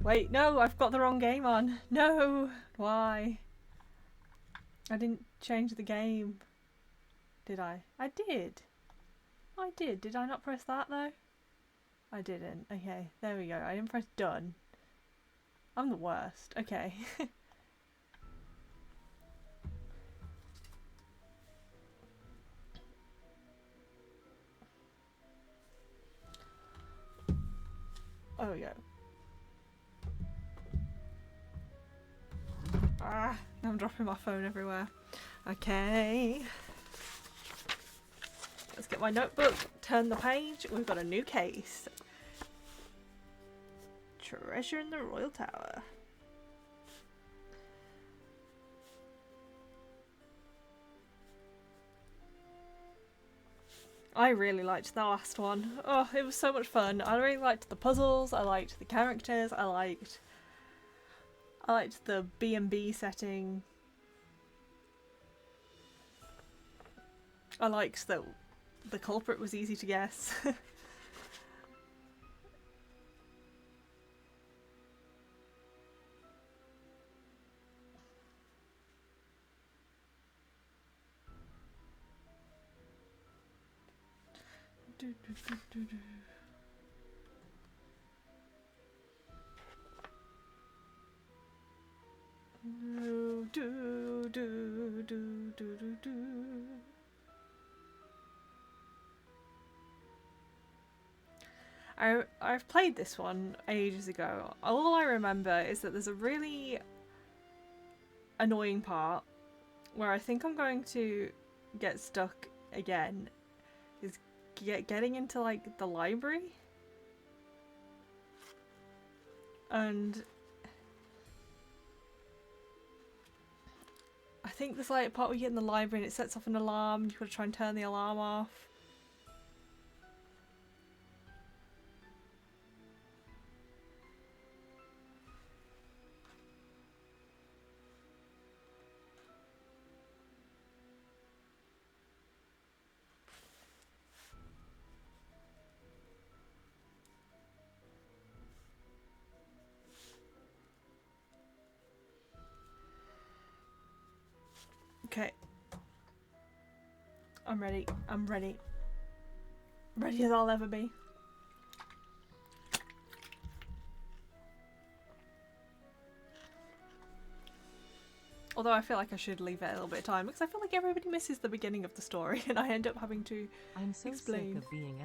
Wait, no, I've got the wrong game on. No! Why? I didn't change the game. Did I? I did. I did. Did I not press that though? I didn't. Okay, there we go. I didn't press done. I'm the worst. Okay. Oh, yeah. Ah, I'm dropping my phone everywhere. Okay. Let's get my notebook, turn the page. We've got a new case. Treasure in the Royal Tower. I really liked the last one. Oh, it was so much fun. I really liked the puzzles, I liked the characters, I liked the B&B setting. I liked that the culprit was easy to guess. I've played this one ages ago. All I remember is that there's a really annoying part where I think I'm going to get stuck again. Is getting into like the library, and I think there's like a part where you get in the library and it sets off an alarm. You've got to try and turn the alarm off. Okay. I'm ready. I'm ready. Ready as I'll ever be. Although I feel like I should leave it a little bit of time because I feel like everybody misses the beginning of the story and I end up having to I'm so explain. sick of being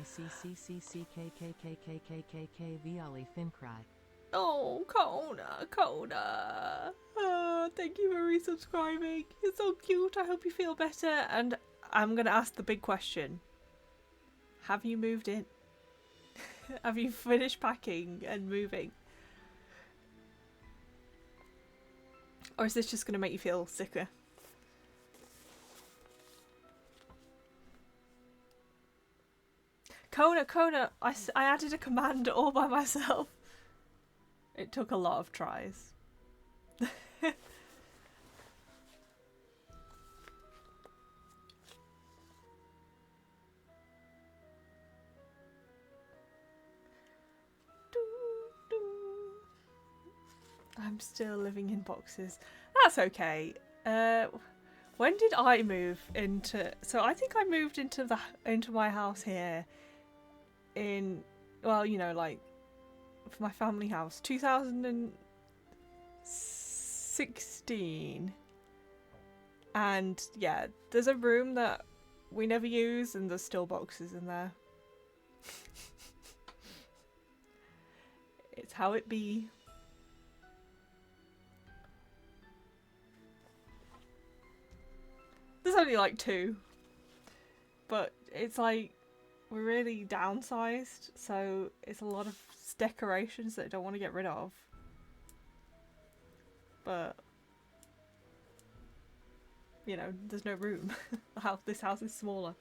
SIICCCCKKKKKKKV Thin Cry. Oh, Kona. Thank you for resubscribing. You're so cute. I hope you feel better. And I'm going to ask the big question. Have you moved in? Have you finished packing and moving? Or is this just going to make you feel sicker? Kona, I added a command all by myself. It took a lot of tries. I'm still living in boxes. That's okay. When did I move into? So I think I moved into my house here in, well, you know, like for my family house, 2016. And yeah, there's a room that we never use, and there's still boxes in there. It's how it be. There's only like 2. But it's like, we're really downsized, so it's a lot of decorations that I don't want to get rid of. But, you know, there's no room. This house is smaller.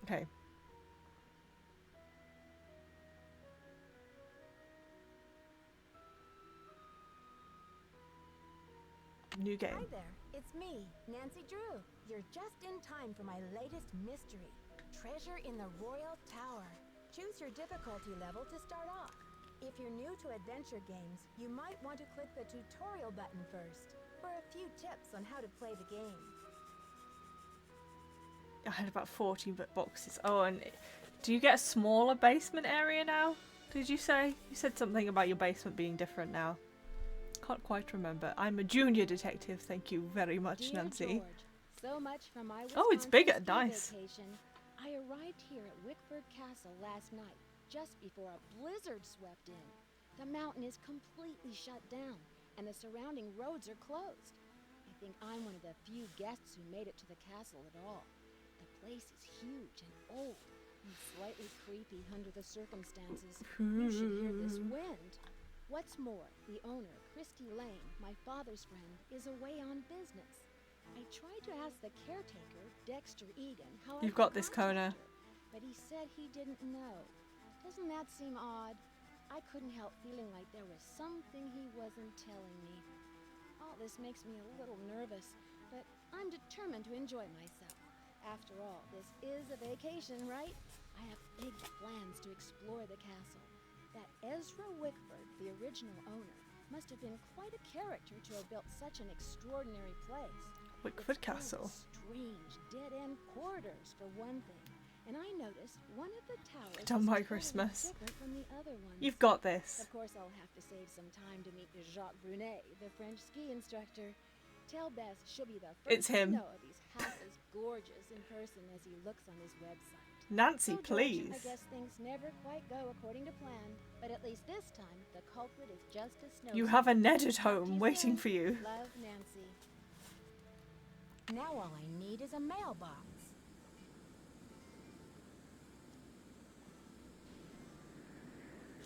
Okay. New game. Hi there, it's me, Nancy Drew. You're just in time for my latest mystery, Treasure in the Royal Tower. Choose your difficulty level to start off. If you're new to adventure games, you might want to click the tutorial button first for a few tips on how to play the game. I had about 14 boxes. Oh, and do you get a smaller basement area now? Did you say? You said something about your basement being different now. Can't quite remember. I'm a junior detective. Thank you very much, Dear Nancy. George, so much for my Oh, it's Wisconsin bigger. ski Nice. vacation. I arrived here at Wickford Castle last night, just before a blizzard swept in. The mountain is completely shut down, and the surrounding roads are closed. I think I'm one of the few guests who made it to the castle at all. The place is huge and old, and slightly creepy under the circumstances. You should hear this wind. What's more, the owner, Christy Lane, my father's friend, is away on business. I tried to ask the caretaker, Dexter Egan, how I You've could got this, contact Kona. her, but he said he didn't know. Doesn't that seem odd? I couldn't help feeling like there was something he wasn't telling me. All this makes me a little nervous, but I'm determined to enjoy myself. After all, this is a vacation, right? I have big plans to explore the castle. That Ezra Wickford, the original owner, must have been quite a character to have built such an extraordinary place. Wickford It's filled Castle. with strange, dead-end corridors, for one thing. And I noticed one of the towers Done is by totally Christmas. different from the other ones. You've got this. Of course, I'll have to save some time to meet Jacques Brunet, the French ski instructor. Tell Bess she'll be the first It's him. to know if he's half as gorgeous in person as he looks on his website. Nancy, So, George, please. I guess things never quite go according to plan, but at least this time the culprit is just a snow. You have a Ned at Talk to home you waiting soon. for you. Love, Nancy. Now all I need is a mailbox.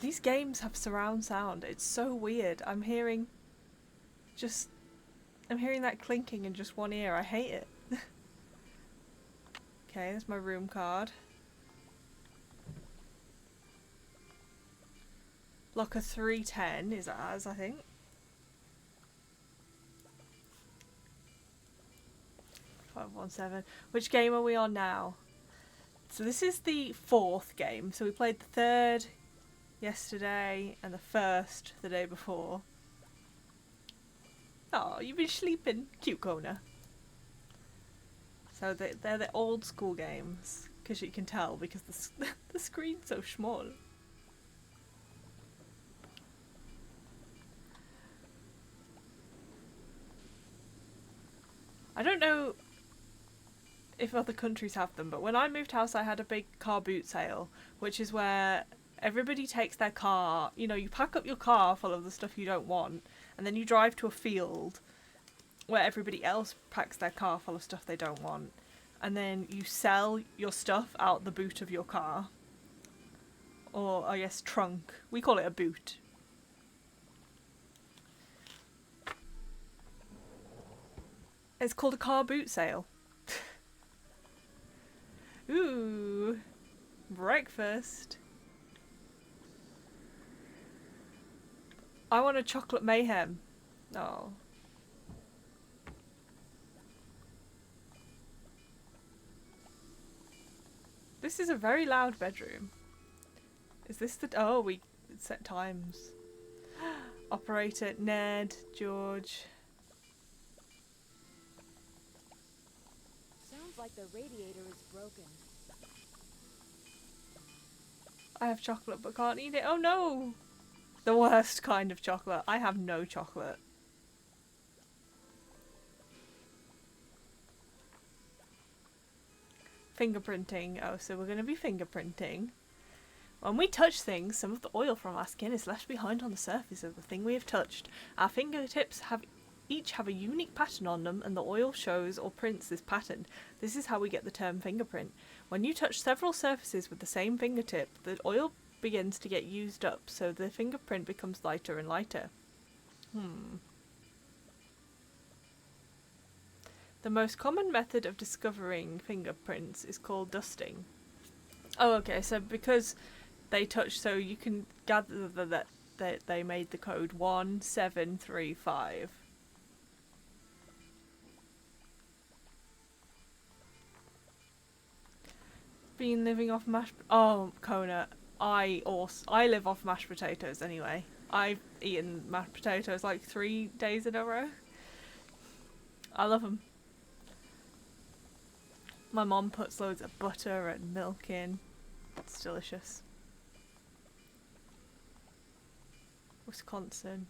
These games have surround sound. It's so weird. I'm hearing that clinking in just one ear. I hate it. Okay, there's my room card. Locker 310 is ours, I think. .517. Which game are we on now? So this is the 4th game. So we played the 3rd yesterday and the 1st the day before. Oh, you've been sleeping. Cute Kona. So they're the old school games, because you can tell because the screen's so small. I don't know if other countries have them, but when I moved house I had a big car boot sale, which is where everybody takes their car, you know, you pack up your car full of the stuff you don't want, and then you drive to a field where everybody else packs their car full of stuff they don't want, and then you sell your stuff out the boot of your car. Or, I guess, trunk. We call it a boot. It's called a car boot sale. Ooh, breakfast. I want a chocolate mayhem. Oh. This is a very loud bedroom. Is this the... Oh, we set times. Operator, Ned, George. Sounds like the radiator is broken. I have chocolate but can't eat it. Oh no! The worst kind of chocolate. I have no chocolate. Fingerprinting. Oh, so we're going to be fingerprinting. When we touch things, some of the oil from our skin is left behind on the surface of the thing we have touched. Our fingertips each have a unique pattern on them, and the oil shows or prints this pattern. This is how we get the term fingerprint. When you touch several surfaces with the same fingertip, the oil begins to get used up, so the fingerprint becomes lighter and lighter. The most common method of discovering fingerprints is called dusting. Oh, okay, so because they touch, so you can gather that they made the code 1735. Been living off mashed... Oh, Kona, I live off mashed potatoes anyway. I've eaten mashed potatoes like 3 days in a row. I love them. My mom puts loads of butter and milk in. It's delicious. Wisconsin.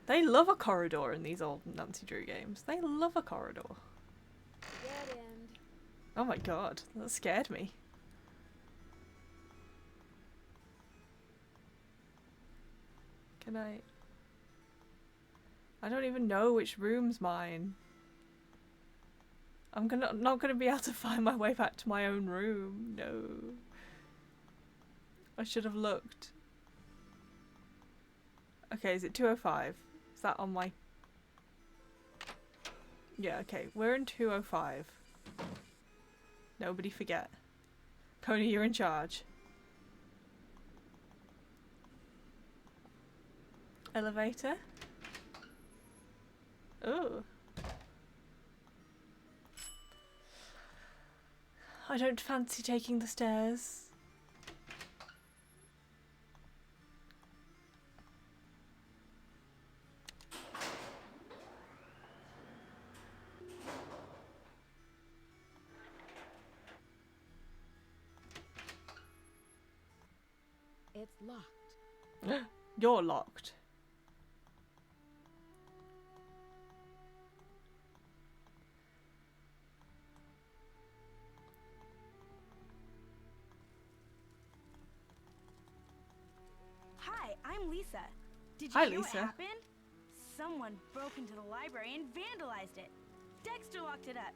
They love a corridor in these old Nancy Drew games. They love a corridor. Dead end. Oh my god, that scared me. Can I don't even know which room's mine. I'm not gonna be able to find my way back to my own room. No. I should have looked. Okay, is it 205? Is that on my... Yeah, okay. We're in 205. Nobody forget. Coney, you're in charge. Elevator? Oh. I don't fancy taking the stairs. It's locked. You're locked. Hi, I'm Lisa. Did you Hi, hear Lisa. what happened? Someone broke into the library and vandalized it. Dexter locked it up.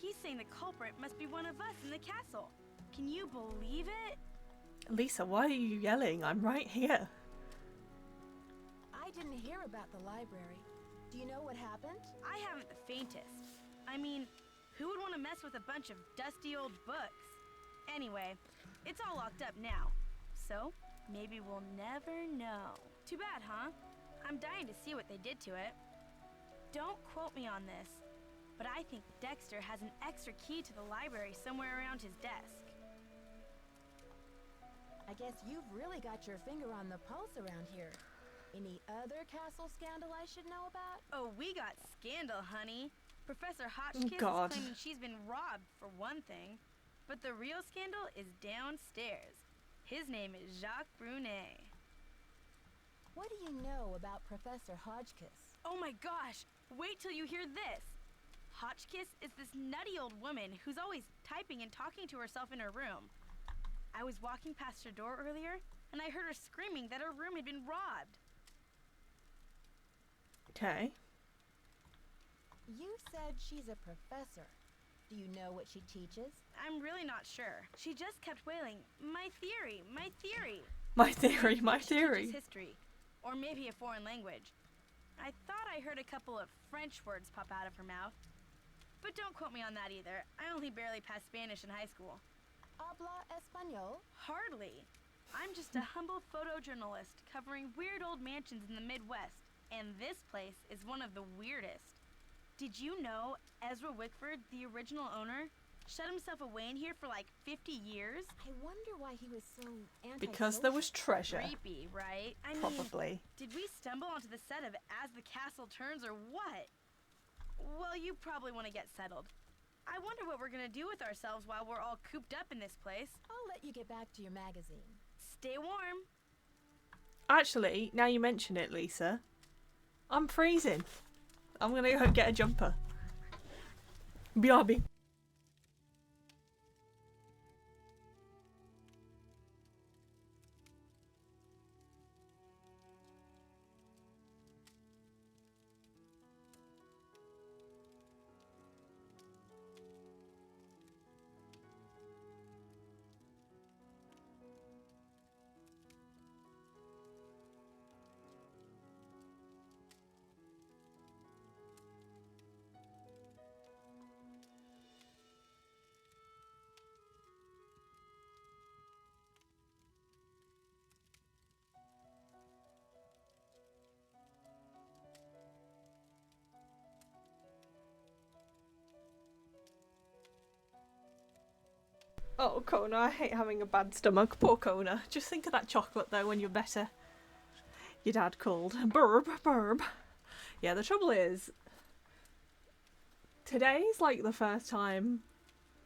He's saying the culprit must be one of us in the castle. Can you believe it? Lisa, why are you yelling? I'm right here. I didn't hear about the library. Do you know what happened? I haven't the faintest. I mean, who would want to mess with a bunch of dusty old books? Anyway, it's all locked up now. So, maybe we'll never know. Too bad, huh? I'm dying to see what they did to it. Don't quote me on this, but I think Dexter has an extra key to the library somewhere around his desk. I guess you've really got your finger on the pulse around here. Any other castle scandal I should know about? Oh, we got scandal, honey. Professor Hotchkiss God. is claiming she's been robbed, for one thing. But the real scandal is downstairs. His name is Jacques Brunet. What do you know about Professor Hotchkiss? Oh my gosh! Wait till you hear this! Hotchkiss is this nutty old woman who's always typing and talking to herself in her room. I was walking past her door earlier, and I heard her screaming that her room had been robbed. Okay. You said she's a professor. Do you know what she teaches? I'm really not sure. She just kept wailing, "My theory, my theory." My theory, my She theory. teaches history, or maybe a foreign language. I thought I heard a couple of French words pop out of her mouth. But don't quote me on that either. I only barely passed Spanish in high school. Habla español? Hardly. I'm just a humble photojournalist covering weird old mansions in the Midwest, and this place is one of the weirdest. Did you know Ezra Wickford, the original owner, shut himself away in here for like 50 years? I wonder why he was so antisocial. Because there was treasure. Creepy, right? I mean, Probably. did we stumble onto the set of As the Castle Turns or what? Well, you probably want to get settled. I wonder what we're gonna do with ourselves while we're all cooped up in this place. I'll let you get back to your magazine. Stay warm. Actually, now you mention it, Lisa, I'm freezing. I'm gonna go get a jumper. BRB. Oh, Kona, I hate having a bad stomach. Poor Kona. Just think of that chocolate, though, when you're better. Your dad called. Burb, burb. Yeah, the trouble is, today's like the first time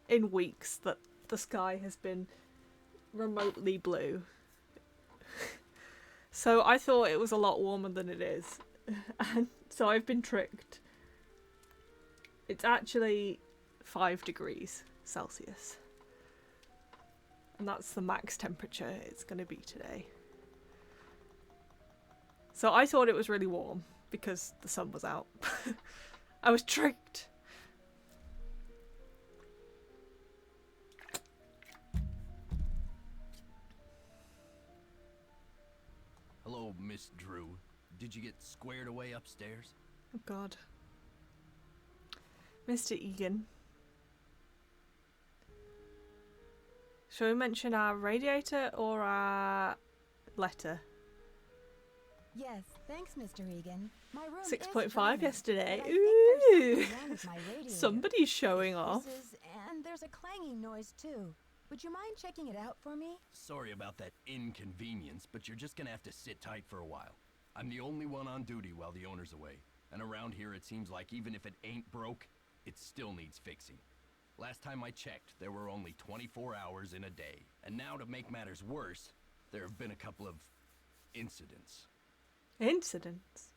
in weeks that the sky has been remotely blue. So I thought it was a lot warmer than it is. And so I've been tricked. It's actually 5 degrees Celsius. And that's the max temperature it's going to be today. So I thought it was really warm because the sun was out. I was tricked. Hello, Miss Drew. Did you get squared away upstairs? Oh God. Mr. Egan. Shall we mention our radiator or our letter? Yes, thanks, Mr. Egan. My room is 6.5 charming, yesterday. but I think there's Ooh. something wrong with my radiator. Somebody's showing off. And there's a clanging noise too. Would you mind checking it out for me? Sorry about that inconvenience, but you're just gonna have to sit tight for a while. I'm the only one on duty while the owner's away. And around here it seems like even if it ain't broke, it still needs fixing. Last time I checked, there were only 24 hours in a day. And now to make matters worse, there have been a couple of incidents. Incidents.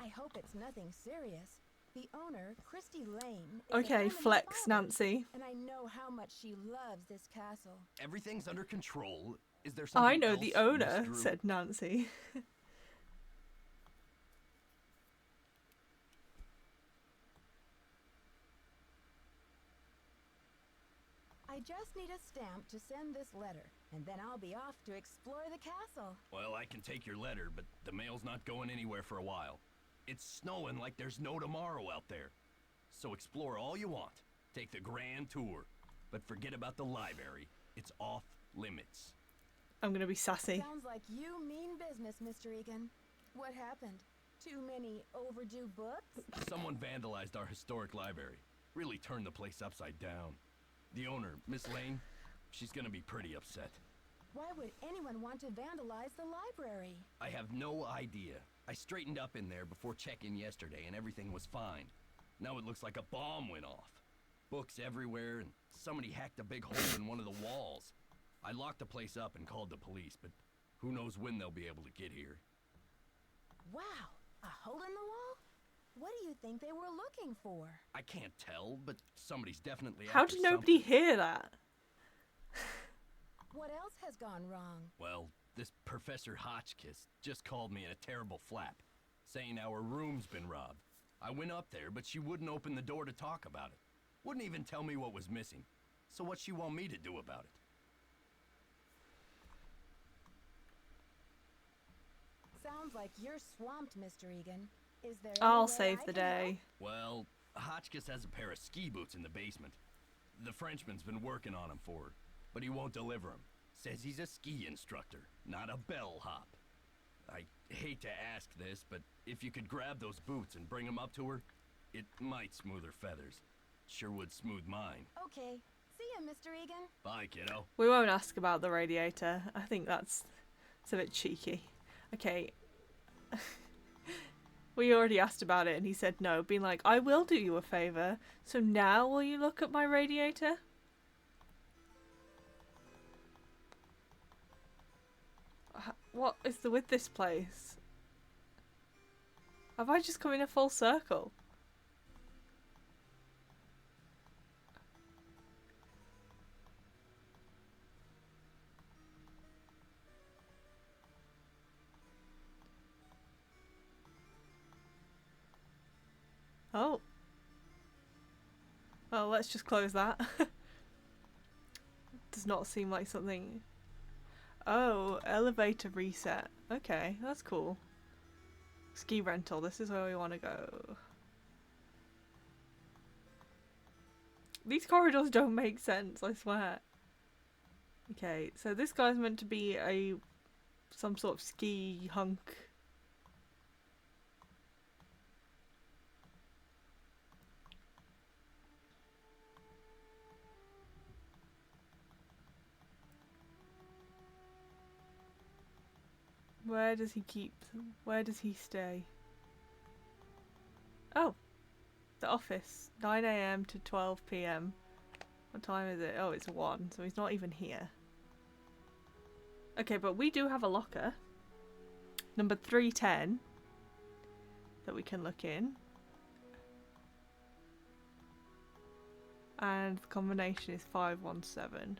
I hope it's nothing serious. The owner, Christy Lane, is a Okay, friend of my flex, father's, Nancy. and I know how much she loves this castle. Everything's under control. Is there something I know else, the Miss owner, Drew? said Nancy. I just need a stamp to send this letter, and then I'll be off to explore the castle. Well, I can take your letter, but the mail's not going anywhere for a while. It's snowing like there's no tomorrow out there. So explore all you want. Take the grand tour. But forget about the library. It's off limits. I'm gonna be sassy. Sounds like you mean business, Mr. Egan. What happened? Too many overdue books? Someone vandalized our historic library. Really turned the place upside down. The owner, Miss Lane, she's gonna be pretty upset. Why would anyone want to vandalize the library? I have no idea. I straightened up in there before check-in yesterday and everything was fine. Now it looks like a bomb went off. Books everywhere and somebody hacked a big hole in one of the walls. I locked the place up and called the police, but who knows when they'll be able to get here. Wow, a hole in the wall? What do you think they were looking for? I can't tell, but somebody's definitely How after did nobody something. hear that? What else has gone wrong? Well, this Professor Hotchkiss just called me in a terrible flap, saying our room's been robbed. I went up there, but she wouldn't open the door to talk about it. Wouldn't even tell me what was missing. So what's she want me to do about it? Sounds like you're swamped, Mr. Egan. Is there any I'll way save I the can help? day. Well, Hotchkiss has a pair of ski boots in the basement. The Frenchman's been working on them for her, but he won't deliver them. Says he's a ski instructor, not a bellhop. I hate to ask this, but if you could grab those boots and bring them up to her, it might smooth her feathers. Sure would smooth mine. Okay. See ya, Mr. Egan. Bye, kiddo. We won't ask about the radiator. I think that's it's a bit cheeky. Okay. We already asked about it and he said no, being like, I will do you a favour. So now will you look at my radiator? What is with this place? Have I just come in a full circle? Oh. Well, let's just close that. Does not seem like something... Oh, elevator reset. Okay, that's cool. Ski rental, this is where we want to go. These corridors don't make sense, I swear. Okay, so this guy's meant to be some sort of ski hunk. Where does he keep... Where does he stay? Oh! The office. 9 AM to 12 PM. What time is it? Oh, it's 1, so he's not even here. Okay, but we do have a locker. Number 310. That we can look in. And the combination is 517.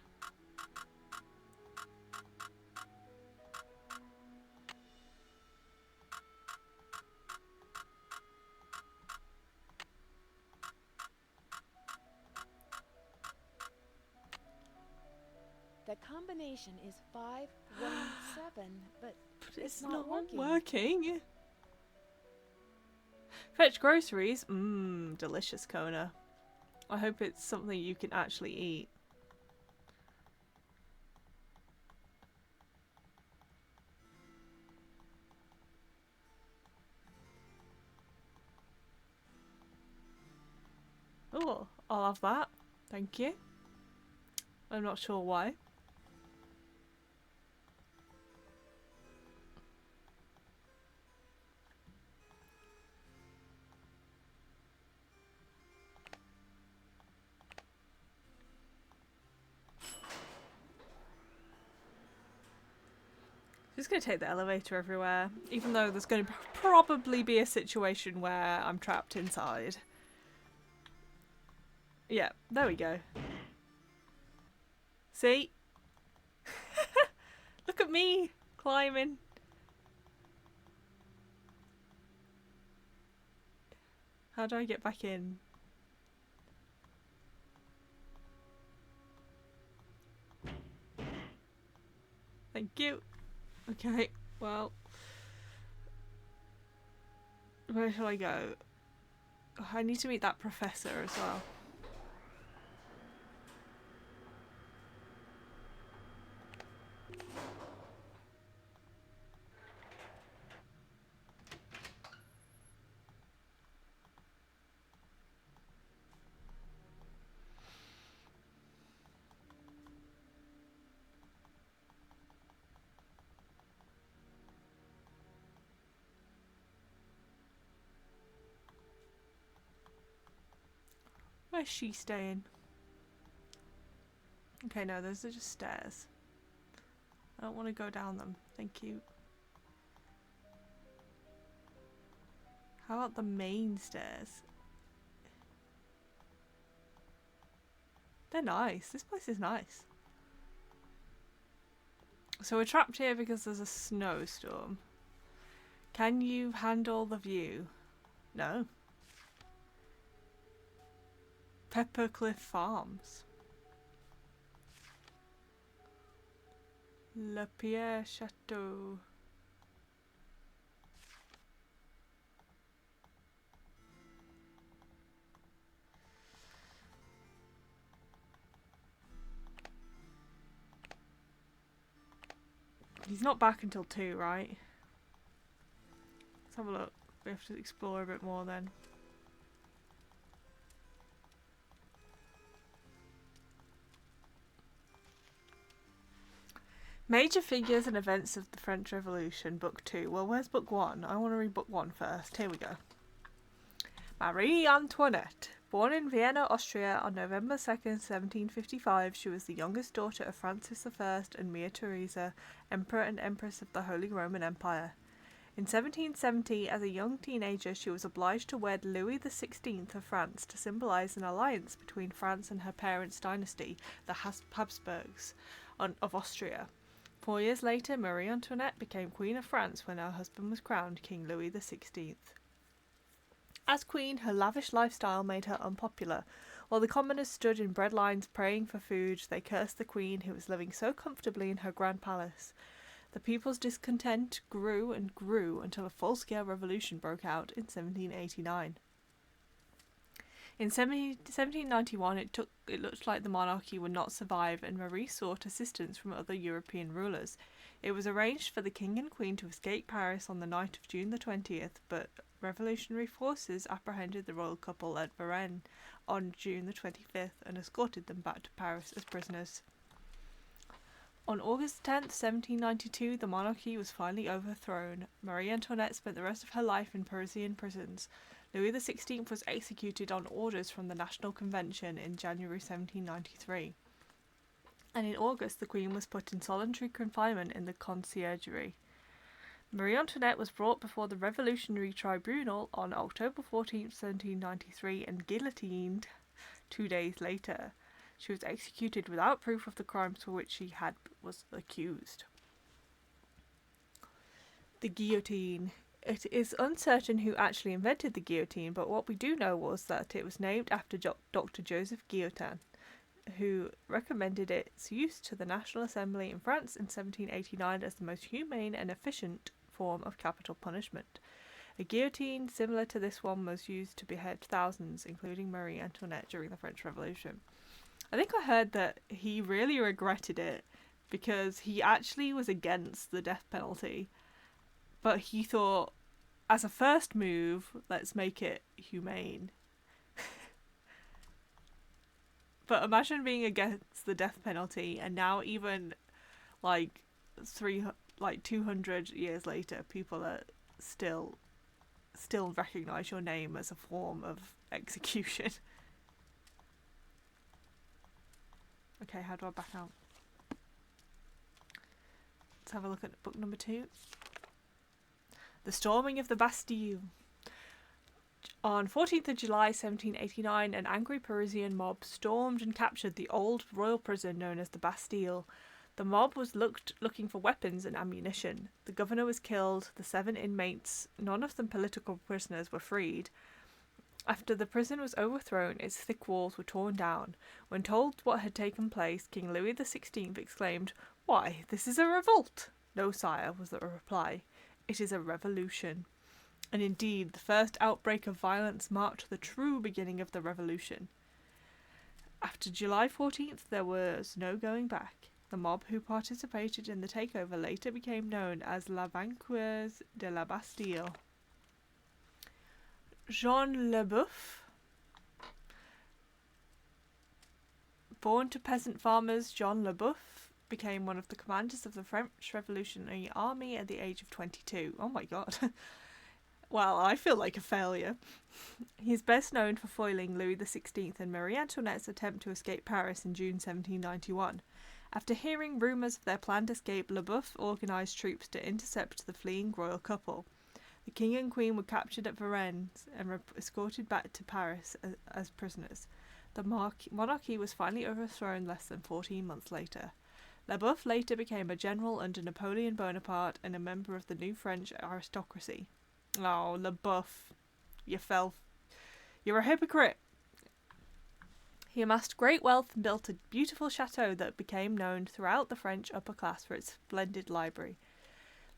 The combination is 517, but But it's not not working. working. Fetch groceries. Mmm, delicious Kona. I hope it's something you can actually eat. Oh, I'll have that. Thank you. I'm not sure why. Just going to take the elevator everywhere, even though there's going to probably be a situation where I'm trapped inside. Yeah, there we go. See? Look at me climbing. How do I get back in? Thank you. Okay, well, where shall I go? Oh, I need to meet that professor as well. Where's she staying? Okay, no, those are just stairs. I don't want to go down them. Thank you. How about the main stairs? They're nice. This place is nice. So we're trapped here because there's a snowstorm. Can you handle the view? No. Peppercliff Farms. Le Pierre Chateau. He's not back until 2, right? Let's have a look. We have to explore a bit more then. Major figures and events of the French Revolution, Book 2. Well, where's Book 1? I want to read Book 1 first. Here we go. Marie Antoinette. Born in Vienna, Austria on November 2nd, 1755, she was the youngest daughter of Francis I and Maria Theresa, Emperor and Empress of the Holy Roman Empire. In 1770, as a young teenager, she was obliged to wed Louis XVI of France to symbolise an alliance between France and her parents' dynasty, the Habsburgs of Austria. 4 years later, Marie Antoinette became Queen of France when her husband was crowned King Louis XVI. As queen, her lavish lifestyle made her unpopular. While the commoners stood in bread lines praying for food, they cursed the queen who was living so comfortably in her grand palace. The people's discontent grew and grew until a full-scale revolution broke out in 1789. In 1791, it looked like the monarchy would not survive, and Marie sought assistance from other European rulers. It was arranged for the king and queen to escape Paris on the night of June the 20th, but revolutionary forces apprehended the royal couple at Varennes on June the 25th and escorted them back to Paris as prisoners. On August 10th, 1792, the monarchy was finally overthrown. Marie Antoinette spent the rest of her life in Parisian prisons. Louis XVI was executed on orders from the National Convention in January 1793. And in August, the Queen was put in solitary confinement in the Conciergerie. Marie Antoinette was brought before the Revolutionary Tribunal on October 14th, 1793 and guillotined 2 days later. She was executed without proof of the crimes for which she was accused. The guillotine. It is uncertain who actually invented the guillotine, but what we do know was that it was named after Dr. Joseph Guillotin, who recommended its use to the National Assembly in France in 1789 as the most humane and efficient form of capital punishment. A guillotine similar to this one was used to behead thousands, including Marie Antoinette, during the French Revolution. I think I heard that he really regretted it because he actually was against the death penalty, but he thought, as a first move, let's make it humane. But imagine being against the death penalty, and now even like 200 years later, people are still recognise your name as a form of execution. Okay, how do I back out? Let's have a look at book number 2. The Storming of the Bastille. On 14th of July 1789, an angry Parisian mob stormed and captured the old royal prison known as the Bastille. The mob was looking for weapons and ammunition. The governor was killed, the 7 inmates, none of them political prisoners, were freed. After the prison was overthrown, its thick walls were torn down. When told what had taken place, King Louis XVI exclaimed, "Why, this is a revolt!" "No, sire," was the reply. "It is a revolution." And indeed, the first outbreak of violence marked the true beginning of the revolution. After July 14th, there was no going back. The mob who participated in the takeover later became known as La Vanqueurs de la Bastille. Jean Leboeuf. Born to peasant farmers, Jean Leboeuf became one of the commanders of the French Revolutionary Army at the age of 22. Oh my god. Well, I feel like a failure. He is best known for foiling Louis XVI and Marie Antoinette's attempt to escape Paris in June 1791. After hearing rumours of their planned escape, Leboeuf organised troops to intercept the fleeing royal couple. The king and queen were captured at Varennes and escorted back to Paris as prisoners. The monarchy was finally overthrown less than 14 months later. Leboeuf later became a general under Napoleon Bonaparte and a member of the new French aristocracy. Oh, Leboeuf, you're a hypocrite. He amassed great wealth and built a beautiful chateau that became known throughout the French upper class for its splendid library.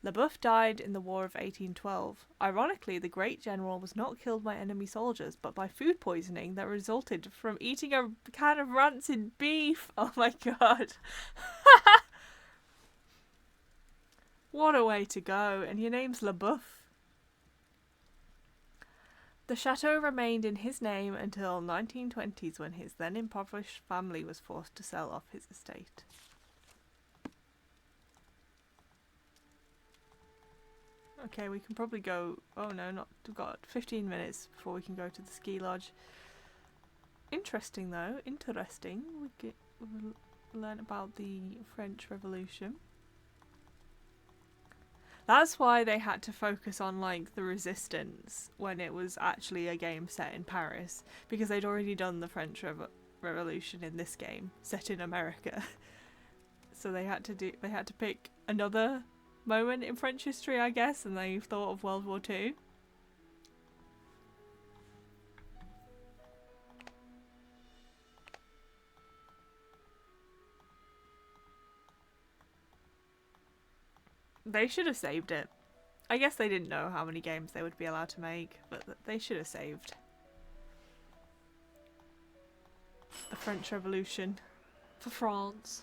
Leboeuf died in the War of 1812. Ironically, the great general was not killed by enemy soldiers, but by food poisoning that resulted from eating a can of rancid beef. Oh my god. What a way to go, and your name's Leboeuf. The chateau remained in his name until 1920s, when his then impoverished family was forced to sell off his estate. Okay, we can probably go... Oh no, not... We've got 15 minutes before we can go to the ski lodge. Interesting though, interesting. We'll learn about the French Revolution. That's why they had to focus on like the resistance when it was actually a game set in Paris, because they'd already done the French Revolution in this game set in America. So they had to pick another moment in French history, I guess, and they thought of World War II. They should have saved it. I guess they didn't know how many games they would be allowed to make, but they should have saved the French Revolution for France.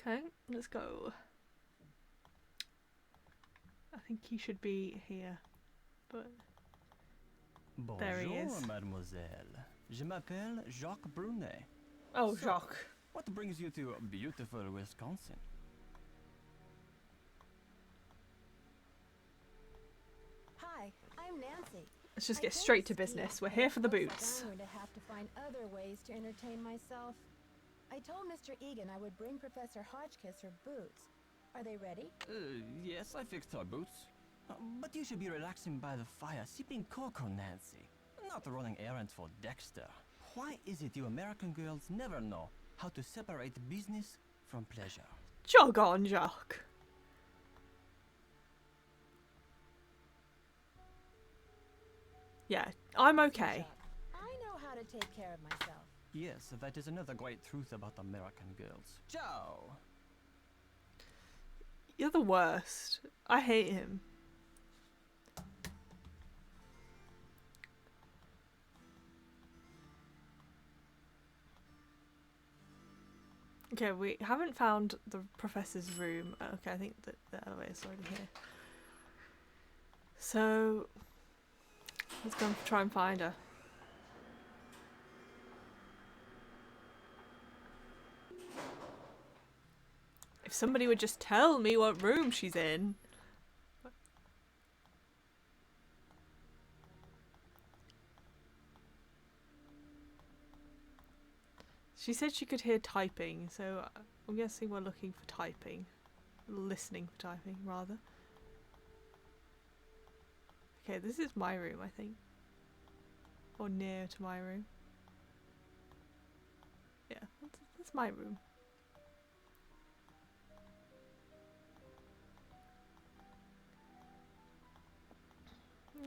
Okay, let's go. I think he should be here, but there he is. Bonjour, mademoiselle. Je m'appelle Jacques Brunet. Oh, So- Jacques. What brings you to beautiful Wisconsin? Hi, I'm Nancy. Let's just I get came straight to ski, business. We're but here it for the looks like boots. I'm going to have to find other ways to entertain myself. I told Mr. Egan I would bring Professor Hotchkiss her boots. Are they ready? Yes, I fixed our boots. But you should be relaxing by the fire, sipping cocoa, Nancy. Not running errands for Dexter. Why is it you American girls never know how to separate business from pleasure? Jog on, Jacques. Yeah, I'm okay. I know how to take care of myself. Yes, that is another great truth about American girls. Ciao! You're the worst. I hate him. Okay, we haven't found the professor's room. Okay, I think that the elevator's already here. So, let's go and try and find her. If somebody would just tell me what room she's in. She said she could hear typing, so I'm guessing we're looking for typing. Listening for typing, rather. Okay, this is my room, I think. Or near to my room. Yeah, that's my room.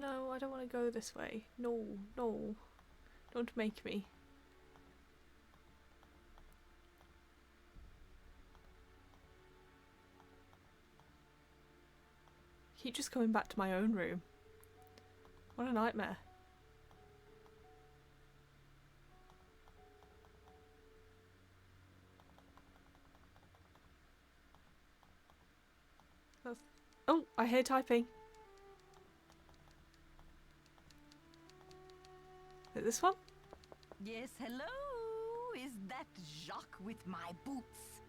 No, I don't want to go this way. No, no. Don't make me. Keep just coming back to my own room. What a nightmare. Oh, I hear typing. Is it this one? Yes, hello. Is that Jacques with my boots?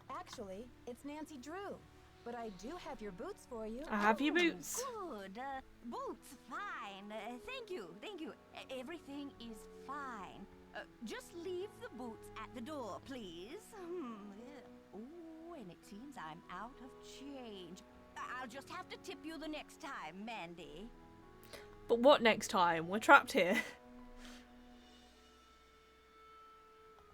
Actually, it's Nancy Drew. But I do have your boots for you. I have your boots. Good. Boots, fine. Thank you, thank you. Everything is fine. Just leave the boots at the door, please. Oh, and it seems I'm out of change. I'll just have to tip you the next time, Mandy. But what next time? We're trapped here.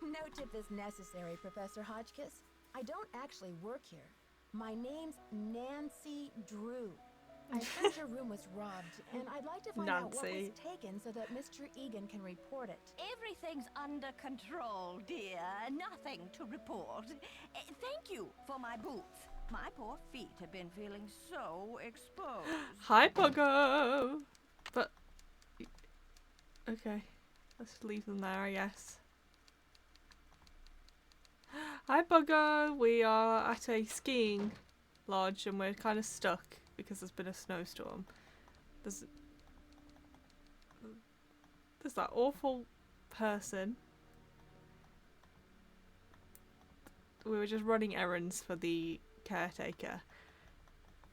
No tip is necessary, Professor Hotchkiss. I don't actually work here. My name's Nancy Drew. I heard your room was robbed, and I'd like to find out what was Nancy. taken so that Mr. Egan can report it. Everything's under control, dear. Nothing to report. Thank you for my boots. My poor feet have been feeling so exposed. Hi, Pogo. But okay, let's leave them there, I guess. Hi, Pogo. We are at a skiing lodge, and we're kind of stuck because there's been a snowstorm. There's that awful person. We were just running errands for the caretaker.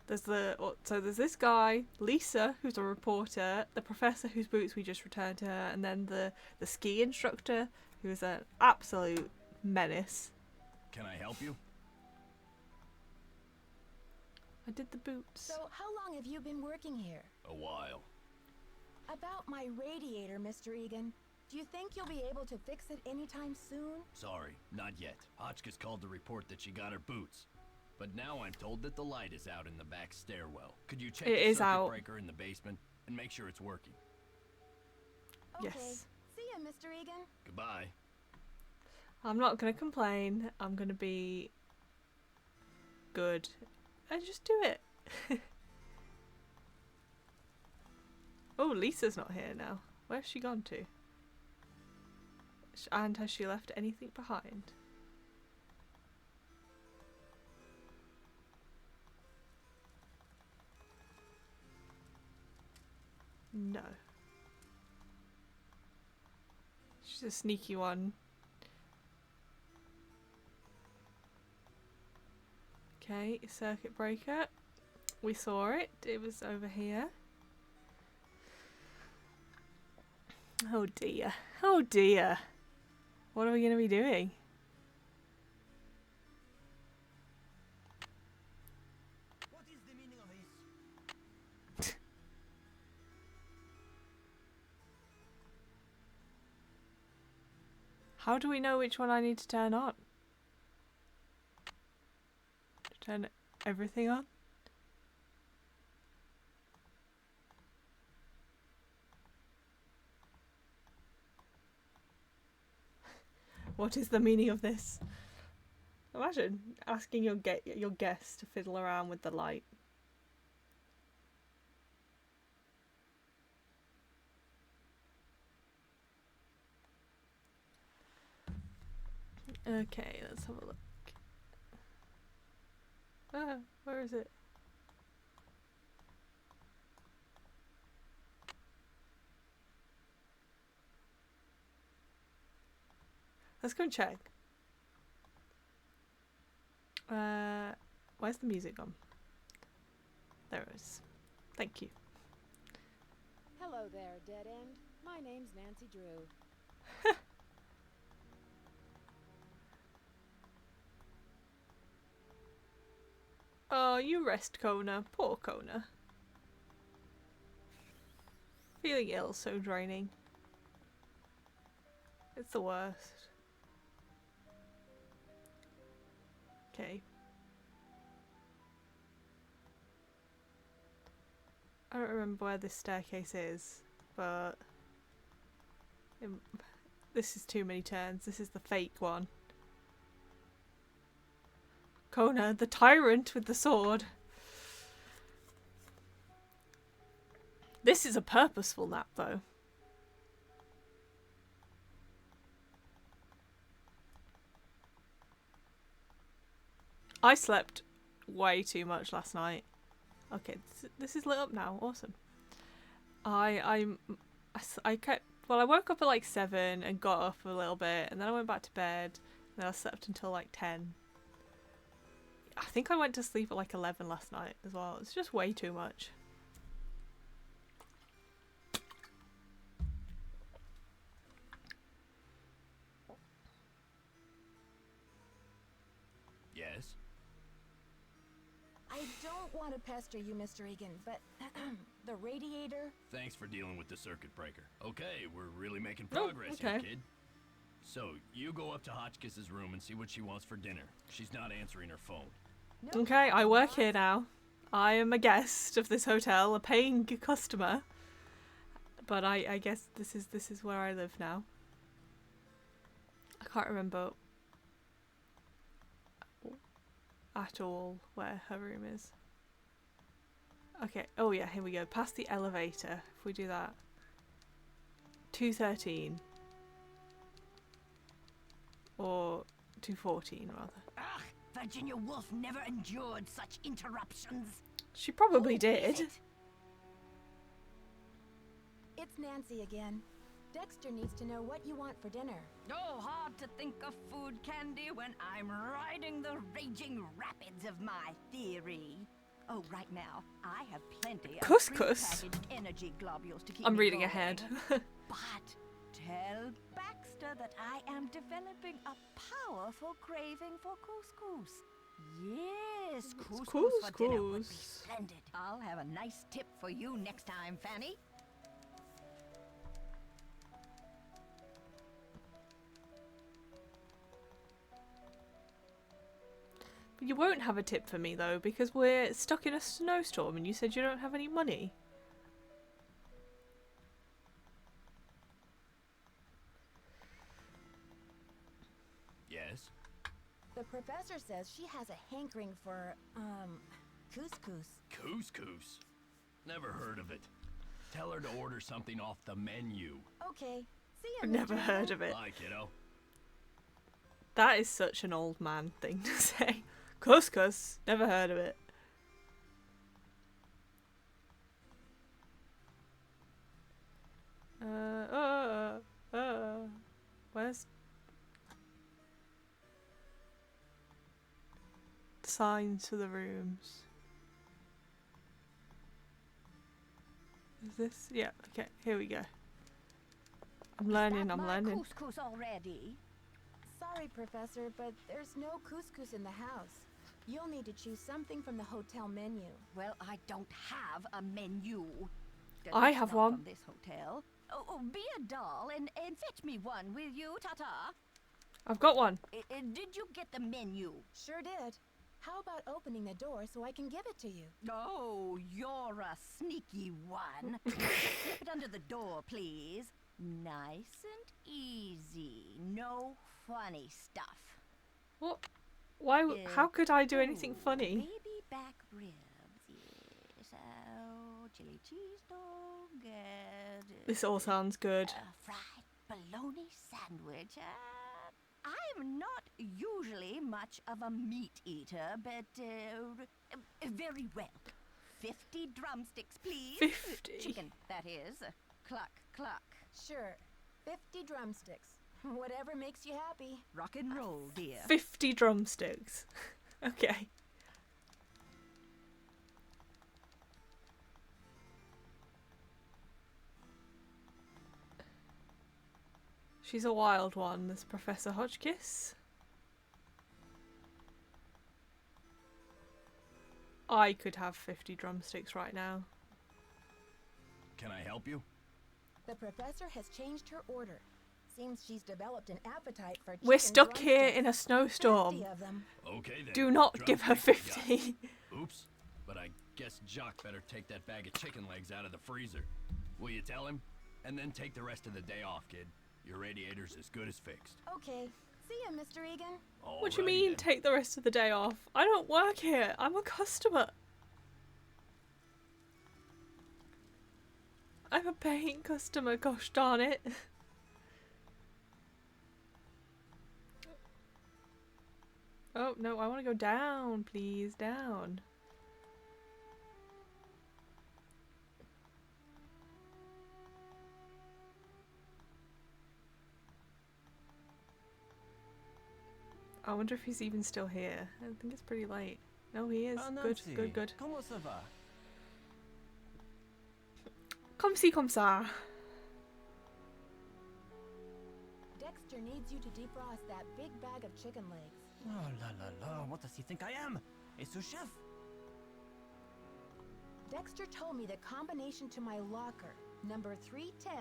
There's there's this guy, Lisa, who's a reporter, the professor whose boots we just returned to her, and then the ski instructor, who is an absolute menace. Can I help you? I did the boots. So, how long have you been working here? A while. About my radiator, Mr. Egan. Do you think you'll be able to fix it anytime soon? Sorry, not yet. Hotchkiss called to report that she got her boots. But now I'm told that the light is out in the back stairwell. Could you check It the is circuit out. breaker in the basement and make sure it's working? Okay. Yes. See ya, Mr. Egan. Goodbye. I'm not gonna complain. I'm gonna be good and just do it. Oh, Lisa's not here now. Where's she gone to? And has she left anything behind? No. She's a sneaky one. Okay, circuit breaker. We saw it. It was over here. Oh dear. Oh dear. What are we going to be doing? What is the meaning of this? How do we know which one I need to turn on? To turn everything on? What is the meaning of this? Imagine asking your guest to fiddle around with the light. Okay, let's have a look. Ah, where is it? Let's go and check. Where's the music gone? There it is. Thank you. Hello there, Dead End. My name's Nancy Drew. Oh, you rest, Kona. Poor Kona. Feeling ill, so draining. It's the worst. Okay. I don't remember where this staircase is, but this is too many turns. This is the fake one. Kona, the tyrant with the sword. This is a purposeful nap, though. I slept way too much last night. Okay, this is lit up now. Awesome. I woke up at like 7 and got up a little bit, and then I went back to bed, and then I slept until like 10. I think I went to sleep at like 11 last night as well. It's just way too much. Yes? I don't want to pester you, Mr. Egan, but the radiator... Thanks for dealing with the circuit breaker. Okay, we're really making Oh, progress here, okay. kid. So, you go up to Hotchkiss's room and see what she wants for dinner. She's not answering her phone. No Okay, I problem, work boss. here now. I am a guest of this hotel, a paying customer. But I guess this is where I live now. I can't remember at all where her room is. Okay, oh yeah, here we go. Past the elevator, if we do that. 213. Or 214 rather. Ugh, Virginia Woolf never endured such interruptions. She probably Who did. is it? It's Nancy again. Dexter needs to know what you want for dinner. Oh, hard to think of food candy when I'm riding the raging rapids of my theory. Oh, right now, I have plenty of Couscous? prepackaged energy globules to keep I'm me reading going. ahead. But tell Baxter that I am developing a powerful craving for couscous. Yes, couscous for dinner would be Couscous. splendid. I'll have a nice tip for you next time, Fanny. You won't have a tip for me though, because we're stuck in a snowstorm and you said you don't have any money. Yes? The professor says she has a hankering for, couscous. Couscous? Never heard of it. Tell her to order something off the menu. Okay, see ya, I've never Mr. heard Egan. of it. Bye, kiddo. That is such an old man thing to say. Couscous? Never heard of it. Where's signs for the rooms? Is this? Yeah, okay, here we go. I'm learning, I'm learning. Couscous already. Sorry, Professor, but there's no couscous in the house. You'll need to choose something from the hotel menu. Well, I don't have a menu. At I least have not one. From this hotel. Oh, be a doll and fetch me one, will you, Tata? I've got one. Did you get the menu? Sure did. How about opening the door so I can give it to you? Oh, you're a sneaky one. Slip it under the door, please. Nice and easy. No funny stuff. What? Why? How could I do anything Oh, funny? Baby back ribs, yes. Oh, chili cheese dog. This all sounds good. Fried bologna sandwich. I'm not usually much of a meat eater, but very well. 50 drumsticks, please. 50? Chicken, that is. Cluck, cluck. Sure. 50 drumsticks. Whatever makes you happy. Rock and roll, dear. 50 drumsticks. Okay. She's a wild one, this Professor Hotchkiss. I could have 50 drumsticks right now. Can I help you? The professor has changed her order. Seems she's developed an appetite for We're chicken stuck here drumsticks. in a snowstorm. 50 of them. Okay then. Do not give her Drumsticks got it. 50. Oops. But I guess Jock better take that bag of chicken legs out of the freezer. Will you tell him? And then take the rest of the day off, kid. Your radiator's as good as fixed. Okay. See ya, Mr. Egan. What do you Alrighty mean, then. take the rest of the day off? I don't work here. I'm a customer. I'm a paying customer, gosh darn it. Oh, no, I want to go down, please. Down. I wonder if he's even still here. I think it's pretty late. No, he is. Ah, Good, Nancy, good, good. Comment ça va? Comme ci, comme ça. Dexter needs you to defrost that big bag of chicken legs. Oh la la la, what does he think I am? A sous chef? Dexter told me the combination to my locker, number 310,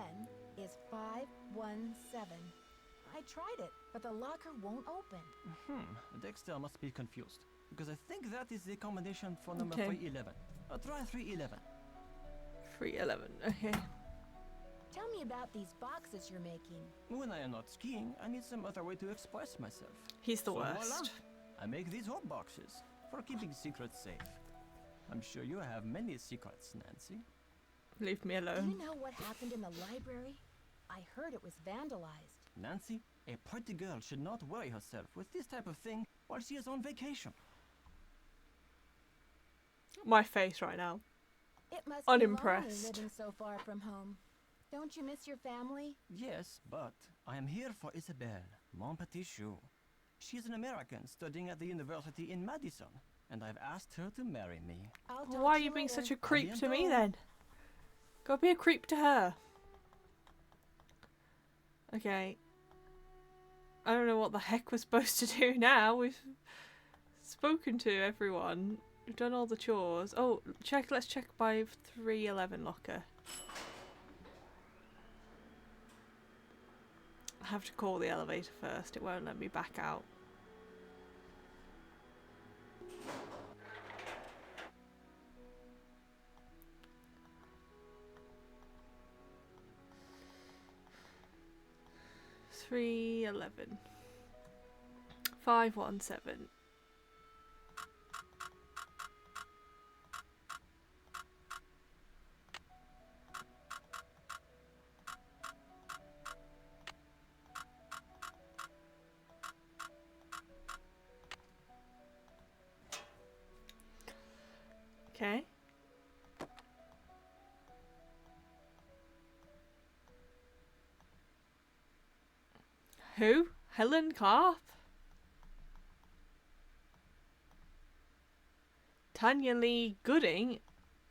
is 517. I tried it, but the locker won't open. Dexter must be confused. Because I think that is the combination for number Okay. 311. Try 311. 311. Okay. Tell me about these boxes you're making. When I am not skiing, I need some other way to express myself. He's the So voila, worst. I make these hot boxes for keeping secrets safe. I'm sure you have many secrets, Nancy. Leave me Do you alone. know what happened in the library? I heard it was vandalized. Nancy, a pretty girl should not worry herself with this type of thing while she is on vacation. My face right now. It must Unimpressed. be lonely living so far from home. Don't you miss your family? Yes, but I am here for Isabelle, mon petit chou. She is an American studying at the university in Madison, and I've asked her to marry me. I'll Well, talk why are to you being later. such a creep to me bientôt. then? Go be a creep to her. Okay. I don't know what the heck we're supposed to do now. We've spoken to everyone. We've done all the chores. Oh, let's check by 311 locker. I have to call the elevator first. It won't let me back out. Three 11. 517. Okay. Who? Helen Karp? Tanya Lee Gooding?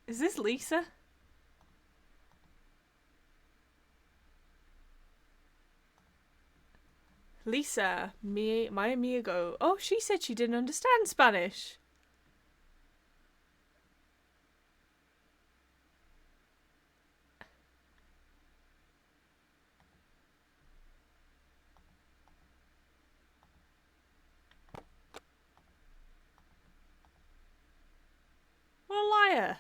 Is this Lisa? Lisa, my amigo. Oh, she said she didn't understand Spanish. What a liar.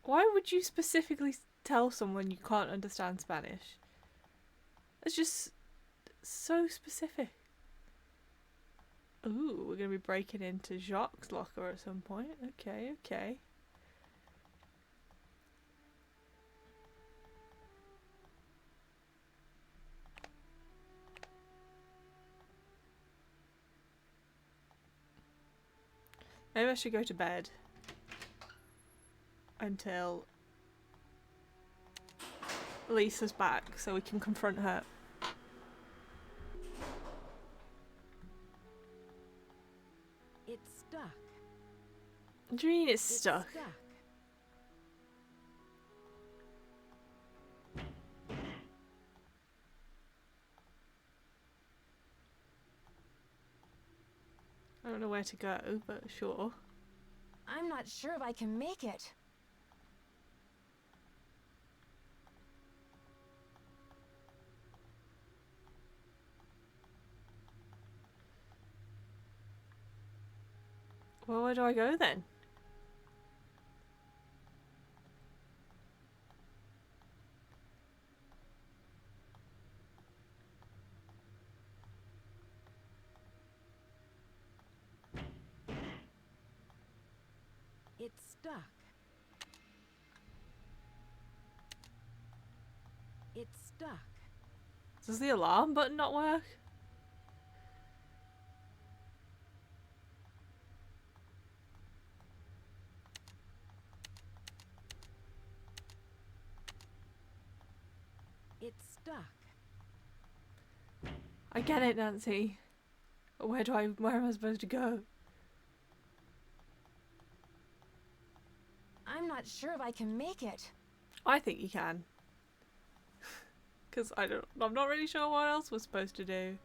Why would you specifically tell someone you can't understand Spanish? It's just so specific. Ooh, we're going to be breaking into Jacques' locker at some point. Okay, okay. Maybe I should go to bed until Lisa's back so we can confront her. It's stuck. What do you mean it's stuck? I don't know where to go, but sure. I'm not sure if I can make it. Well, where do I go then? It's stuck. It's stuck. Does the alarm button not work? It's stuck. I get it, Nancy. Where am I supposed to go? I'm not sure if I can make it. I think you can. Because I'm not really sure what else we're supposed to do.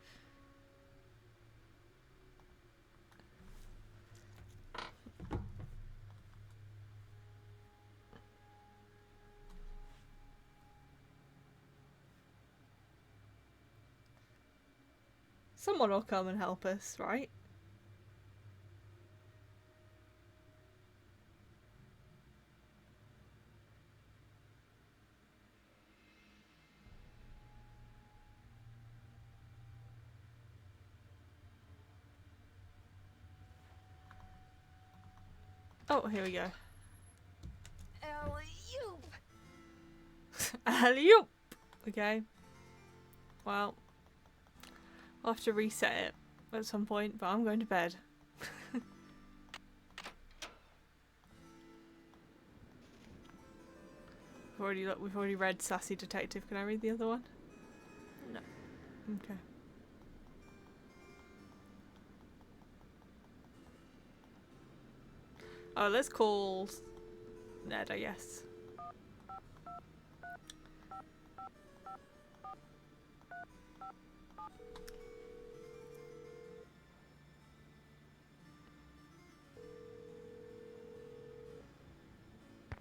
Someone will come and help us, right? Oh, here we go. Alley-oop! Alley-oop! Okay. Well, I'll have to reset it at some point, but I'm going to bed. We've already read Sassy Detective. Can I read the other one? No. Okay. Oh, let's call Ned, I guess.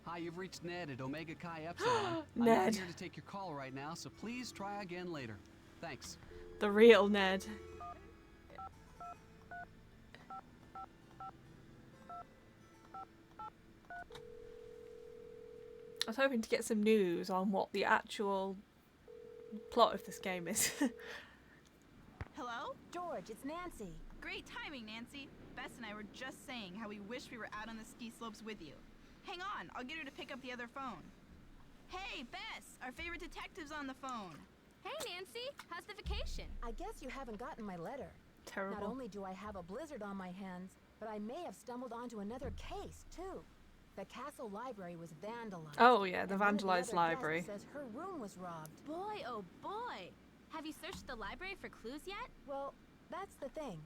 Hi, you've reached Ned at Omega Chi Epsilon. I'm Ned. not here to take your call right now, so please try again later. Thanks. The real Ned. I was hoping to get some news on what the actual plot of this game is. Hello? George, it's Nancy. Great timing, Nancy. Bess and I were just saying how we wish we were out on the ski slopes with you. Hang on, I'll get her to pick up the other phone. Hey, Bess, our favorite detective's on the phone. Hey, Nancy, how's the vacation? I guess you haven't gotten my letter. Terrible. Not only do I have a blizzard on my hands, but I may have stumbled onto another case, too. The castle library was vandalized. Oh yeah, the and one of vandalized other guests library. says her room was robbed. Boy, oh boy! Have you searched the library for clues yet? Well, that's the thing.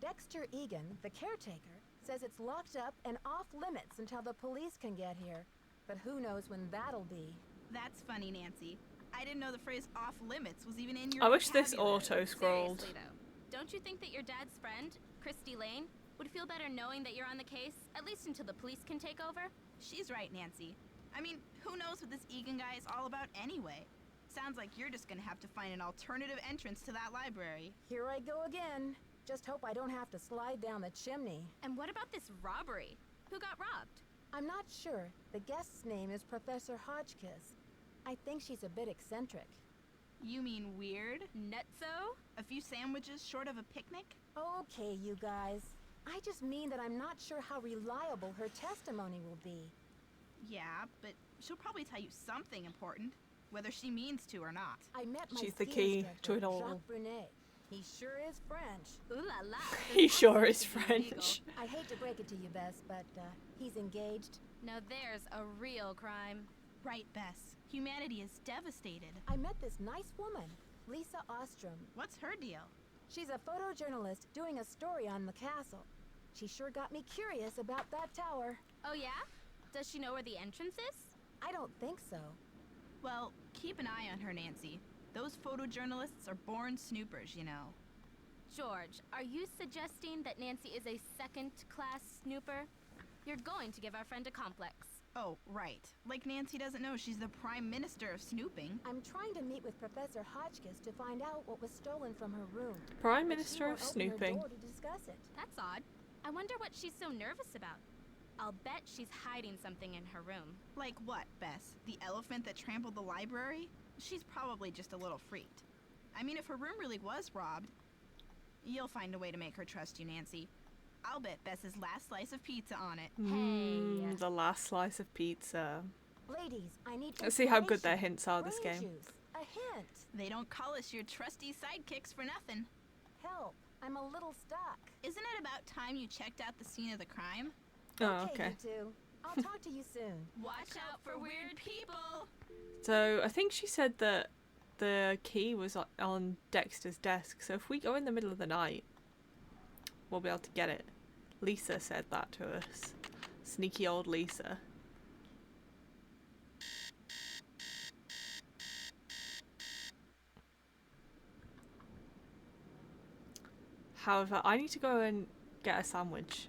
Dexter Egan, the caretaker, says it's locked up and off limits until the police can get here. But who knows when that'll be. That's funny, Nancy. I didn't know the phrase off limits was even in your I wish this vocabulary. auto-scrolled. Seriously though, don't you think that your dad's friend, Christy Lane, would feel better knowing that you're on the case, at least until the police can take over? She's right, Nancy. I mean, who knows what this Egan guy is all about anyway? Sounds like you're just gonna have to find an alternative entrance to that library. Here I go again. Just hope I don't have to slide down the chimney. And what about this robbery? Who got robbed? I'm not sure. The guest's name is Professor Hotchkiss. I think she's a bit eccentric. You mean weird? Nutso? A few sandwiches short of a picnic? Okay, you guys. I just mean that I'm not sure how reliable her testimony will be. Yeah, but she'll probably tell you something important, whether she means to or not. I met my She's the ski key instructor, to it all. Jacques Brunet. He sure is French. Ooh la la. He this sure accent is should be illegal. French. I hate to break it to you, Bess, but he's engaged. Now there's a real crime. Right, Bess. Humanity is devastated. I met this nice woman, Lisa Ostrom. What's her deal? She's a photojournalist doing a story on the castle. She sure got me curious about that tower. Oh yeah? Does she know where the entrance is? I don't think so. Well, keep an eye on her, Nancy. Those photojournalists are born snoopers, you know. George, are you suggesting that Nancy is a second-class snooper? You're going to give our friend a complex. Oh, right. Like Nancy doesn't know she's the prime minister of snooping. I'm trying to meet with Professor Hotchkiss to find out what was stolen from her room. Prime But she Minister won't of open her Snooping. door to discuss it. That's odd. I wonder what she's so nervous about. I'll bet she's hiding something in her room. Like what, Bess? The elephant that trampled the library? She's probably just a little freaked. I mean, if her room really was robbed, you'll find a way to make her trust you, Nancy. I'll bet Bess's last slice of pizza on it. Hey. The last slice of pizza. Ladies, I need Let's see how good their information. hints are this Brain game. juice. A hint. They don't call us your trusty sidekicks for nothing. Help. I'm a little stuck. Isn't it about time you checked out the scene of the crime? Oh, okay. You two. I'll talk to you soon. Watch out for weird people! So I think she said that the key was on Dexter's desk. So if we go in the middle of the night, we'll be able to get it. Lisa said that to us. Sneaky old Lisa. However, I need to go and get a sandwich.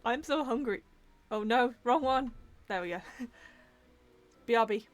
I'm so hungry. Oh no, wrong one. There we go. BRB.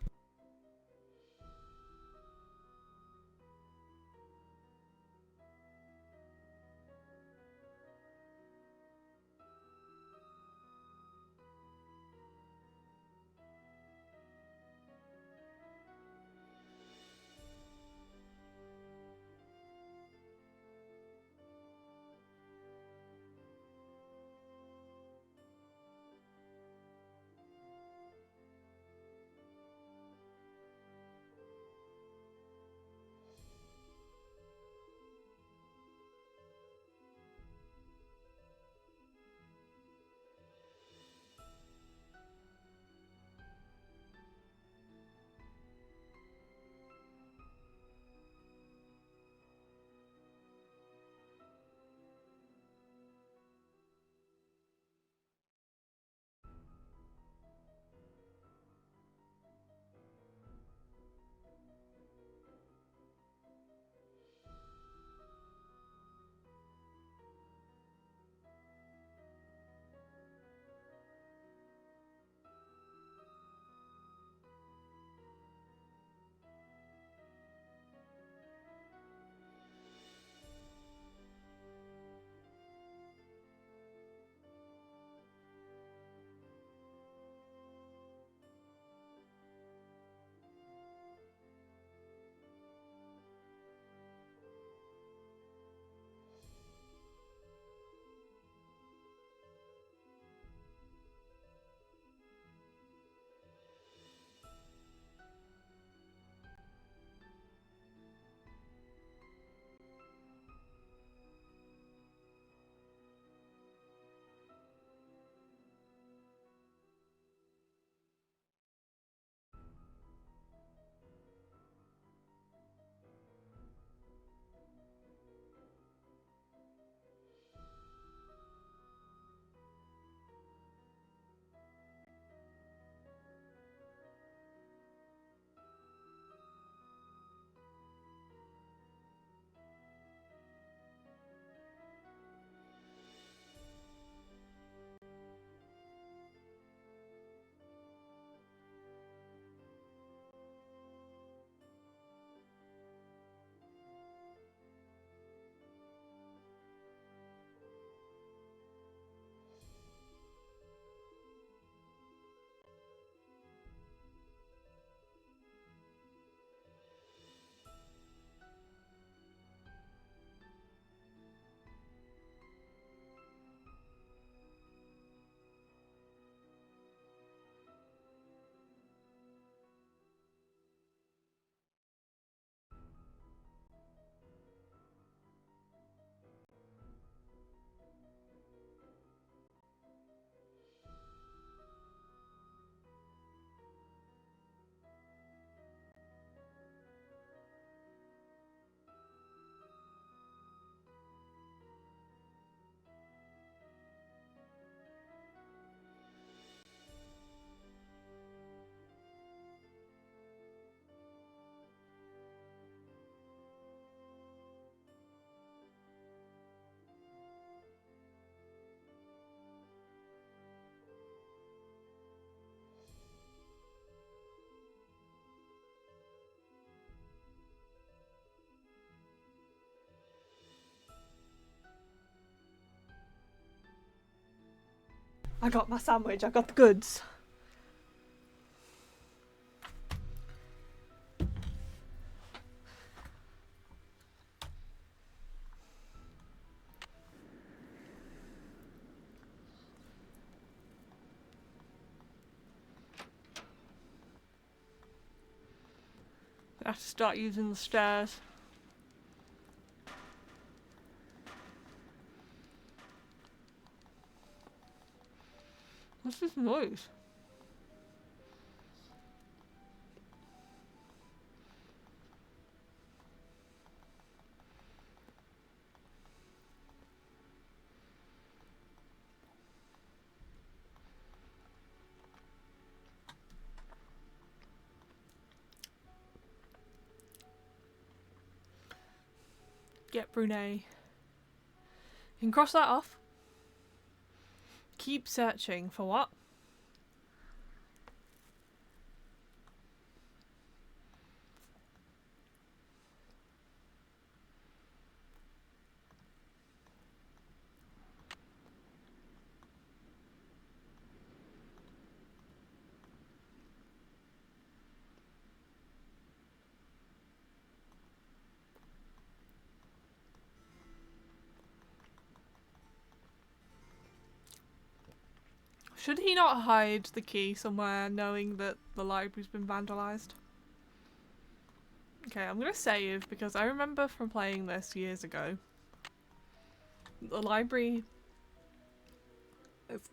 I got my sandwich, I got the goods. I have to start using the stairs. What's this noise? Get Brunei. You can cross that off. Keep searching for what? Should he not hide the key somewhere knowing that the library's been vandalised? Okay, I'm gonna save because I remember from playing this years ago. The library...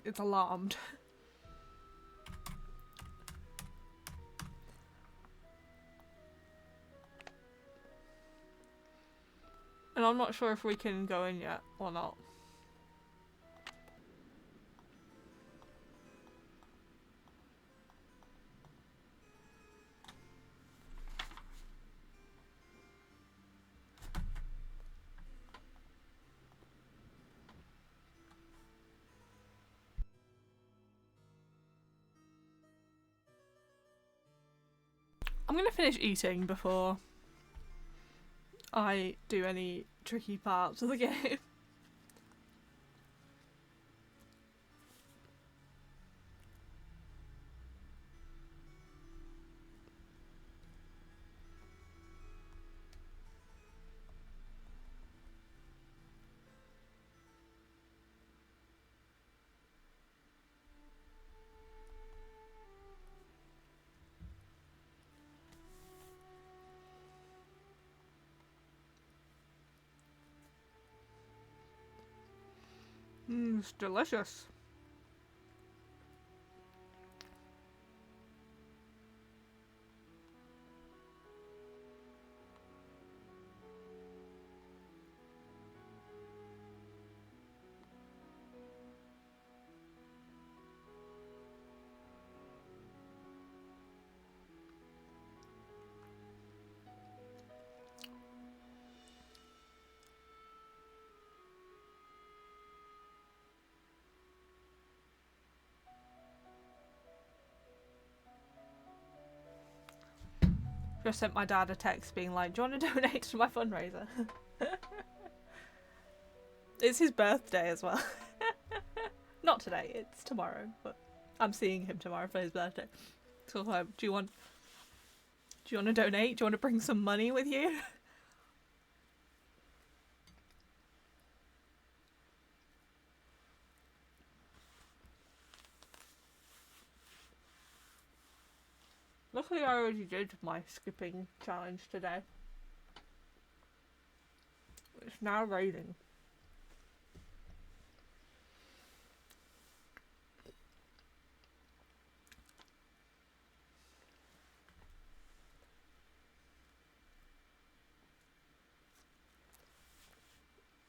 It's alarmed. And I'm not sure if we can go in yet or not. I'm gonna finish eating before I do any tricky parts of the game. It's delicious. Just sent my dad a text being like, do you want to donate to my fundraiser? It's his birthday as well. Not today, it's tomorrow, but I'm seeing him tomorrow for his birthday. So do you want to donate? Do you want to bring some money with you? Luckily I already did my skipping challenge today. It's now raining.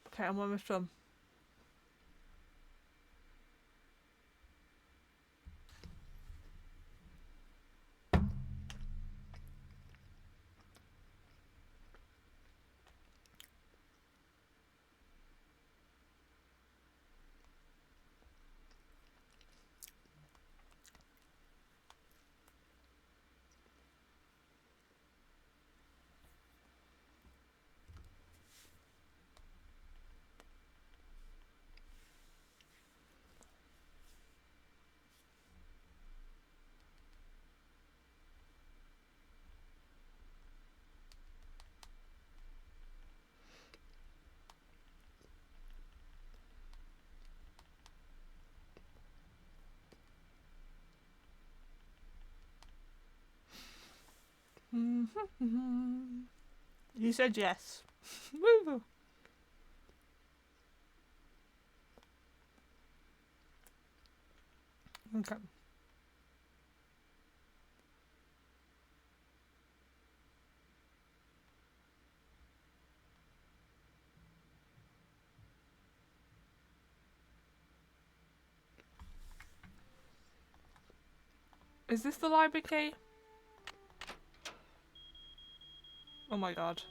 Okay, I'm almost done. You said yes. Woo. Okay. Is this the library key? Oh my god.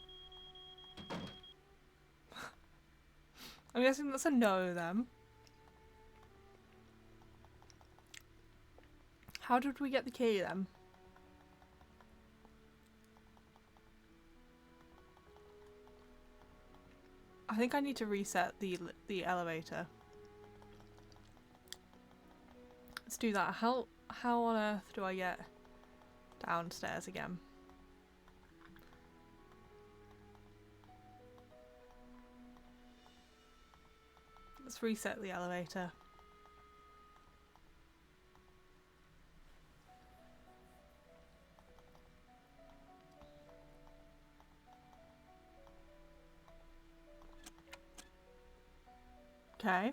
I'm guessing that's a no then. How did we get the key then? I think I need to reset the elevator. Let's do that. How on earth do I get downstairs again? Let's reset the elevator. Okay.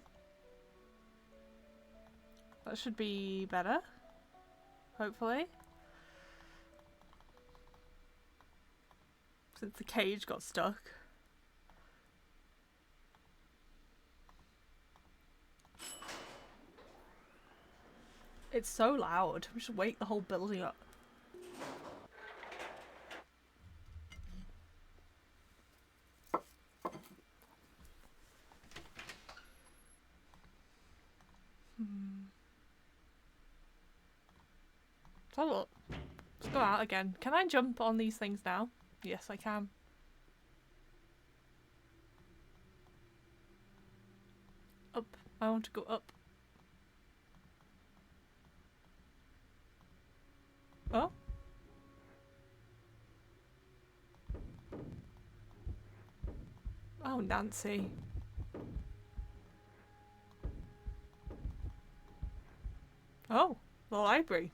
That should be better. Hopefully. Since the cage got stuck. It's so loud. We should wake the whole building up. So look. Let's go out again. Can I jump on these things now? Yes, I can. Up. I want to go up. Oh. Oh, Nancy. Oh, the library.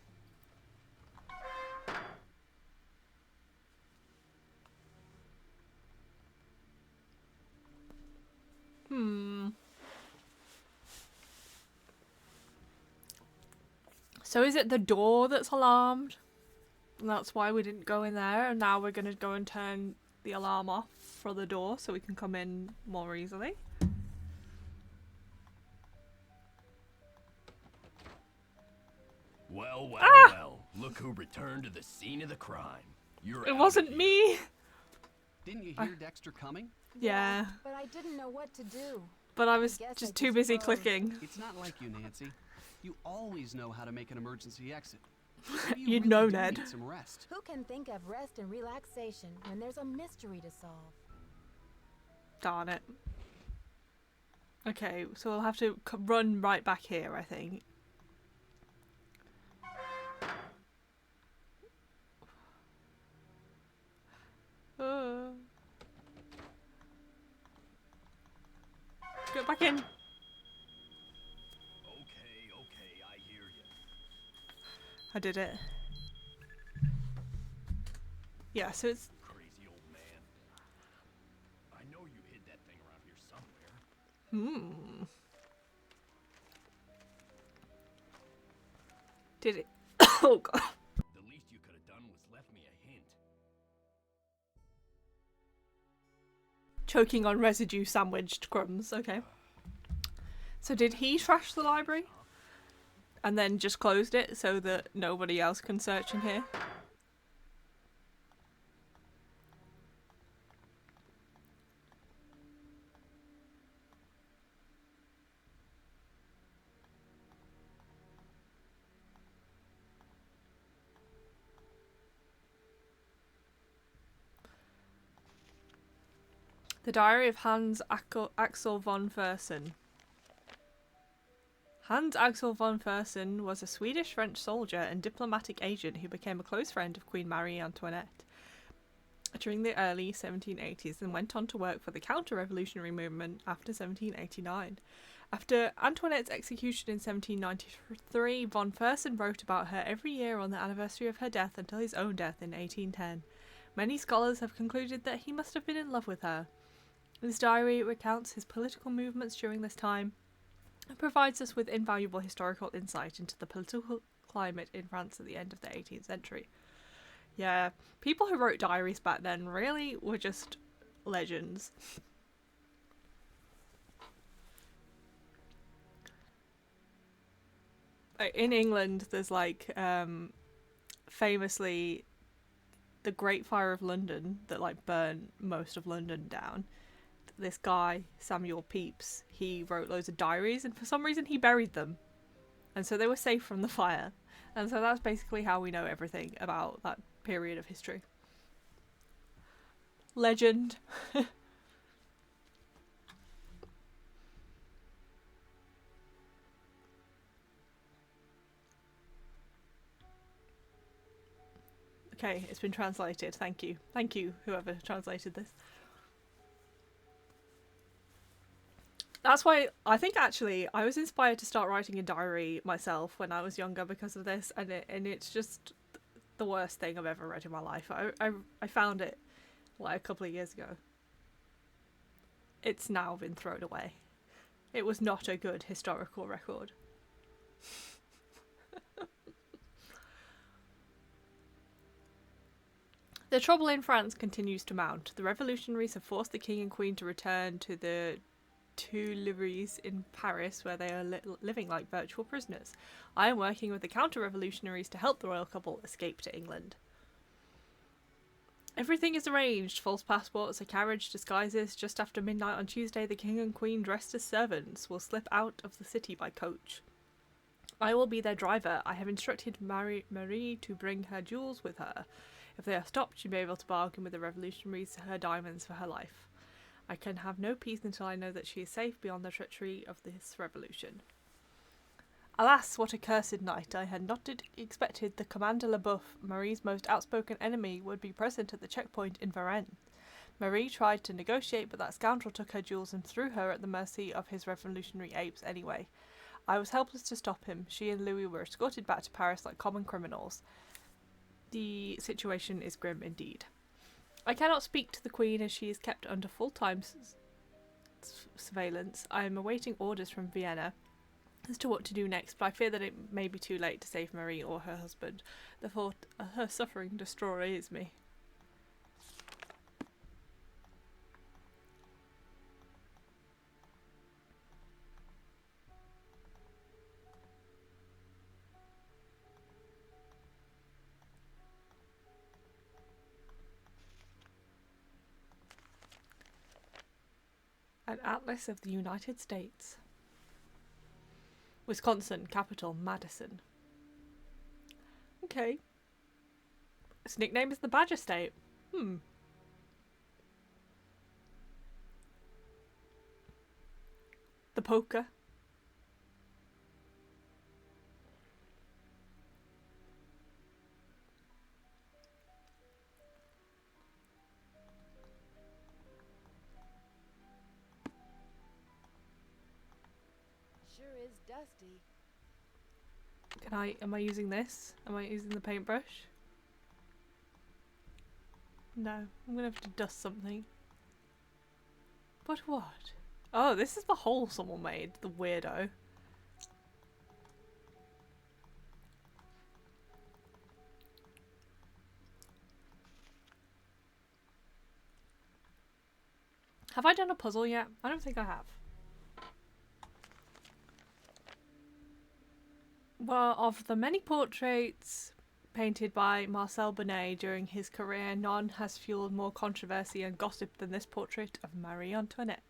So is it the door that's alarmed? And that's why we didn't go in there, and now we're gonna go and turn the alarm off for the door so we can come in more easily? Well, look who returned to the scene of the crime. You're It wasn't me! Didn't you hear Dexter coming? Yeah. But I didn't know what to do. But I was guess just I too just busy froze. clicking. It's not like you, Nancy. You always know how to make an emergency exit. Maybe you You'd really know, do Ned. need some rest. Who can think of rest and relaxation when there's a mystery to solve? Darn it. Okay, so we'll have to run right back here, I think. Get back in. Okay, I hear you. I did it. Yeah, so it's... Crazy old man. I know you hid that thing around here somewhere. Did it? Oh god. The least you could have done was left me a hint. Choking on residue sandwiched crumbs, okay. So did he trash the library? And then just closed it so that nobody else can search in here? The Diary of Hans Axel von Fersen. Hans Axel von Fersen was a Swedish-French soldier and diplomatic agent who became a close friend of Queen Marie Antoinette during the early 1780s and went on to work for the counter-revolutionary movement after 1789. After Antoinette's execution in 1793, von Fersen wrote about her every year on the anniversary of her death until his own death in 1810. Many scholars have concluded that he must have been in love with her. His diary recounts his political movements during this time and provides us with invaluable historical insight into the political climate in France at the end of the 18th century. Yeah, people who wrote diaries back then really were just legends. In England, there's like famously the Great Fire of London that like burned most of London down. This guy, Samuel Pepys, he wrote loads of diaries, and for some reason he buried them, and so they were safe from the fire. And so that's basically how we know everything about that period of history. Legend. Okay, it's been translated. Thank you. Thank you, whoever translated this. That's why I think actually I was inspired to start writing a diary myself when I was younger because of this, and it's just the worst thing I've ever read in my life. I found it like a couple of years ago. It's now been thrown away. It was not a good historical record. The trouble in France continues to mount. The revolutionaries have forced the king and queen to return to the Tuileries in Paris, where they are living like virtual prisoners. I am working with the counter-revolutionaries to help the royal couple escape to England. Everything is arranged. False passports, a carriage, disguises. Just after midnight on Tuesday, the king and queen, dressed as servants, will slip out of the city by coach. I will be their driver. I have instructed Marie to bring her jewels with her. If they are stopped, she'll be able to bargain with the revolutionaries her diamonds for her life. I can have no peace until I know that she is safe beyond the treachery of this revolution. Alas, what a cursed night! I had not expected the Commander Leboeuf, Marie's most outspoken enemy, would be present at the checkpoint in Varennes. Marie tried to negotiate, but that scoundrel took her jewels and threw her at the mercy of his revolutionary apes anyway. I was helpless to stop him. She and Louis were escorted back to Paris like common criminals. The situation is grim indeed. I cannot speak to the Queen as she is kept under full-time surveillance. I am awaiting orders from Vienna as to what to do next, but I fear that it may be too late to save Marie or her husband. The thought of her suffering destroys me. An Atlas of the United States. Wisconsin, capital, Madison. Okay. Its nickname is the Badger State. The Poker. Sure is dusty. Am I using this? Am I using the paintbrush? No, I'm gonna have to dust something. But what? Oh, this is the hole someone made, the weirdo. Have I done a puzzle yet? I don't think I have. Well, of the many portraits painted by Marcel Bonnet during his career, none has fueled more controversy and gossip than this portrait of Marie Antoinette,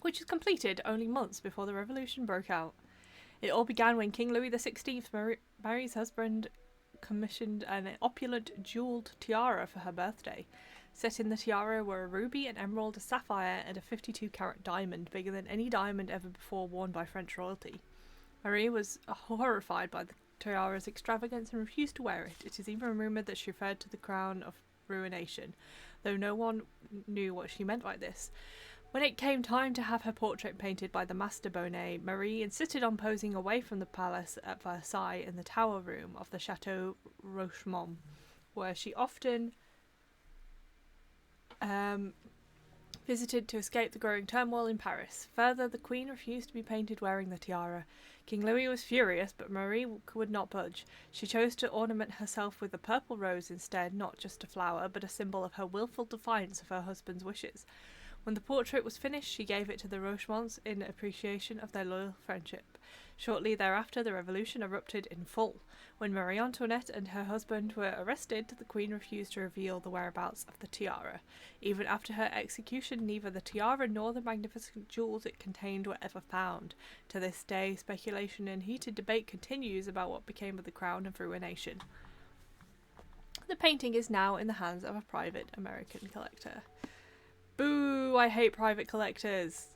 which was completed only months before the revolution broke out. It all began when King Louis XVI, Marie's husband, commissioned an opulent jewelled tiara for her birthday. Set in the tiara were a ruby, an emerald, a sapphire, and a 52-carat diamond, bigger than any diamond ever before worn by French royalty. Marie was horrified by the tiara's extravagance and refused to wear it. It is even rumoured that she referred to the crown of ruination, though no one knew what she meant by this. When it came time to have her portrait painted by the master Bonnet, Marie insisted on posing away from the palace at Versailles in the tower room of the Chateau Rochemont, where she often visited to escape the growing turmoil in Paris. Further, the Queen refused to be painted wearing the tiara. King Louis was furious, but Marie would not budge. She chose to ornament herself with a purple rose instead, not just a flower, but a symbol of her willful defiance of her husband's wishes. When the portrait was finished, she gave it to the Rochemonts in appreciation of their loyal friendship. Shortly thereafter, the revolution erupted in full. When Marie Antoinette and her husband were arrested, the Queen refused to reveal the whereabouts of the tiara. Even after her execution, neither the tiara nor the magnificent jewels it contained were ever found. To this day, speculation and heated debate continues about what became of the crown of ruination. The painting is now in the hands of a private American collector. Boo! I hate private collectors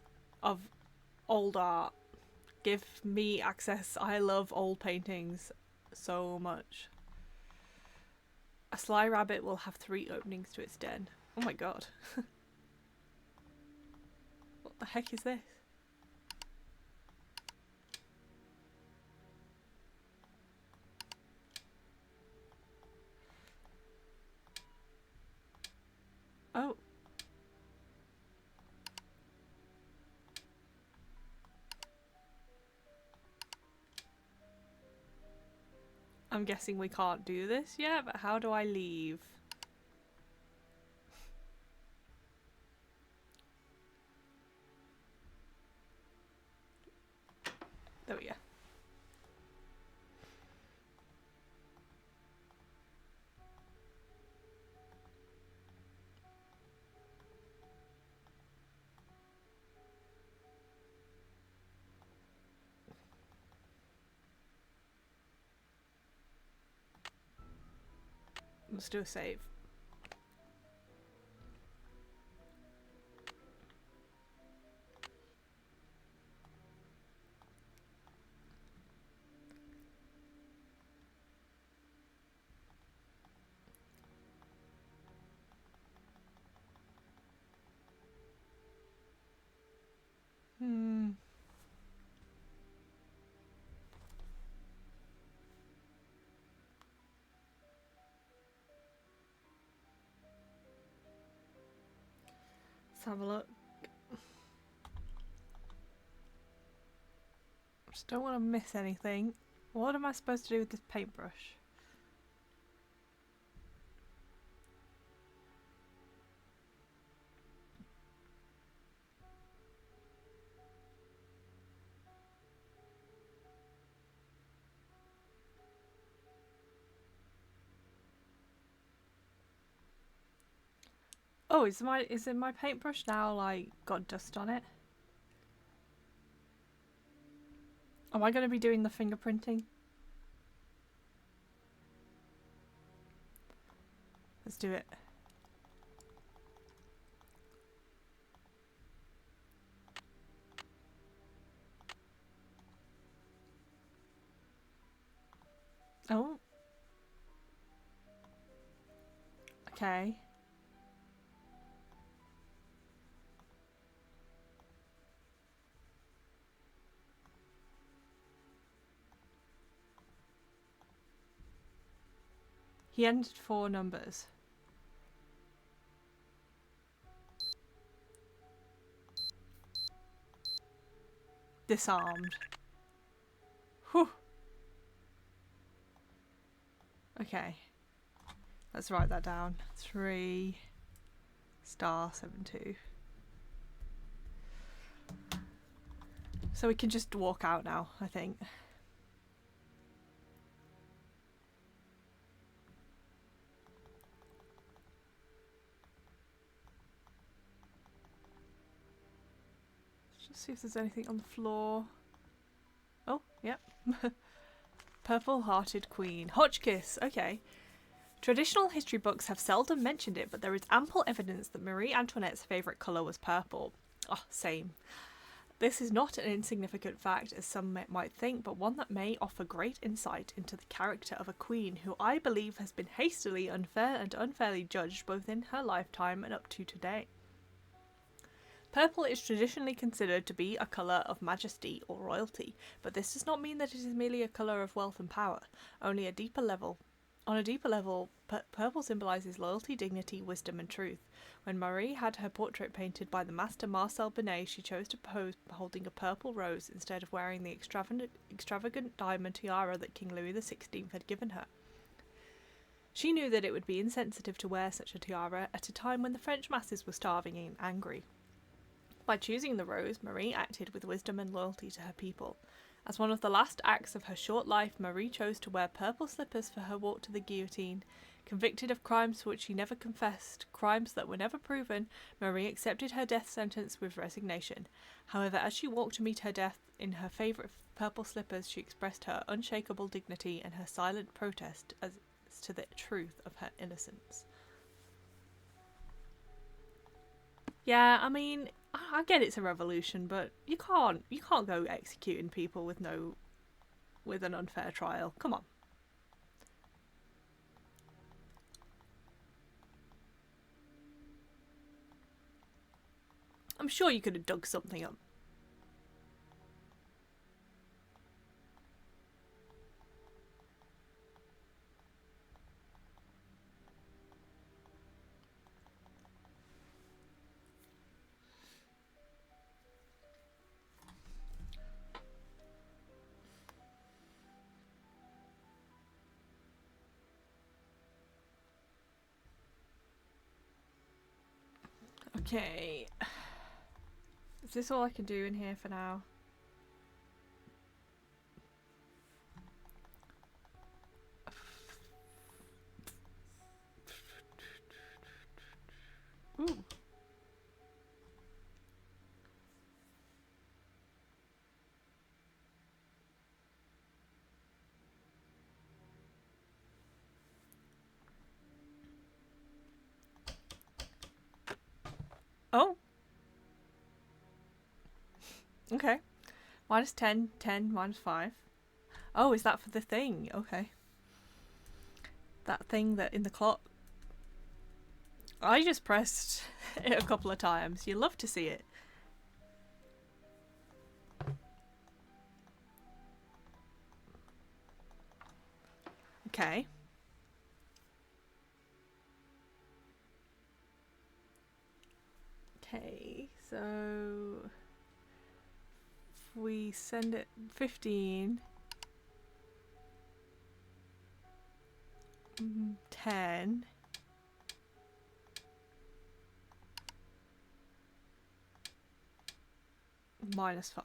of old art. Give me access. I love old paintings so much. A sly rabbit will have 3 openings to its den. Oh my god. What the heck is this? Oh. I'm guessing we can't do this yet, but how do I leave? There we go. Let's do a save. Let's have a look. Just don't want to miss anything. What am I supposed to do with this paintbrush? Oh, is my paintbrush now like got dust on it? Am I going to be doing the fingerprinting? Let's do it. Oh. Okay. He entered 4 numbers. Disarmed. Whew. Okay. Let's write that down. 3*72. So we can just walk out now, I think. Let's see if there's anything on the floor. Oh, yep. Purple-hearted queen. Hotchkiss, okay. Traditional history books have seldom mentioned it, but there is ample evidence that Marie Antoinette's favourite colour was purple. Oh, same. This is not an insignificant fact, as some might think, but one that may offer great insight into the character of a queen who I believe has been hastily, unfairly judged both in her lifetime and up to today. Purple is traditionally considered to be a colour of majesty or royalty, but this does not mean that it is merely a colour of wealth and power. On a deeper level, Purple symbolises loyalty, dignity, wisdom and truth. When Marie had her portrait painted by the master Marcel Binet, she chose to pose holding a purple rose instead of wearing the extravagant diamond tiara that King Louis XVI had given her. She knew that it would be insensitive to wear such a tiara at a time when the French masses were starving and angry. By choosing the rose, Marie acted with wisdom and loyalty to her people. As one of the last acts of her short life, Marie chose to wear purple slippers for her walk to the guillotine. Convicted of crimes for which she never confessed, crimes that were never proven, Marie accepted her death sentence with resignation. However, as she walked to meet her death in her favourite purple slippers, she expressed her unshakable dignity and her silent protest as to the truth of her innocence. Yeah, I mean, I get it's a revolution, but you can't go executing people with an unfair trial. Come on. I'm sure you could have dug something up. Okay. Is this all I can do in here for now? Ooh. Oh. Okay. Minus 10, 10, minus 5. Oh, is that for the thing? Okay. That thing that in the clock. I just pressed it a couple of times. You love to see it. Okay. Okay, so if we send it 15, 10, minus 5.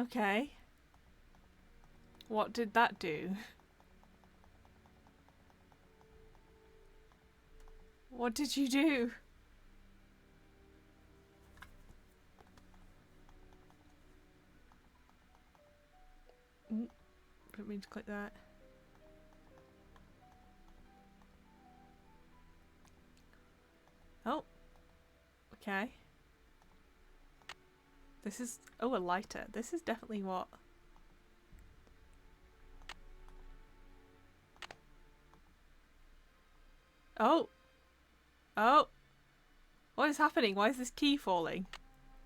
Okay. What did that do? What did you do? Didn't mean to click that. Oh. Okay. This is... oh, a lighter. This is definitely what... oh. Oh. What is happening? Why is this key falling?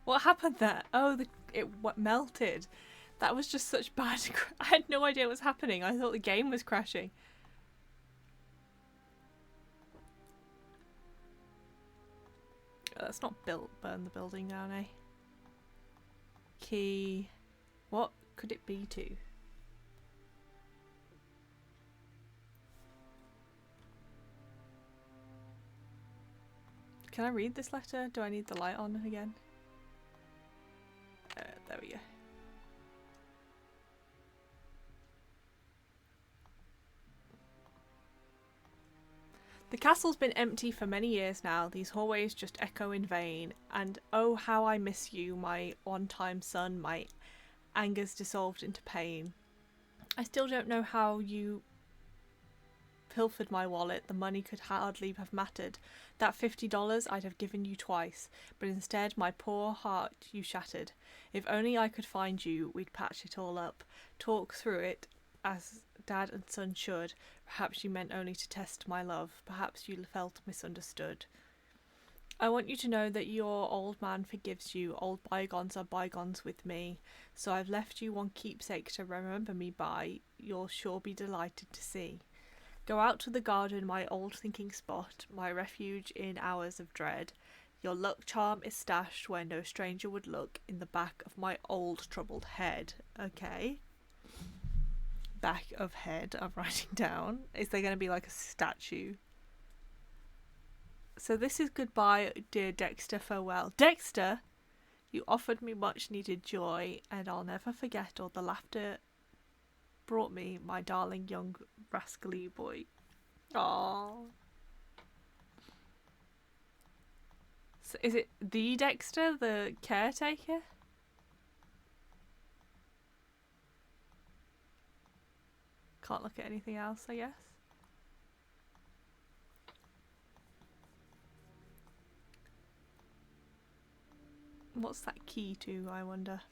What happened there? Oh, it melted. That was just such bad... I had no idea what was happening. I thought the game was crashing. Let's not burn the building down, eh? Key. What could it be to? Can I read this letter? Do I need the light on again? There we go. The castle's been empty for many years now, these hallways just echo in vain, and oh how I miss you, my one-time son, my anger's dissolved into pain. I still don't know how you pilfered my wallet, the money could hardly have mattered. That $50 I'd have given you twice, but instead my poor heart you shattered. If only I could find you, we'd patch it all up, talk through it as dad and son should. Perhaps you meant only to test my love. Perhaps you felt misunderstood. I want you to know that your old man forgives you. Old bygones are bygones with me. So I've left you one keepsake to remember me by. You'll sure be delighted to see. Go out to the garden, my old thinking spot, my refuge in hours of dread. Your luck charm is stashed where no stranger would look, in the back of my old troubled head. Okay. Back of head, I'm writing down. Is there going to be like a statue? So this is goodbye, dear Dexter, farewell. Dexter, you offered me much needed joy, and I'll never forget all the laughter brought me, my darling young rascally boy. Aww. So is it the Dexter, the caretaker? Can't look at anything else, I guess. What's that key to, I wonder?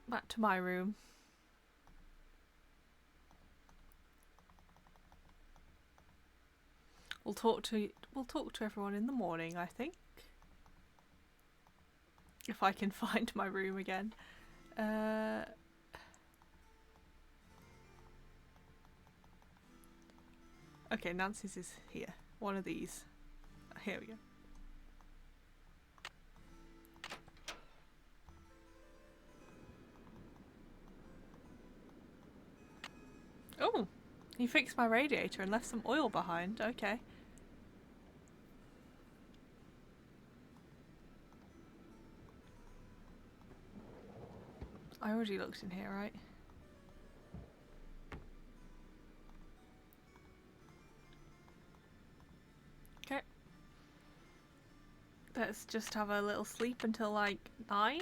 Back to my room. We'll talk to everyone in the morning, I think. If I can find my room again. Okay, Nancy's is here. One of these. Here we go. Oh, he fixed my radiator and left some oil behind. Okay. I already looked in here, right? Okay. Let's just have a little sleep until like 9.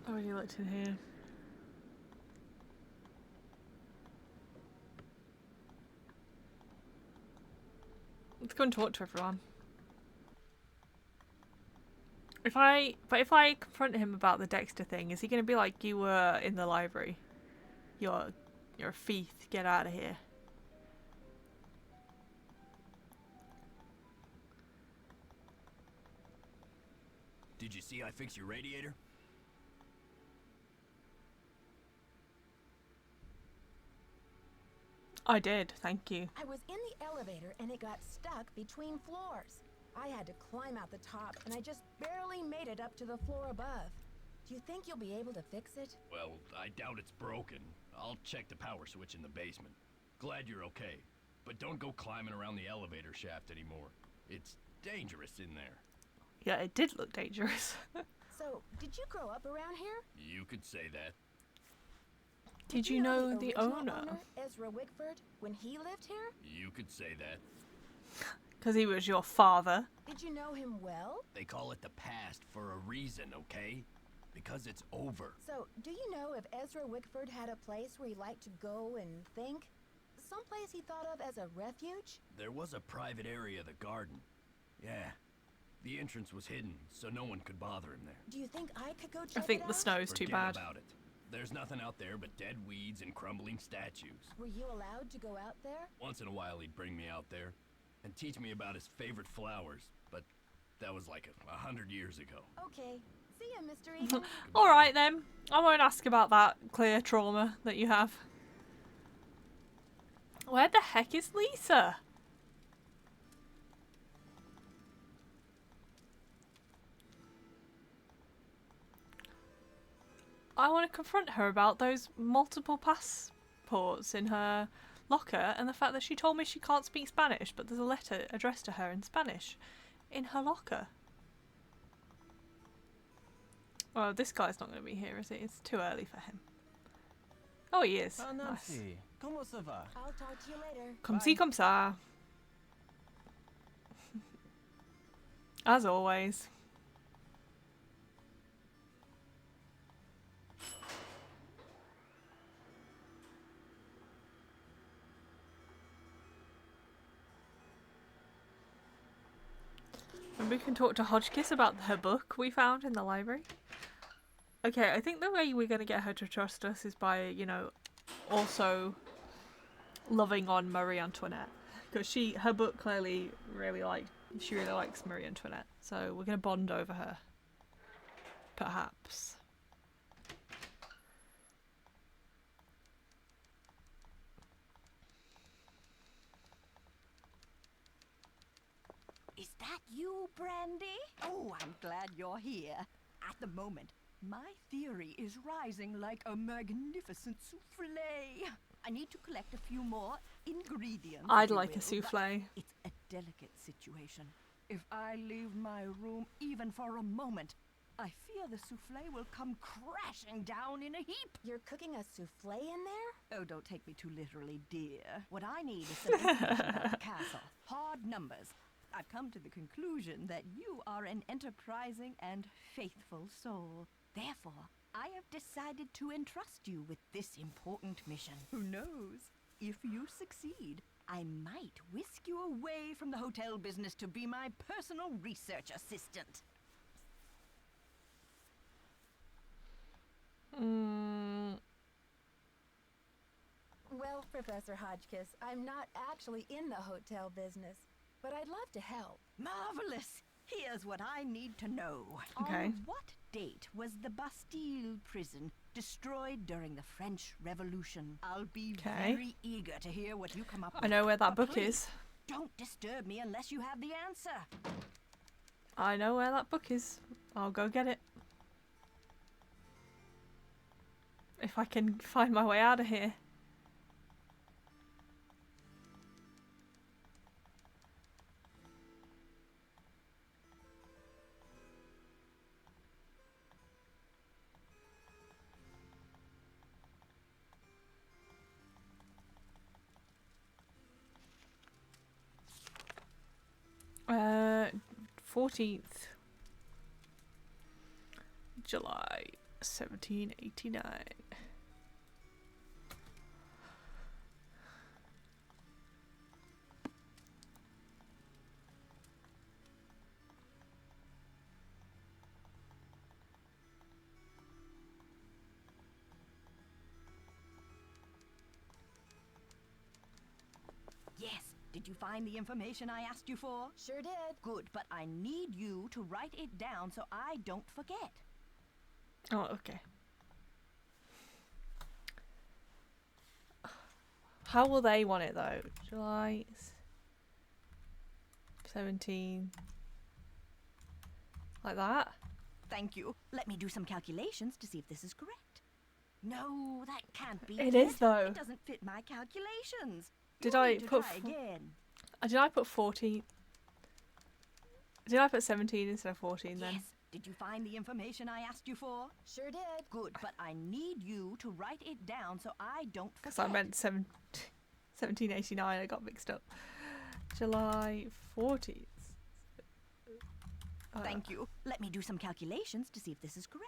Already looked in here. Let's go and talk to everyone. If I confront him about the Dexter thing, is he going to be like, you were in the library? You're a thief. Get out of here. Did you see I fixed your radiator? I did, thank you. I was in the elevator and it got stuck between floors. I had to climb out the top and I just barely made it up to the floor above. Do you think you'll be able to fix it? Well, I doubt it's broken. I'll check the power switch in the basement. Glad you're okay. But don't go climbing around the elevator shaft anymore. It's dangerous in there. Yeah, it did look dangerous. So, did you grow up around here? You could say that. Did you know the original owner? Ezra Wickford, when he lived here? You could say that. Because he was your father. Did you know him well? They call it the past for a reason, okay? Because it's over. So, do you know if Ezra Wickford had a place where he liked to go and think? Someplace he thought of as a refuge? There was a private area of the garden. Yeah. The entrance was hidden, so no one could bother him there. Do you think I could go check I think it the out? snow's too bad. Forget about it. There's nothing out there but dead weeds and crumbling statues. Were you allowed to go out there? Once in a while he'd bring me out there and teach me about his favorite flowers, but that was like 100 years ago. Okay. See ya, Mr. Egan. Alright then. I won't ask about that clear trauma that you have. Where the heck is Lisa? I want to confront her about those multiple passports in her locker and the fact that she told me she can't speak Spanish, but there's a letter addressed to her in Spanish in her locker. Well, this guy's not going to be here, is it? It's too early for him. Oh, he is. Ah, Nice. Nancy, comment ça va? I'll talk to you later. Comme ci, comme ça. As always. And we can talk to Hodgkiss about her book we found in the library. Okay, I think the way we're going to get her to trust us is by, you know, also loving on Marie Antoinette. Because her book clearly she really likes Marie Antoinette. So we're going to bond over her. Perhaps. Is that you, Brandy? Oh, I'm glad you're here. At the moment, my theory is rising like a magnificent souffle. I need to collect a few more ingredients. I'd if you like a will, souffle. but it's a delicate situation. If I leave my room even for a moment, I fear the souffle will come crashing down in a heap. You're cooking a souffle in there? Oh, don't take me too literally, dear. What I need is some information about the castle. Hard numbers. I've come to the conclusion that you are an enterprising and faithful soul. Therefore, I have decided to entrust you with this important mission. Who knows? If you succeed, I might whisk you away from the hotel business to be my personal research assistant. Well, Professor Hodgkiss, I'm not actually in the hotel business, but I'd love to help. Marvelous! Here's what I need to know. Okay. On what date was the Bastille prison destroyed during the French Revolution? I'll be very eager to hear what you come up with. I know where that But book please, is. Don't disturb me unless you have the answer. I know where that book is. I'll go get it. If I can find my way out of here. Uh, 14th July 1789. Yes. Did you find the information I asked you for? Sure did. Good, but I need you to write it down so I don't forget. Oh, okay. How will they want it though? July 17. Like that? Thank you. Let me do some calculations to see if this is correct. No, that can't be It is, though. It doesn't fit my calculations. Did You'll I need to put try again? Did I put 14? Did I put 17 instead of 14 then? Yes. Did you find the information I asked you for? Sure did. Good, but I need you to write it down so I don't forget. Because I meant 1789. I got mixed up. July 14th. Thank you. Let me do some calculations to see if this is correct.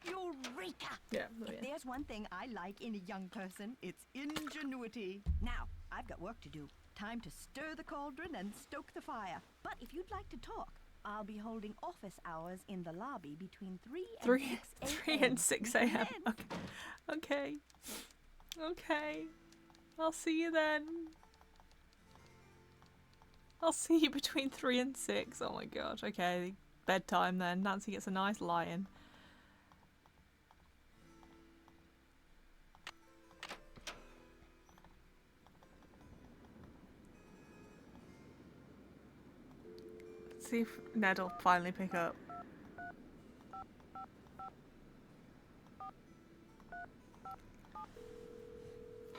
Eureka! Yeah. If there's one thing I like in a young person, it's ingenuity. Now, I've got work to do. Time to stir the cauldron and stoke the fire. But if you'd like to talk, I'll be holding office hours in the lobby between 3 and 6 a.m. 3 and 6 a.m. Okay. Okay. Okay. I'll see you then. I'll see you between 3 and 6. Oh my gosh. Okay. Bedtime then. Nancy gets a nice lie-in. See if Ned will finally pick up.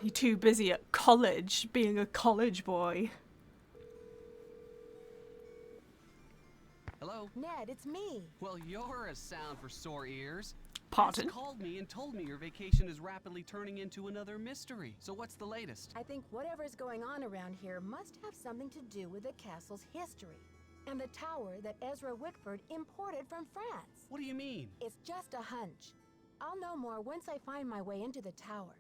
You're too busy at college, being a college boy. Hello? Ned, it's me. Well, you're a sound for sore ears. Pardon? Tess called me and told me your vacation is rapidly turning into another mystery. So what's the latest? I think whatever's going on around here must have something to do with the castle's history and the tower that Ezra Wickford imported from France. What do you mean? It's just a hunch. I'll know more once I find my way into the tower.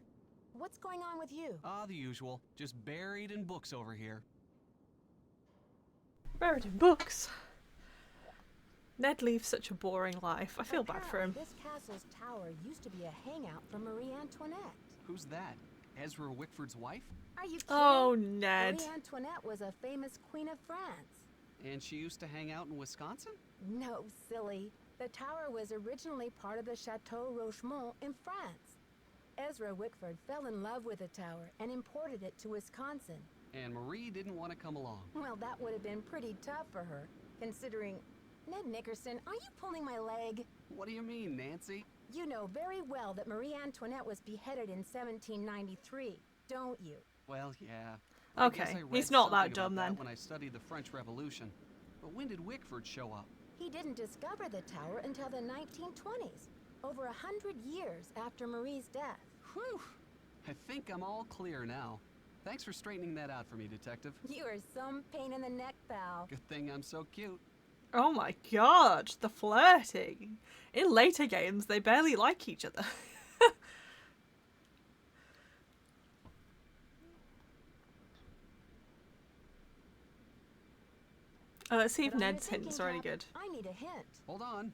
What's going on with you? Ah, the usual. Just buried in books over here. Buried in books. Ned leaves such a boring life. I feel bad for him. Apparently, this castle's tower used to be a hangout for Marie Antoinette. Who's that? Ezra Wickford's wife? Are you kidding? Oh, Ned. Marie Antoinette was a famous queen of France. And she used to hang out in Wisconsin? No, silly. The tower was originally part of the Chateau Rochemont in France. Ezra Wickford fell in love with the tower and imported it to Wisconsin. And Marie didn't want to come along. Well, that would have been pretty tough for her, considering... Ned Nickerson, are you pulling my leg? What do you mean, Nancy? You know very well that Marie Antoinette was beheaded in 1793, don't you? Well, yeah. I guess Okay, I read he's not that something dumb about then. when I studied the French Revolution. But when did Wickford show up? He didn't discover the tower until the 1920s, over 100 years after Marie's death. Whew! I think I'm all clear now. Thanks for straightening that out for me, Detective. You are some pain in the neck, pal. Good thing I'm so cute. Oh my god, the flirting. In later games, they barely like each other. Let's see if But on your Ned's hints thinking are any cap, good. I need a hint. Hold on.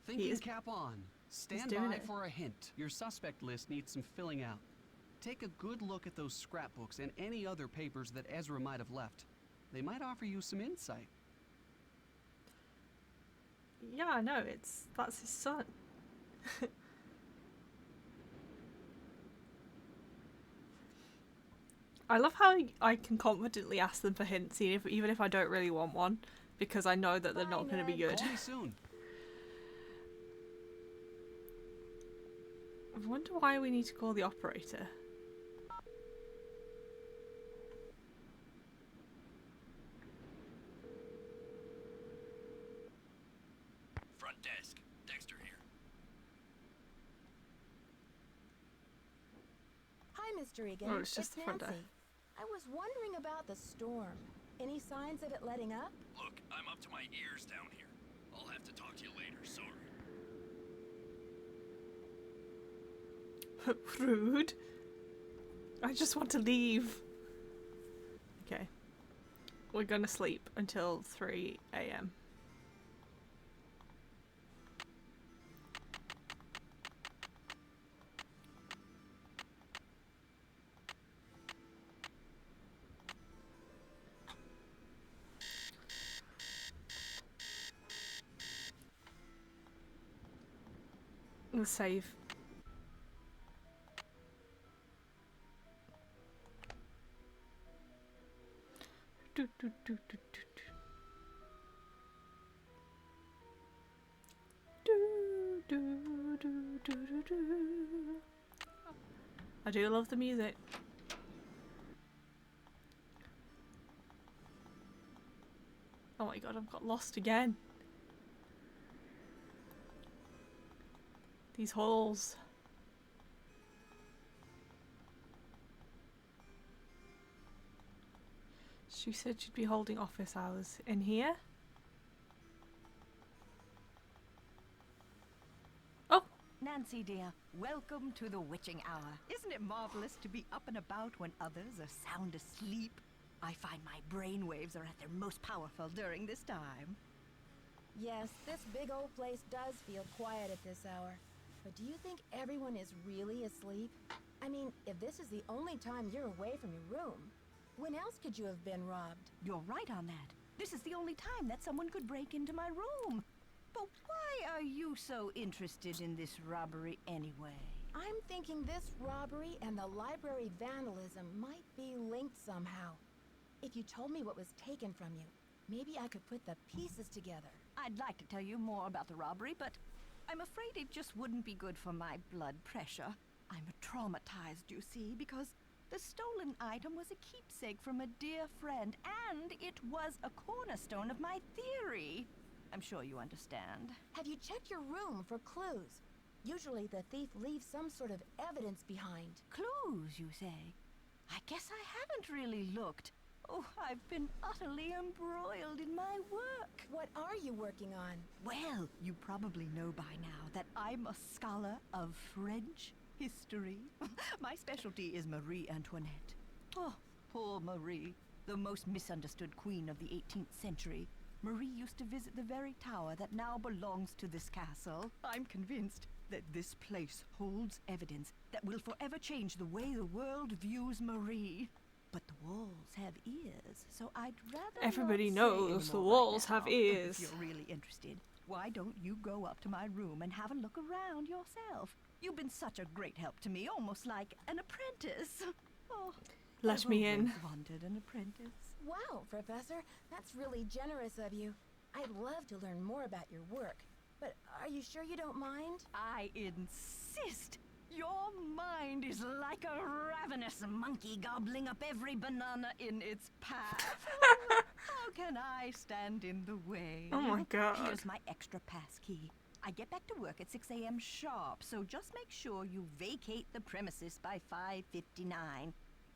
Thinking is- cap on. Stand doing by it. for a hint. Your suspect list needs some filling out. Take a good look at those scrapbooks and any other papers that Ezra might have left. They might offer you some insight. Yeah, I know, that's his son. I love how I can confidently ask them for hints, even if I don't really want one, because I know that they're not going to be good. Call me soon. I wonder why we need to call the operator. Front desk. Dexter here. Hi, Mr. Egan. Oh, it's just the front Nancy. desk. I was wondering about the storm. Any signs of it letting up? Look, I'm up to my ears down here. I'll have to talk to you later. Sorry. Rude. I just want to leave. Okay. We're gonna sleep until 3 AM. Let's save. Do, do, do, do, do, do. Do, do, do, do, do. I do love the music. Oh my god, I've got lost again. These halls. She said she'd be holding office hours in here. Oh, Nancy, dear, welcome to the witching hour. Isn't it marvelous to be up and about when others are sound asleep? I find my brainwaves are at their most powerful during this time. Yes, this big old place does feel quiet at this hour. But do you think everyone is really asleep? I mean, if this is the only time you're away from your room, when else could you have been robbed? You're right on that. This is the only time that someone could break into my room. But why are you so interested in this robbery anyway? I'm thinking this robbery and the library vandalism might be linked somehow. If you told me what was taken from you, maybe I could put the pieces together. I'd like to tell you more about the robbery, but I'm afraid it just wouldn't be good for my blood pressure. I'm traumatized, you see, because the stolen item was a keepsake from a dear friend, and it was a cornerstone of my theory. I'm sure you understand. Have you checked your room for clues? Usually the thief leaves some sort of evidence behind. Clues, you say? I guess I haven't really looked. Oh, I've been utterly embroiled in my work. What are you working on? Well, you probably know by now that I'm a scholar of French history. My specialty is Marie Antoinette. Oh, poor Marie, the most misunderstood queen of the 18th century. Marie used to visit the very tower that now belongs to this castle. I'm convinced that this place holds evidence that will forever change the way the world views Marie. But the walls have ears, so I'd rather Everybody not say knows the anymore walls right have now. ears. If you're really interested, why don't you go up to my room and have a look around yourself? You've been such a great help to me, almost like an apprentice. Oh, Let I've me in. always wanted an apprentice. Wow, Professor, that's really generous of you. I'd love to learn more about your work, but are you sure you don't mind? I insist. Your mind is like a ravenous monkey gobbling up every banana in its path. How can I stand in the way? Oh my god. Here's my extra pass key. I get back to work at 6 a.m. sharp, so just make sure you vacate the premises by 5:59.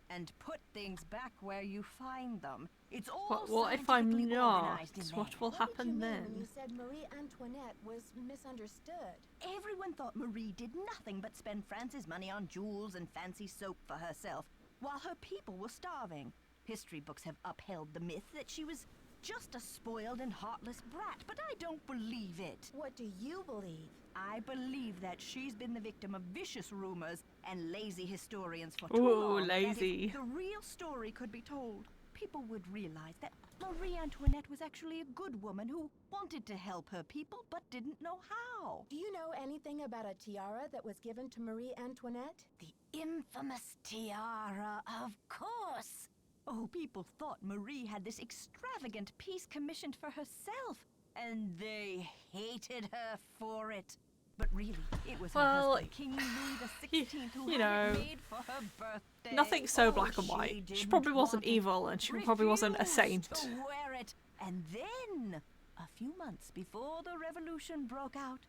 And put things back where you find them. It's all What if I'm scientifically not? organized in there. What will What did you happen mean then? when you said Marie Antoinette was misunderstood? Everyone thought Marie did nothing but spend France's money on jewels and fancy soap for herself, while her people were starving. History books have upheld the myth that she was just a spoiled and heartless brat, but I don't believe it. What do you believe? I believe that she's been the victim of vicious rumors and lazy historians for too Ooh, long. and that if lazy. the real story could be told, people would realize that Marie Antoinette was actually a good woman who wanted to help her people but didn't know how. Do you know anything about a tiara that was given to Marie Antoinette? The infamous tiara, of course. Oh, people thought Marie had this extravagant piece commissioned for herself, and they hated her for it. But really, it was her Well, husband, King Louis XVI, who you had know, it made for her birthday. Nothing's so Oh, black and white. She didn't probably wasn't want it, evil, and she probably wasn't a refused saint. to wear it. And then, a few months before the revolution broke out,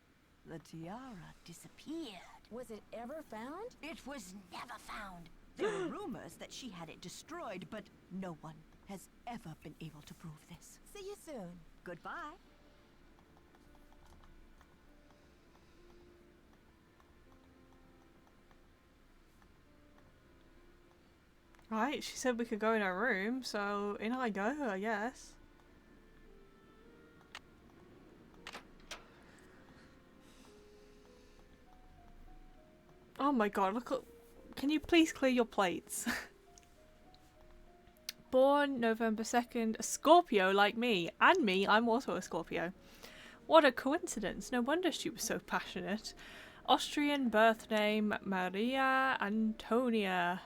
the tiara disappeared. Was it ever found? It was never found. There were rumors that she had it destroyed, but no one has ever been able to prove this. See you soon. Goodbye. Right, she said we could go in her room, so in I go, I guess. Oh my god, look at... Can you please clear your plates? Born November 2nd, a Scorpio like me. And me, I'm also a Scorpio. What a coincidence, no wonder she was so passionate. Austrian birth name, Maria Antonia.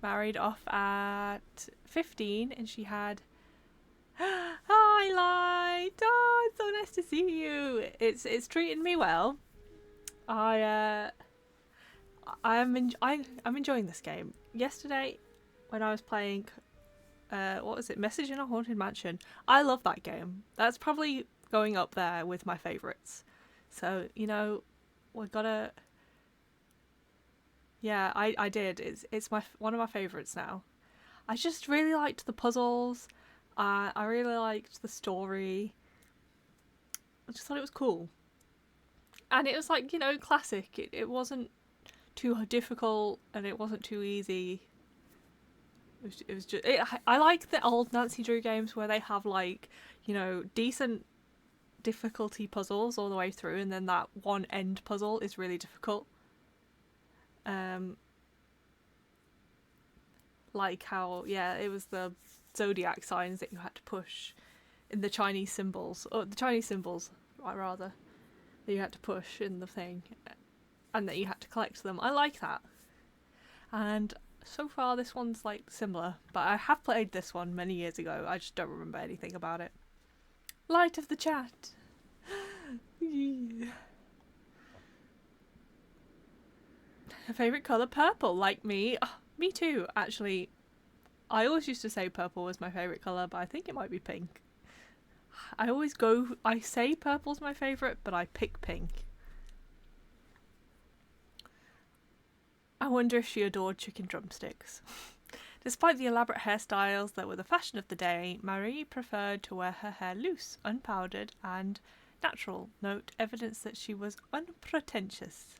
Married off at 15, and she had... Hi, Light! Oh, it's so nice to see you. It's treating me well. I'm enjoying this game. Yesterday, when I was playing, what was it? Message in a Haunted Mansion. I love that game. That's probably going up there with my favourites. So, you know, we gotta... Yeah, I did. It's one of my favourites now. I just really liked the puzzles. I really liked the story. I just thought it was cool. And it was like, you know, classic. It too difficult and it wasn't too easy. It was just I like the old Nancy Drew games where they have like, you know, decent difficulty puzzles all the way through, and then that one end puzzle is really difficult. Like how, yeah, it was the zodiac signs that you had to push in the Chinese symbols, or the Chinese symbols rather, that you had to push in the thing, and that you had to collect them. I like that. And so far this one's like similar, but I have played this one many years ago. I just don't remember anything about it. Light of the chat. Yeah. Her favourite colour, purple, like me. Oh, me too, actually. I always used to say purple was my favourite colour, but I think it might be pink. I say purple's my favourite, but I pick pink. I wonder if she adored chicken drumsticks. Despite the elaborate hairstyles that were the fashion of the day, Marie preferred to wear her hair loose, unpowdered, and natural. Note evidence that she was unpretentious.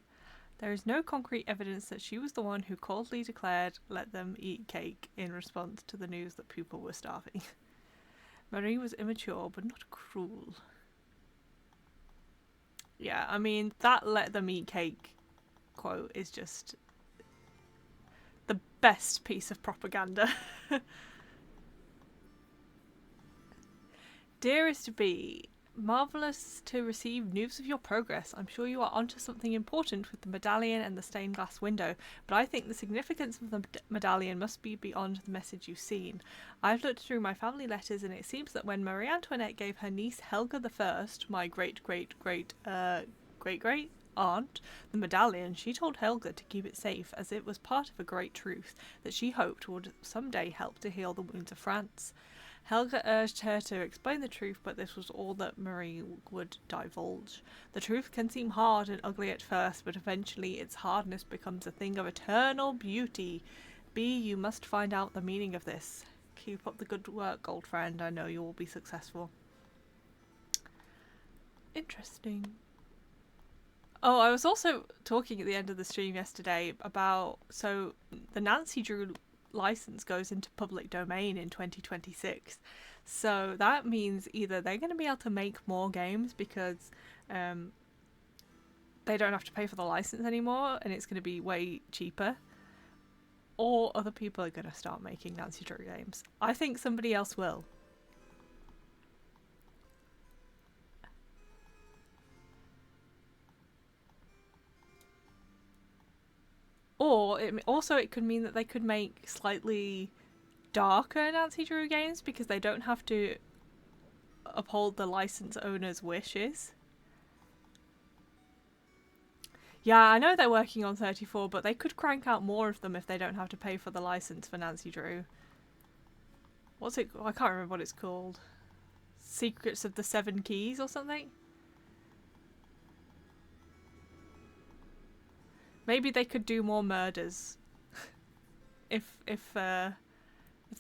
There is no concrete evidence that she was the one who coldly declared, "Let them eat cake," in response to the news that people were starving. Marie was immature, but not cruel. Yeah, I mean, that "let them eat cake" quote is just the best piece of propaganda. Dearest B, marvellous to receive news of your progress. I'm sure you are onto something important with the medallion and the stained glass window, but I think the significance of the medallion must be beyond the message you've seen. I've looked through my family letters, and it seems that when Marie Antoinette gave her niece Helga I, my great-great-great aunt, the medallion, she told Helga to keep it safe, as it was part of a great truth that she hoped would someday help to heal the wounds of France. Helga urged her to explain the truth, but this was all that Marie would divulge. The truth can seem hard and ugly at first, but eventually its hardness becomes a thing of eternal beauty. B, you must find out the meaning of this. Keep up the good work, old friend. I know you will be successful. Interesting. Oh, I was also talking at the end of the stream yesterday about, so the Nancy Drew license goes into public domain in 2026, so that means either they're going to be able to make more games because they don't have to pay for the license anymore and it's going to be way cheaper, or other people are going to start making Nancy Drew games. I think somebody else will. Or it could mean that they could make slightly darker Nancy Drew games because they don't have to uphold the license owner's wishes. Yeah, I know they're working on 34, but they could crank out more of them if they don't have to pay for the license for Nancy Drew. What's it? I can't remember what it's called. Secrets of the Seven Keys or something? Maybe they could do more murders if they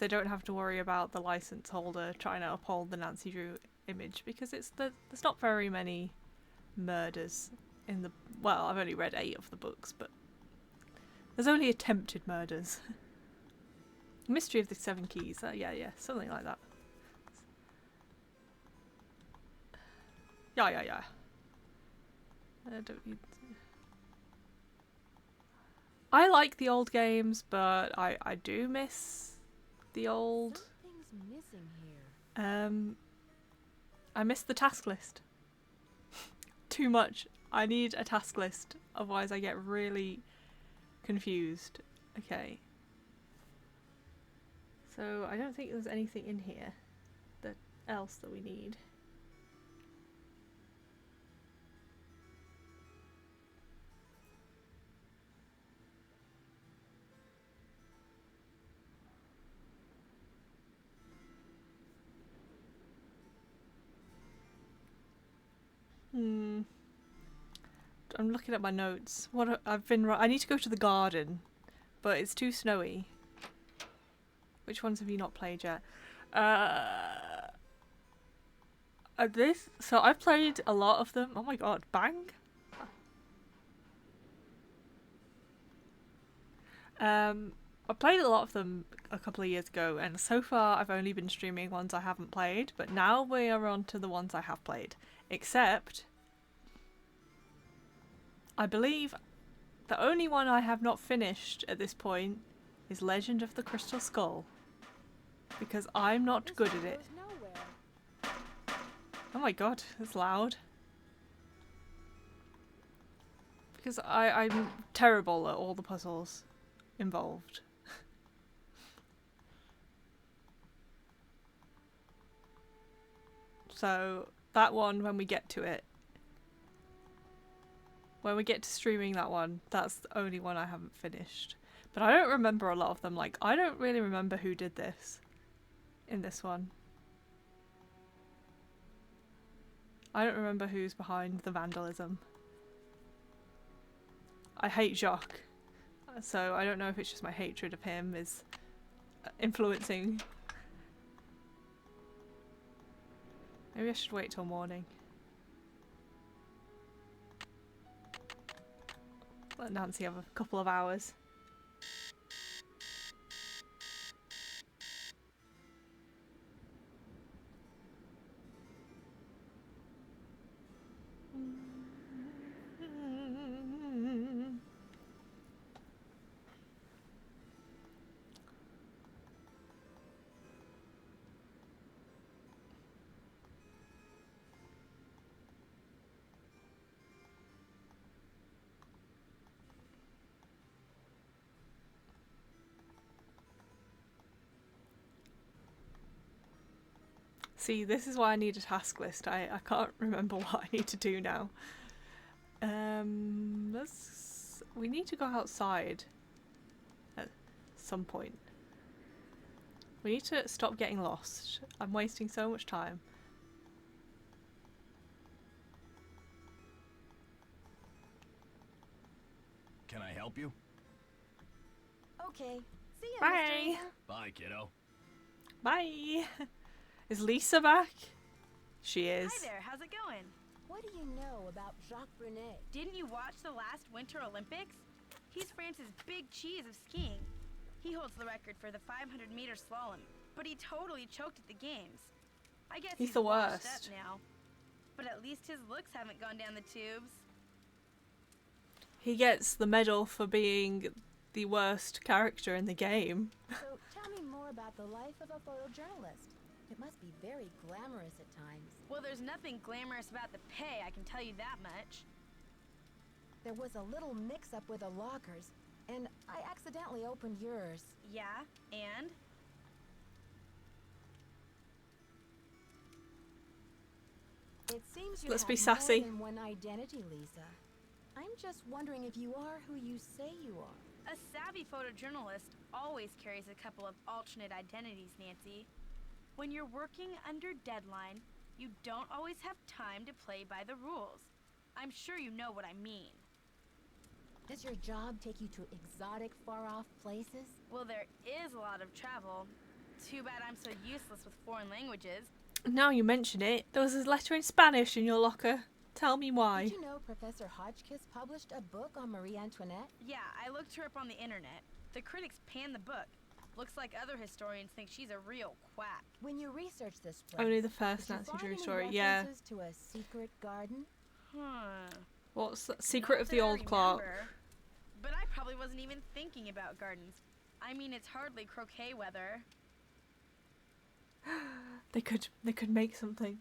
don't have to worry about the license holder trying to uphold the Nancy Drew image, because there's not very many murders in the, well, I've only read 8 of the books, but there's only attempted murders. Mystery of the Seven Keys, yeah, something like that. Yeah. I like the old games, but I do miss the old. Something's missing here. I miss the task list. Too much. I need a task list, otherwise I get really confused. Okay. So I don't think there's anything in here else that we need. I'm looking at my notes. I need to go to the garden, but it's too snowy. Which ones have you not played yet? So I've played a lot of them. Oh my god, bang! I played a lot of them a couple of years ago, and so far I've only been streaming ones I haven't played, but now we are on to the ones I have played. Except, I believe the only one I have not finished at this point is Legend of the Crystal Skull, because I'm not good at it. Oh my god, it's loud. Because I'm terrible at all the puzzles involved. So that one, when we get to it, when we get to streaming that one, that's the only one I haven't finished. But I don't remember a lot of them. Like, I don't really remember who did this in this one. I don't remember who's behind the vandalism. I hate Jacques, so I don't know if it's just my hatred of him is influencing. Maybe I should wait till morning. Let Nancy have a couple of hours. See, this is why I need a task list. I can't remember what I need to do now. We need to go outside at some point. We need to stop getting lost. I'm wasting so much time. Can I help you? Okay. See ya, Bye. Mr. Evil. Bye, kiddo. Bye! Is Lisa back? She is. Hi there, how's it going? What do you know about Jacques Brunet? Didn't you watch the last Winter Olympics? He's France's big cheese of skiing. He holds the record for the 500-meter slalom, but he totally choked at the games. I guess He's the washed worst. up now. But at least his looks haven't gone down the tubes. He gets the medal for being the worst character in the game. So tell me more about the life of a photojournalist. It must be very glamorous at times. Well, there's nothing glamorous about the pay, I can tell you that much. There was a little mix-up with the lockers, and I accidentally opened yours. Yeah, and? It seems you Let's have be sassy. more than one identity, Lisa. I'm just wondering if you are who you say you are. A savvy photojournalist always carries a couple of alternate identities, Nancy. When you're working under deadline, you don't always have time to play by the rules. I'm sure you know what I mean. Does your job take you to exotic, far-off places? Well, there is a lot of travel. Too bad I'm so useless with foreign languages. Now you mention it, there was a letter in Spanish in your locker. Tell me why. Did you know Professor Hotchkiss published a book on Marie Antoinette? Yeah, I looked her up on the internet. The critics panned the book. Looks like other historians think she's a real quack. When you researched this place, Only the first did you Nancy find Drew any story, yeah. references to a secret garden? What's the secret Not of the that I old clock? remember. But I probably wasn't even thinking about gardens. I mean, it's hardly croquet weather. They could make something.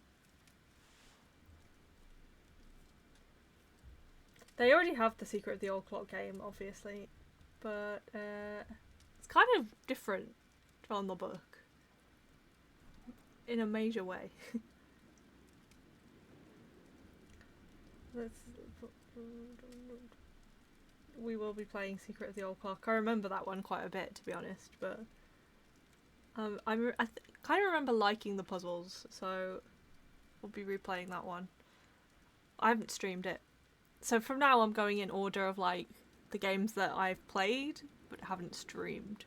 They already have the secret of the old clock game, obviously, but it's kind of different from the book in a major way. We will be playing Secret of the Old Clock. I remember that one quite a bit, to be honest, but I kind of remember liking the puzzles, so we'll be replaying that one. I haven't streamed it. So from now I'm going in order of like the games that I've played but haven't streamed.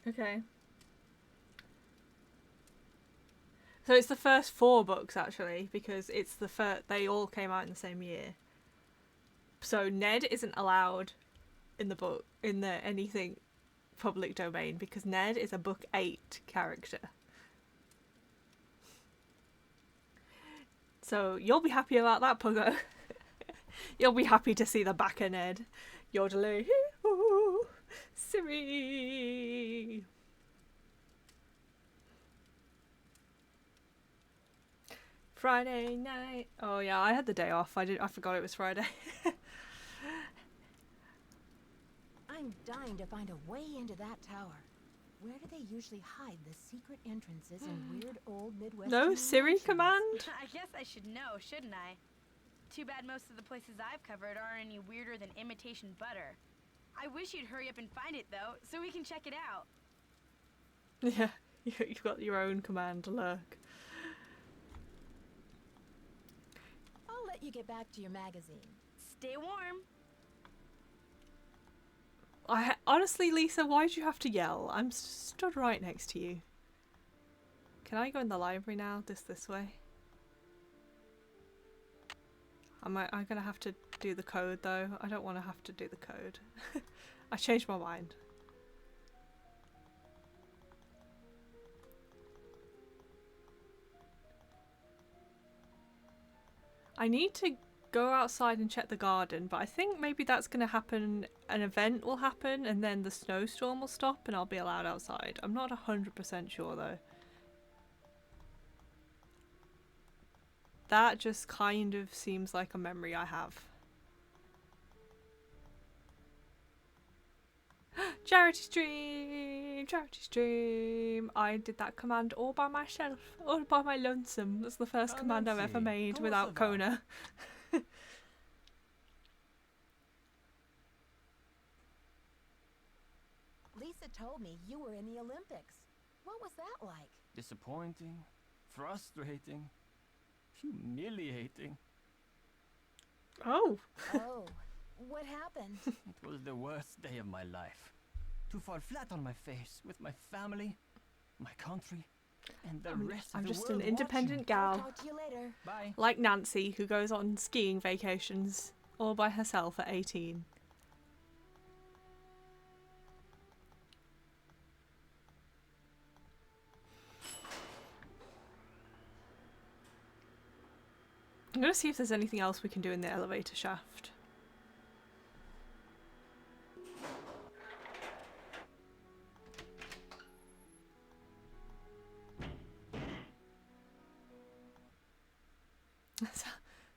Okay. So it's the first 4 books actually, because it's the first. They all came out in the same year. So Ned isn't allowed in the book in the anything public domain because Ned is a book 8 character. So you'll be happy about that, Puggo. You'll be happy to see the back of Ned. Yodeling. Siri. Friday night. Oh yeah, I had the day off. I forgot it was Friday. I'm dying to find a way into that tower. Where do they usually hide the secret entrances in weird old Midwestern No Siri mansions? command? I guess I should know, shouldn't I? Too bad most of the places I've covered aren't any weirder than imitation butter. I wish you'd hurry up and find it, though, so we can check it out. Yeah, you've got your own command, lurk. I'll let you get back to your magazine. Stay warm. Honestly, Lisa, why'd you have to yell? I'm stood right next to you. Can I go in the library now? This way? I'm gonna have to do the code though. I don't want to have to do the code. I changed my mind. I need to go outside and check the garden, but I think maybe that's going to happen. An event will happen and then the snowstorm will stop and I'll be allowed outside. I'm not 100% sure though. That just kind of seems like a memory I have. Charity stream! Charity stream! I did that command all by myself, all by my lonesome. That's the first command I've ever made without Kona. Lisa told me you were in the Olympics. What was that like? Disappointing, frustrating, humiliating. Oh. Oh, what happened? It was the worst day of my life. To fall flat on my face with my family, my country, and the rest of I'm the just world an independent gal. Talk to you later. Bye. Like Nancy, who goes on skiing vacations all by herself at 18. I'm gonna see if there's anything else we can do in the elevator shaft.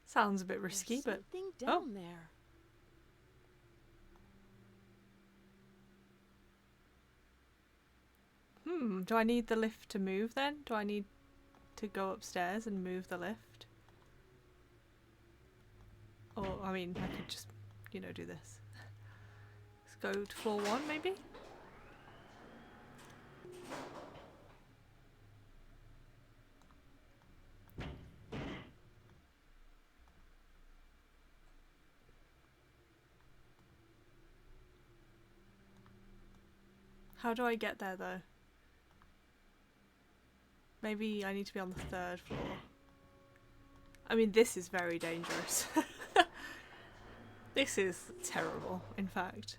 Sounds a bit risky, but Something down there. do I need the lift to move then? Do I need to go upstairs and move the lift? Or, I mean, I could just, you know, do this. Let's go to floor 1, maybe? How do I get there, though? Maybe I need to be on the 3rd floor. I mean, this is very dangerous. This is terrible, in fact.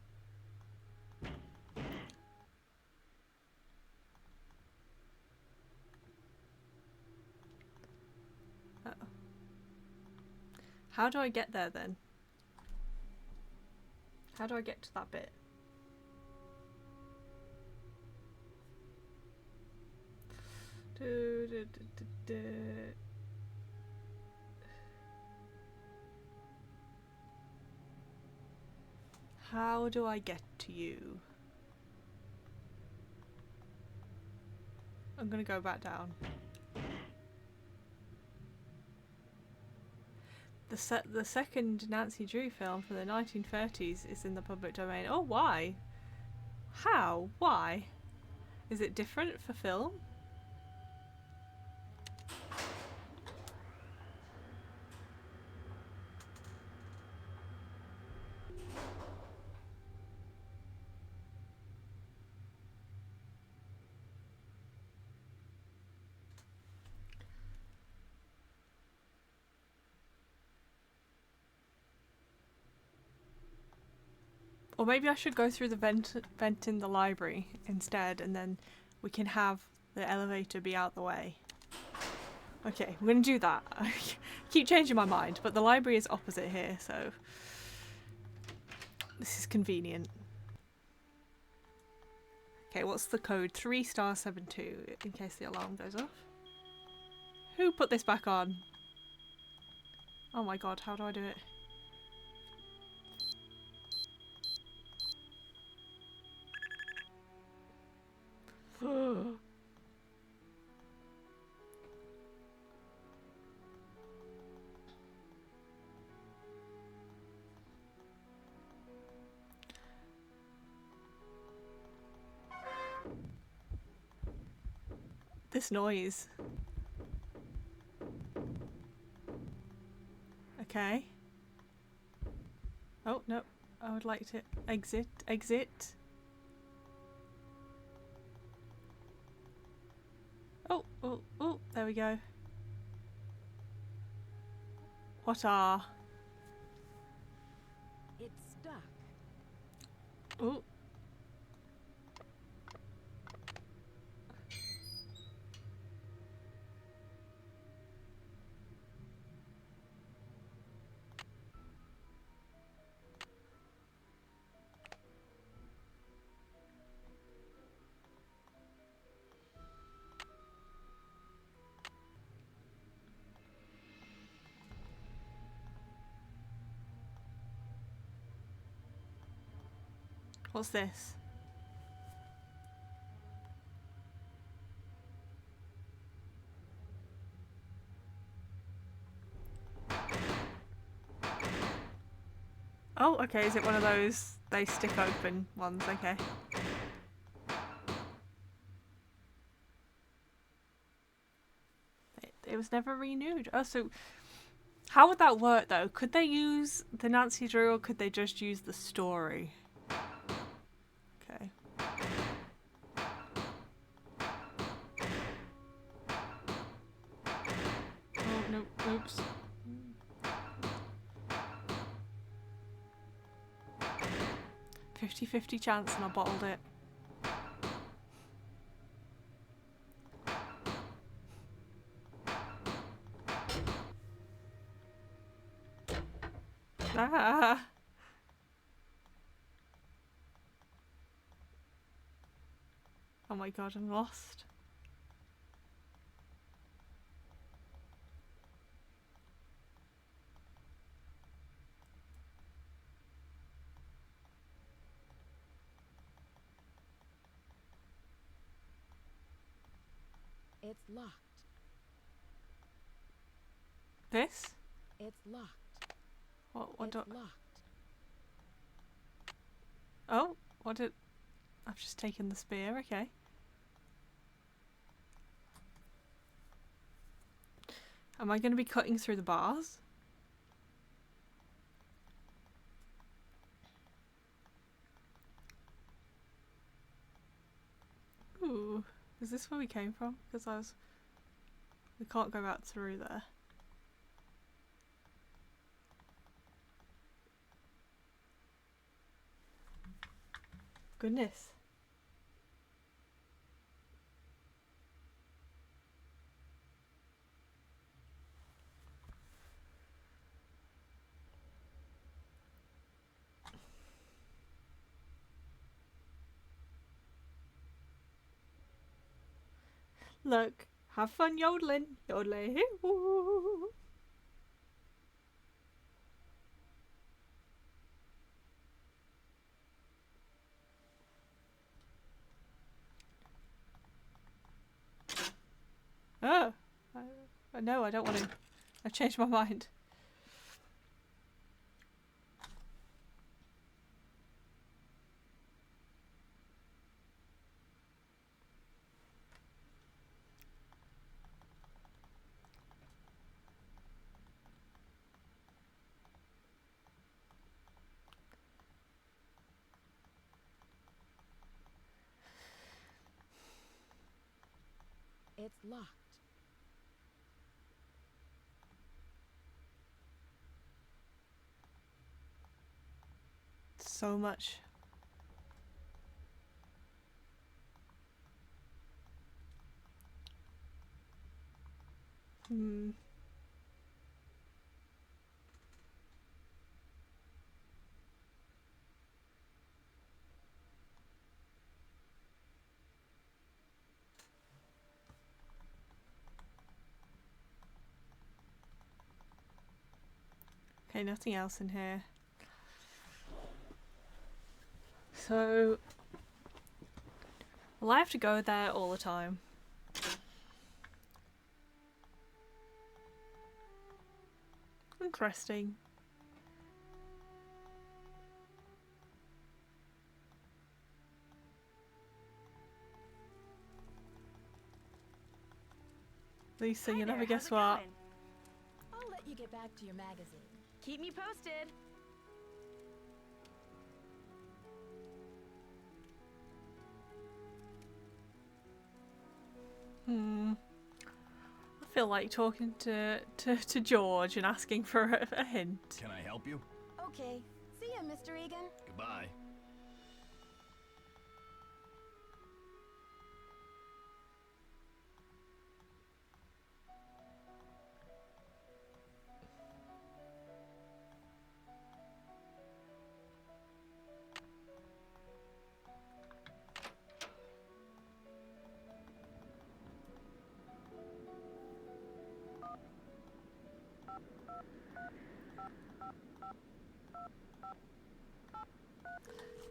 Uh-oh. How do I get there, then? How do I get to that bit? How do I get to you? I'm gonna go back down. The second Nancy Drew film from the 1930s is in the public domain. Oh, why? How? Why? Is it different for film? Or maybe I should go through the vent in the library instead, and then we can have the elevator be out the way. Okay, I'm going to do that. I keep changing my mind, but the library is opposite here, so this is convenient. Okay, what's the code? 3*72 in case the alarm goes off. Who put this back on? Oh my god, how do I do it? This noise. Okay. Oh, no. I would like to exit. Exit. Oh, oh, oh, there we go. What are? It's stuck. Oh. What's this? Oh, okay, is it one of those they stick open ones? Okay. It was never renewed. Oh, so how would that work though? Could they use the Nancy Drew or could they just use the story? Okay. Oh, no, oops. 50-50 chance and I bottled it. Ah. Oh my god, I'm lost. It's locked. This? It's locked. What It's do locked. Oh, what did... I've just taken the spear, okay. Am I going to be cutting through the bars? Ooh, is this where we came from? Because we can't go out through there. Goodness. Look, have fun yodeling. Yodeling. Ooh. Oh, no, I don't want to. I've changed my mind. It's locked. So much. Hmm. Okay, nothing else in here. So Well, I have to go there all the time. Interesting. Lisa, Hi you there, never guess how's it what? going? I'll let you get back to your magazine. Keep me posted. I feel like talking to George and asking for a hint. Can I help you? Okay. See ya, Mr. Egan. Goodbye.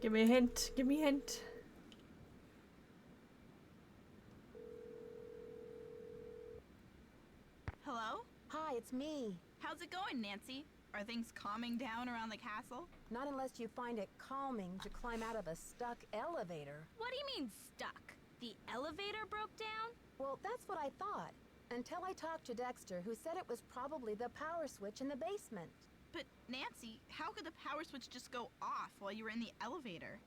Give me a hint. Give me a hint. Hello? Hi, it's me. How's it going, Nancy? Are things calming down around the castle? Not unless you find it calming to climb out of a stuck elevator. What do you mean stuck? The elevator broke down? Well, that's what I thought. Until I talked to Dexter, who said it was probably the power switch in the basement. But, Nancy, how could the power switch just go off while you were in the elevator?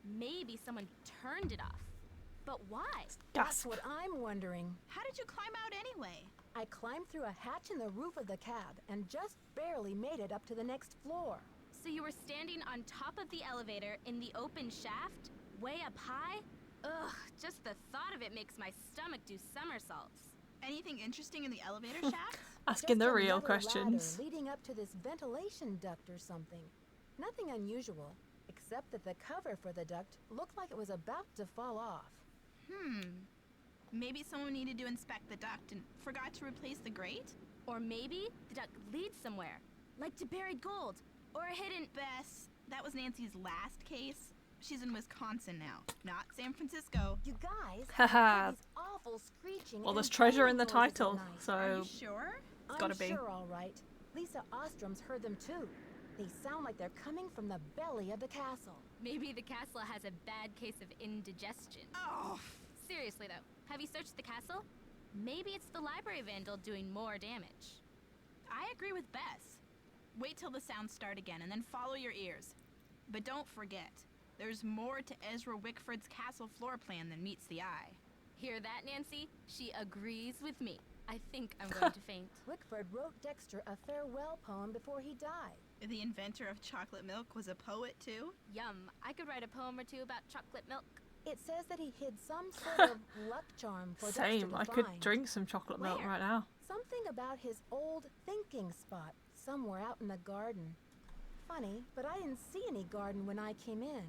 Maybe someone turned it off. But why? That's Gasp. what I'm wondering. How did you climb out anyway? I climbed through a hatch in the roof of the cab and just barely made it up to the next floor. So you were standing on top of the elevator in the open shaft? Way up high? Ugh, just the thought of it makes my stomach do somersaults. Anything interesting in the elevator shaft? Asking Just the real another questions. ladder leading up to this ventilation duct or something. Nothing unusual, except that the cover for the duct looked like it was about to fall off. Maybe someone needed to inspect the duct and forgot to replace the grate? Or maybe the duct leads somewhere, like to buried gold, or a hidden... Bess, that was Nancy's last case. She's in Wisconsin now, not San Francisco. You guys, Haha. hear these awful screeching Well, and there's treasure in the banging noises at title, night. Are so you sure? it's gotta I'm be. sure, all right. Lisa Ostrom's heard them too. They sound like they're coming from the belly of the castle. Maybe the castle has a bad case of indigestion. Oh, Seriously though, have you searched the castle? Maybe it's the library vandal doing more damage. I agree with Bess. Wait till the sounds start again and then follow your ears. But don't forget, there's more to Ezra Wickford's castle floor plan than meets the eye. Hear that, Nancy? She agrees with me. I think I'm going to faint. Wickford wrote Dexter a farewell poem before he died. The inventor of chocolate milk was a poet too? Yum, I could write a poem or two about chocolate milk. It says that he hid some sort of luck charm for Dexter same. to I could find. drink some chocolate milk Where? right now. Something about his old thinking spot somewhere out in the garden. Funny, but I didn't see any garden when I came in.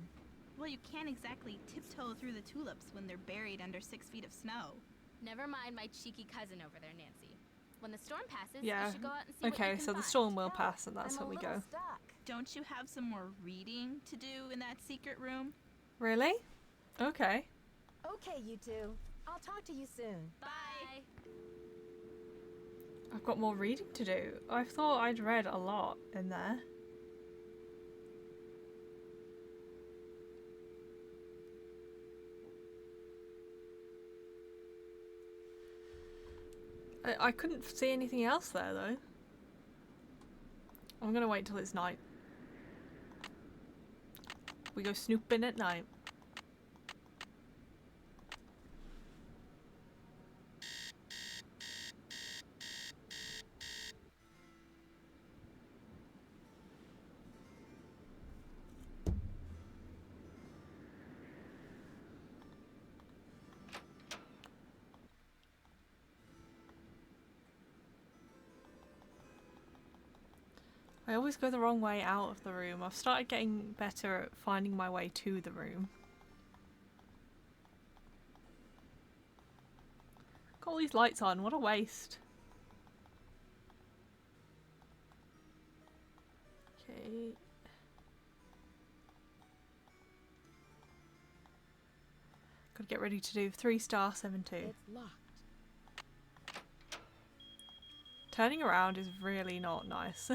Well, you can't exactly tiptoe through the tulips when they're buried under 6 feet of snow. Never mind my cheeky cousin over there, Nancy. When the storm passes, Yeah. you should go out and see what you Okay, can so the find. storm will Help, pass, and that's I'm how a we little go. stuck. Don't you have some more reading to do in that secret room? Really? Okay. Okay, you two. I'll talk to you soon. Bye. I've got more reading to do. I thought I'd read a lot in there. I couldn't see anything else there though. I'm gonna wait till it's night. We go snooping at night. I always go the wrong way out of the room. I've started getting better at finding my way to the room. Got all these lights on, what a waste. Okay. Gotta get ready to do 3-star 7-2. It's locked. Turning around is really not nice.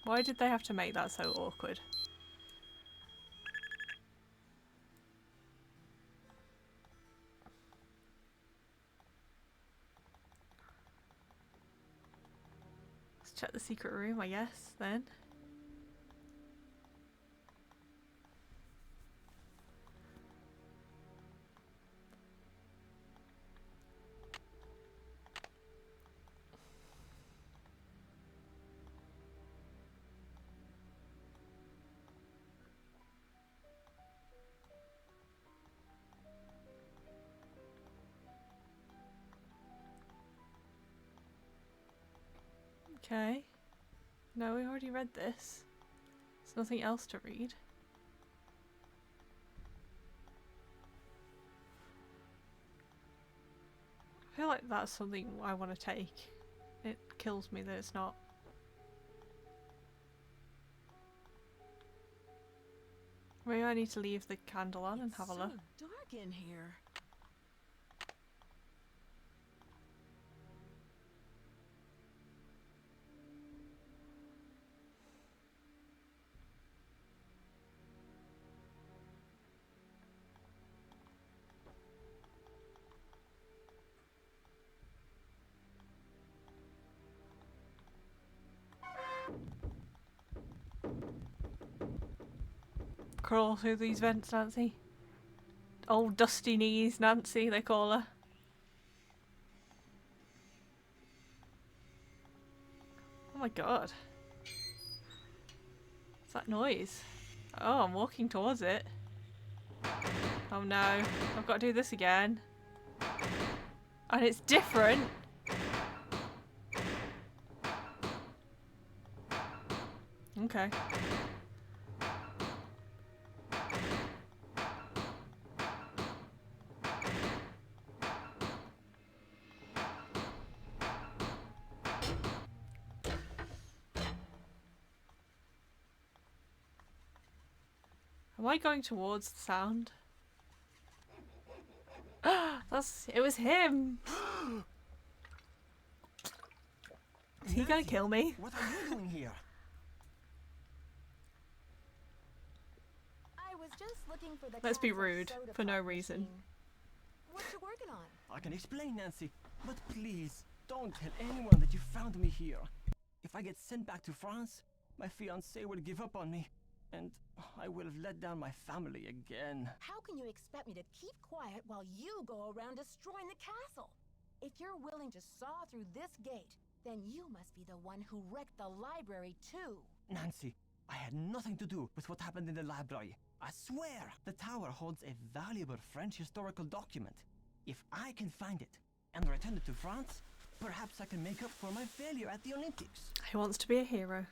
Why did they have to make that so awkward? Let's check the secret room, I guess, then. Okay. No, we already read this. There's nothing else to read. I feel like that's something I want to take. It kills me that it's not. Maybe I need to leave the candle on and have a look. It's so dark in here. Crawl through these vents, Nancy. Old dusty knees, Nancy, they call her. Oh my god. What's that noise? Oh, I'm walking towards it. Oh no, I've got to do this again. And it's different. Okay. Am I going towards the sound? It was him! Is he gonna kill me? What are you doing here? I was just looking for the Let's be castle rude soda for no pop reason. machine. What you working on? I can explain, Nancy, but please, don't tell anyone that you found me here. If I get sent back to France, my fiancé will give up on me, and I will have let down my family again. How can you expect me to keep quiet while you go around destroying the castle? If you're willing to saw through this gate, then you must be the one who wrecked the library too. Nancy, I had nothing to do with what happened in the library. I swear, the tower holds a valuable French historical document. If I can find it and return it to France, perhaps I can make up for my failure at the Olympics. He wants to be a hero.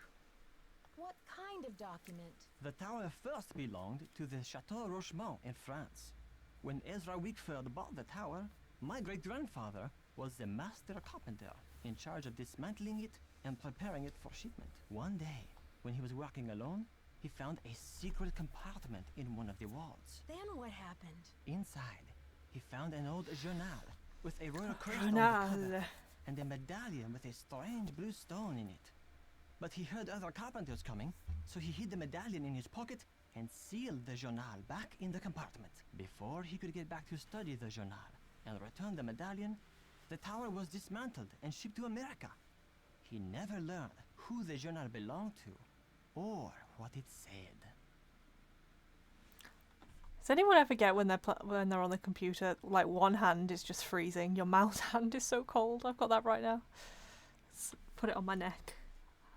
What kind of document? The tower first belonged to the Chateau Rochemont in France. When Ezra Wickford bought the tower, my great-grandfather was the master carpenter in charge of dismantling it and preparing it for shipment. One day, when he was working alone, he found a secret compartment in one of the walls. Then what happened? Inside, he found an old journal with a royal crest on the cover Journal. and a medallion with a strange blue stone in it. But he heard other carpenters coming, so he hid the medallion in his pocket and sealed the journal back in the compartment. Before he could get back to study the journal and return the medallion, the tower was dismantled and shipped to America. He never learned who the journal belonged to or what it said. Does anyone ever get when they're on the computer, like one hand is just freezing, your mouse hand is so cold? I've got that right now. Let's put it on my neck.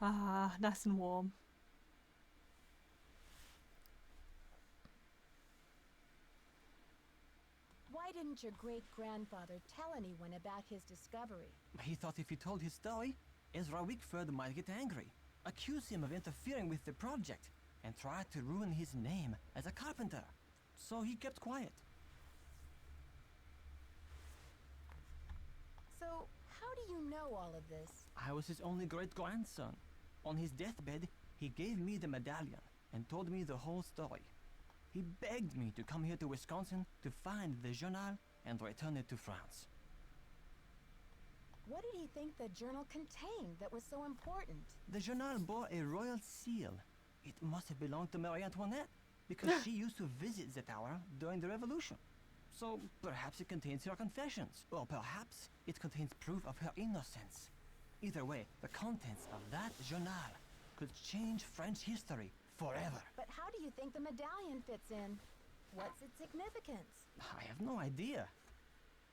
Ah, nice and warm. Why didn't your great-grandfather tell anyone about his discovery? He thought if he told his story, Ezra Wickford might get angry, accuse him of interfering with the project, and try to ruin his name as a carpenter. So he kept quiet. So, how do you know all of this? I was his only great-grandson. On his deathbed, he gave me the medallion and told me the whole story. He begged me to come here to Wisconsin to find the journal and return it to France. What did he think the journal contained that was so important? The journal bore a royal seal. It must have belonged to Marie Antoinette, because she used to visit the tower during the Revolution. So perhaps it contains her confessions, or perhaps it contains proof of her innocence. Either way, the contents of that journal could change French history forever. But how do you think the medallion fits in? What's its significance? I have no idea.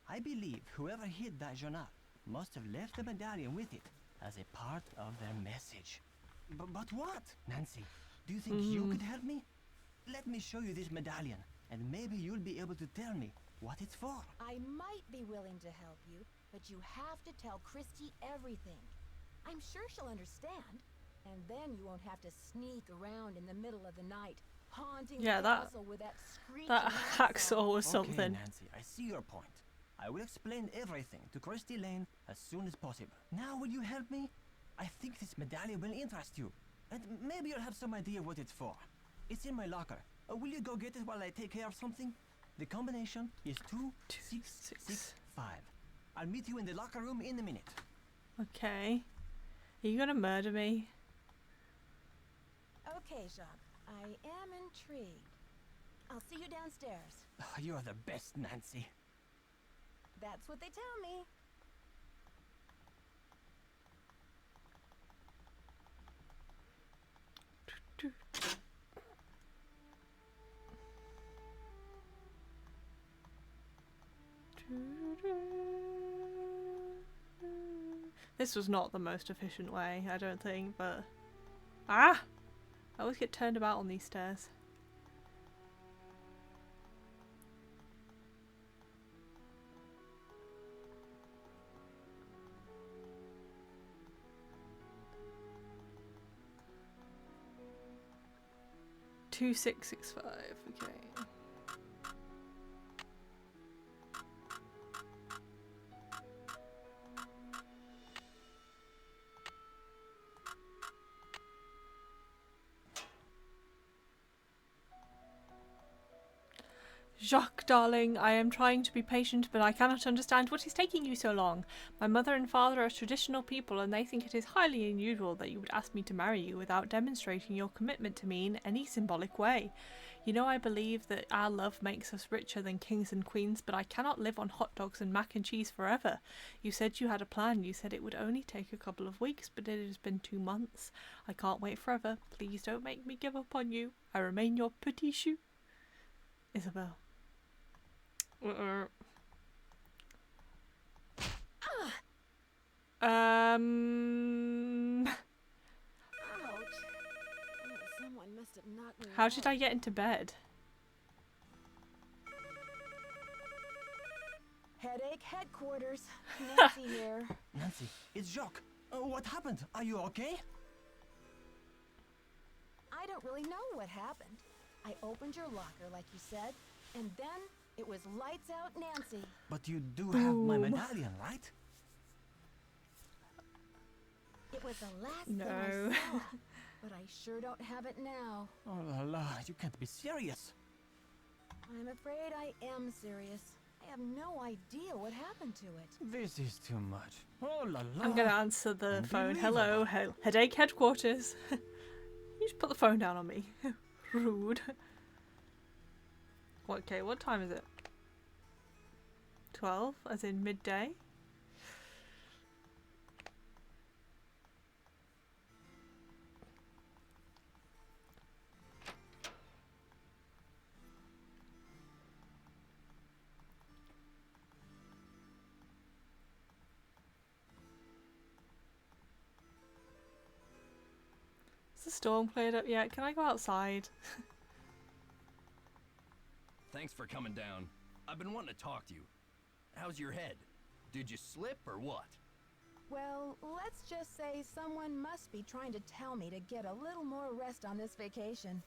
I believe whoever hid that journal must have left the medallion with it as a part of their message. But what? Nancy, do you think you could help me? Let me show you this medallion, and maybe you'll be able to tell me what it's for. I might be willing to help you, but you have to tell Christy everything. I'm sure she'll understand, and then you won't have to sneak around in the middle of the night, haunting the castle with that screeching hacksaw was something. Okay, Nancy, I see your point. I will explain everything to Christy Lane as soon as possible. Now will you help me? I think this medallion will interest you, and maybe you'll have some idea what it's for. It's in my locker. Will you go get it while I take care of something? The combination is 2665. I'll meet you in the locker room in a minute. Okay. Are you gonna murder me? Okay, Jacques. I am intrigued. I'll see you downstairs. You're the best, Nancy. That's what they tell me. This was not the most efficient way, I don't think, but... Ah! I always get turned about on these stairs. Two 665, okay. Jacques, darling, I am trying to be patient, but I cannot understand what is taking you so long. My mother and father are traditional people, and they think it is highly unusual that you would ask me to marry you without demonstrating your commitment to me in any symbolic way. You know I believe that our love makes us richer than kings and queens, but I cannot live on hot dogs and mac and cheese forever. You said you had a plan. You said it would only take a couple of weeks, but it has been 2 months. I can't wait forever. Please don't make me give up on you. I remain your petit chou. Isabelle. Ouch. Someone must have knocked me How out. did I get into bed? Headache headquarters. Nancy here. Nancy, it's Jacques. What happened? Are you okay? I don't really know what happened. I opened your locker like you said, and then it was lights out Nancy. But you do have my medallion, right? It was the last thing I saw, but I sure don't have it now. Oh la la, you can't be serious. I'm afraid I am serious. I have no idea what happened to it. This is too much. Oh la la. I'm gonna answer the phone. Hello, headache headquarters. You just put the phone down on me. Rude. Okay, what time is it? 12, as in midday? Is the storm cleared up yet? Can I go outside? Thanks for coming down. I've been wanting to talk to you. How's your head? Did you slip or what? Well, let's just say someone must be trying to tell me to get a little more rest on this vacation.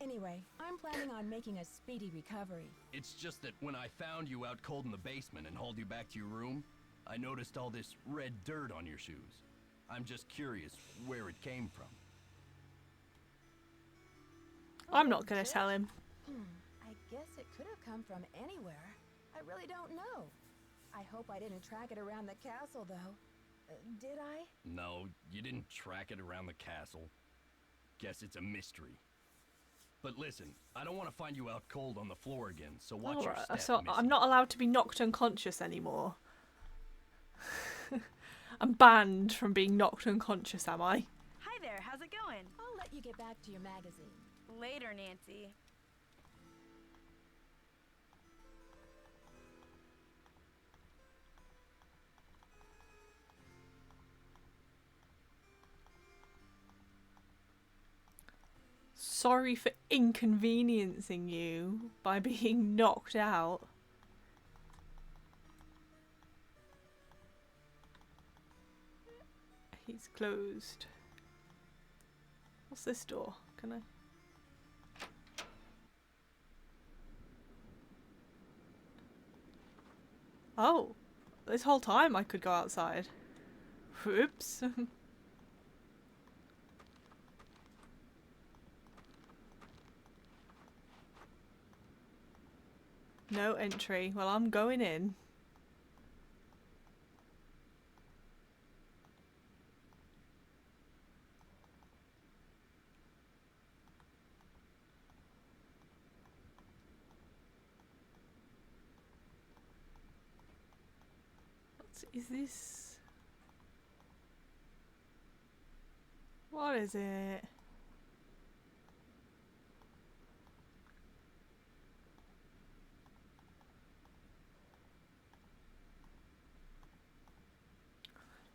Anyway, I'm planning on making a speedy recovery. It's just that when I found you out cold in the basement and hauled you back to your room, I noticed all this red dirt on your shoes. I'm just curious where it came from. I'm not gonna tell him. I guess it could have come from anywhere. I really don't know. I hope I didn't track it around the castle, though. Did I? No, you didn't track it around the castle. Guess it's a mystery. But listen, I don't want to find you out cold on the floor again, so watch your step, So Missy. I'm not allowed to be knocked unconscious anymore. I'm banned from being knocked unconscious, am I? Hi there, how's it going? I'll let you get back to your magazine. Later, Nancy. Sorry for inconveniencing you by being knocked out. He's closed. What's this door? Can I? Oh, this whole time I could go outside. Whoops. No entry. Well, I'm going in. Is this? What is it?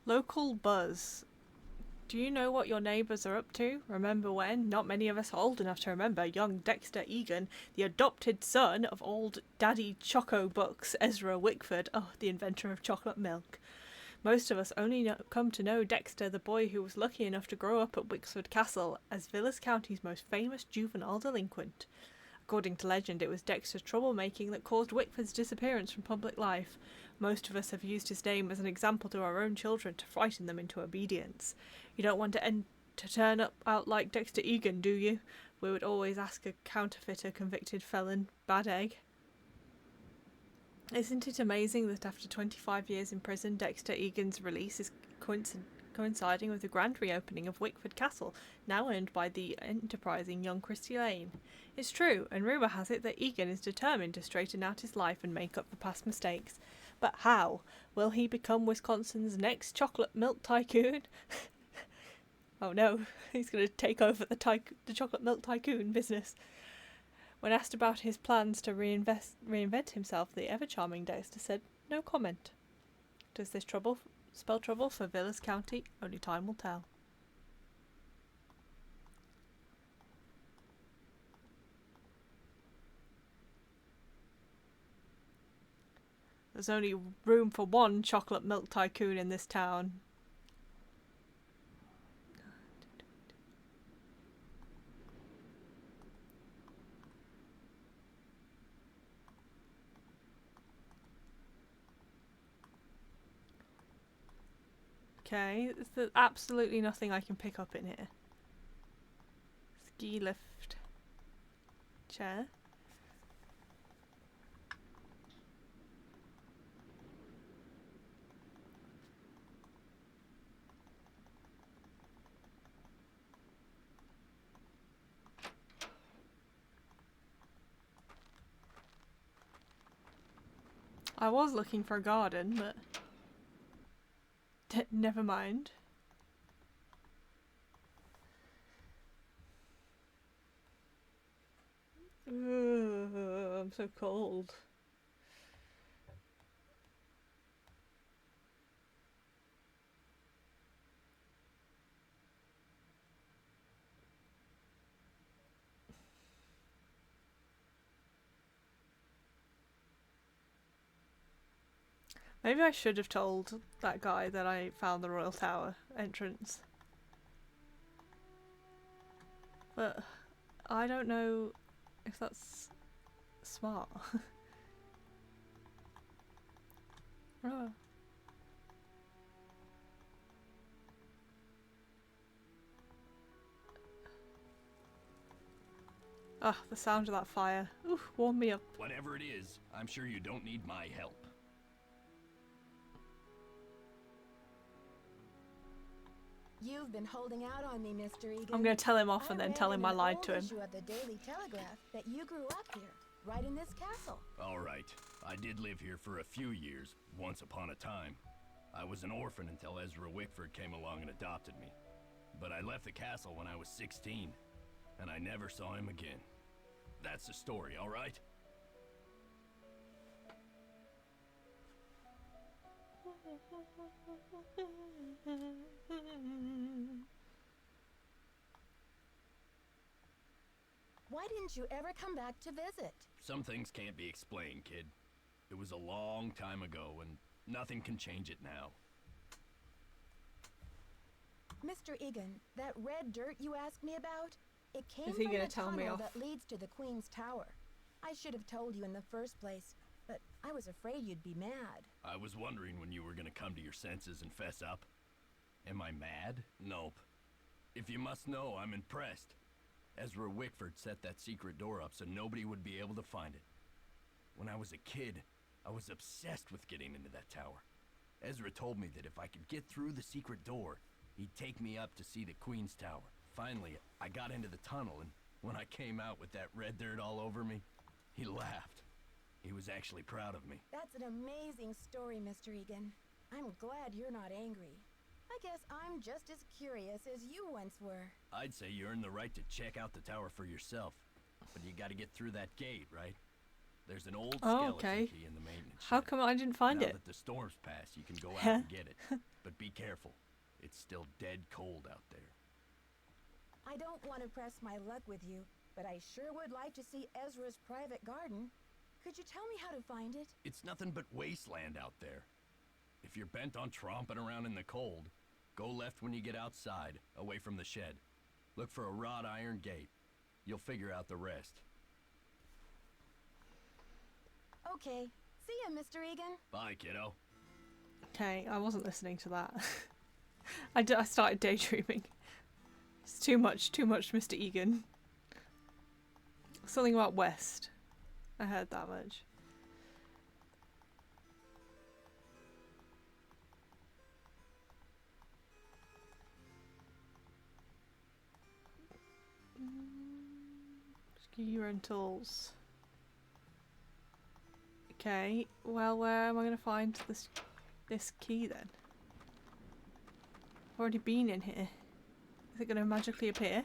Local buzz. Do you know what your neighbours are up to? Remember when? Not many of us are old enough to remember young Dexter Egan, the adopted son of old Daddy Choco Bucks, Ezra Wickford, the inventor of chocolate milk. Most of us only come to know Dexter, the boy who was lucky enough to grow up at Wickford Castle, as Villas County's most famous juvenile delinquent. According to legend, it was Dexter's troublemaking that caused Wickford's disappearance from public life. Most of us have used his name as an example to our own children to frighten them into obedience. You don't want to turn out like Dexter Egan, do you? We would always ask a counterfeiter, convicted felon, bad egg. Isn't it amazing that after 25 years in prison, Dexter Egan's release is coinciding with the grand reopening of Wickford Castle, now owned by the enterprising young Christy Lane? It's true, and rumour has it that Egan is determined to straighten out his life and make up for past mistakes. But how? Will he become Wisconsin's next chocolate milk tycoon? Oh no, he's going to take over the chocolate milk tycoon business. When asked about his plans to reinvent himself, the ever-charming Dexter said, no comment. Does this spell trouble for Villas County? Only time will tell. There's only room for one chocolate milk tycoon in this town. Okay, there's absolutely nothing I can pick up in here. Ski lift. Chair. I was looking for a garden, but never mind. Ugh, I'm so cold. Maybe I should have told that guy that I found the Royal Tower entrance. But I don't know if that's smart. Oh. Ah, the sound of that fire. Ooh, warm me up. Whatever it is, I'm sure you don't need my help. You've been holding out on me, Mr. Egan. I'm going to tell him off and then tell him I lied to him. Issue of the Daily Telegraph that you grew up here, right in this castle. All right. I did live here for a few years, once upon a time. I was an orphan until Ezra Wickford came along and adopted me. But I left the castle when I was 16, and I never saw him again. That's the story, all right? Why didn't you ever come back to visit? Some things can't be explained, kid. It was a long time ago, and nothing can change it now. Mr. Egan, that red dirt you asked me about, it came Is he from gonna the tell me tunnel off? that leads to the Queen's Tower. I should have told you in the first place, but I was afraid you'd be mad. I was wondering when you were gonna come to your senses and fess up. Am I mad? Nope. If you must know, I'm impressed. Ezra Wickford set that secret door up so nobody would be able to find it. When I was a kid, I was obsessed with getting into that tower. Ezra told me that if I could get through the secret door, he'd take me up to see the Queen's Tower. Finally, I got into the tunnel, and when I came out with that red dirt all over me, he laughed. He was actually proud of me. That's an amazing story, Mr. Egan. I'm glad you're not angry. I guess I'm just as curious as you once were. I'd say you earned the right to check out the tower for yourself, but you gotta get through that gate, right? There's an old skeleton key in the maintenance How shed. come I didn't find now it? That the storm's passed, you can go out and get it. But be careful. It's still dead cold out there. I don't want to press my luck with you, but I sure would like to see Ezra's private garden. Could you tell me how to find it? It's nothing but wasteland out there. If you're bent on tromping around in the cold, go left when you get outside, away from the shed. Look for a wrought iron gate. You'll figure out the rest. Okay. See ya, Mr. Egan. Bye, kiddo. Okay, I wasn't listening to that. I started daydreaming. It's too much, Mr. Egan. Something about West. I heard that much. Ski rentals. Okay, well, where am I going to find this key then? I've already been in here. Is it going to magically appear?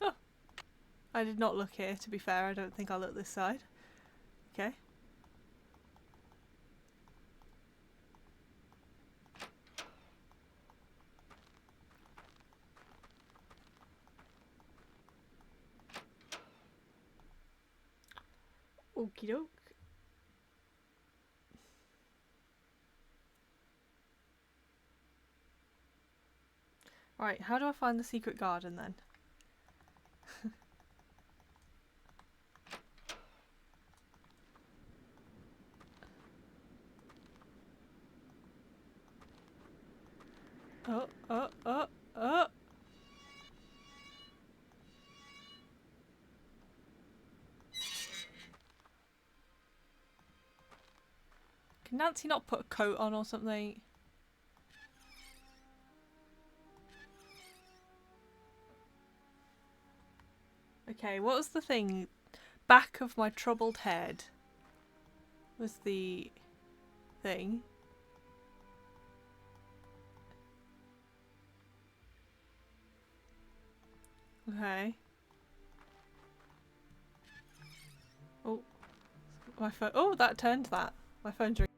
Oh, I did not look here, to be fair. I don't think I looked this side. Okay. Okie doke. Right, how do I find the secret garden then? Oh. Can Nancy not put a coat on or something? Okay, what was the thing? Back of my troubled head was the thing. Okay. Oh, my phone. Oh, that turned that. My phone's ringing.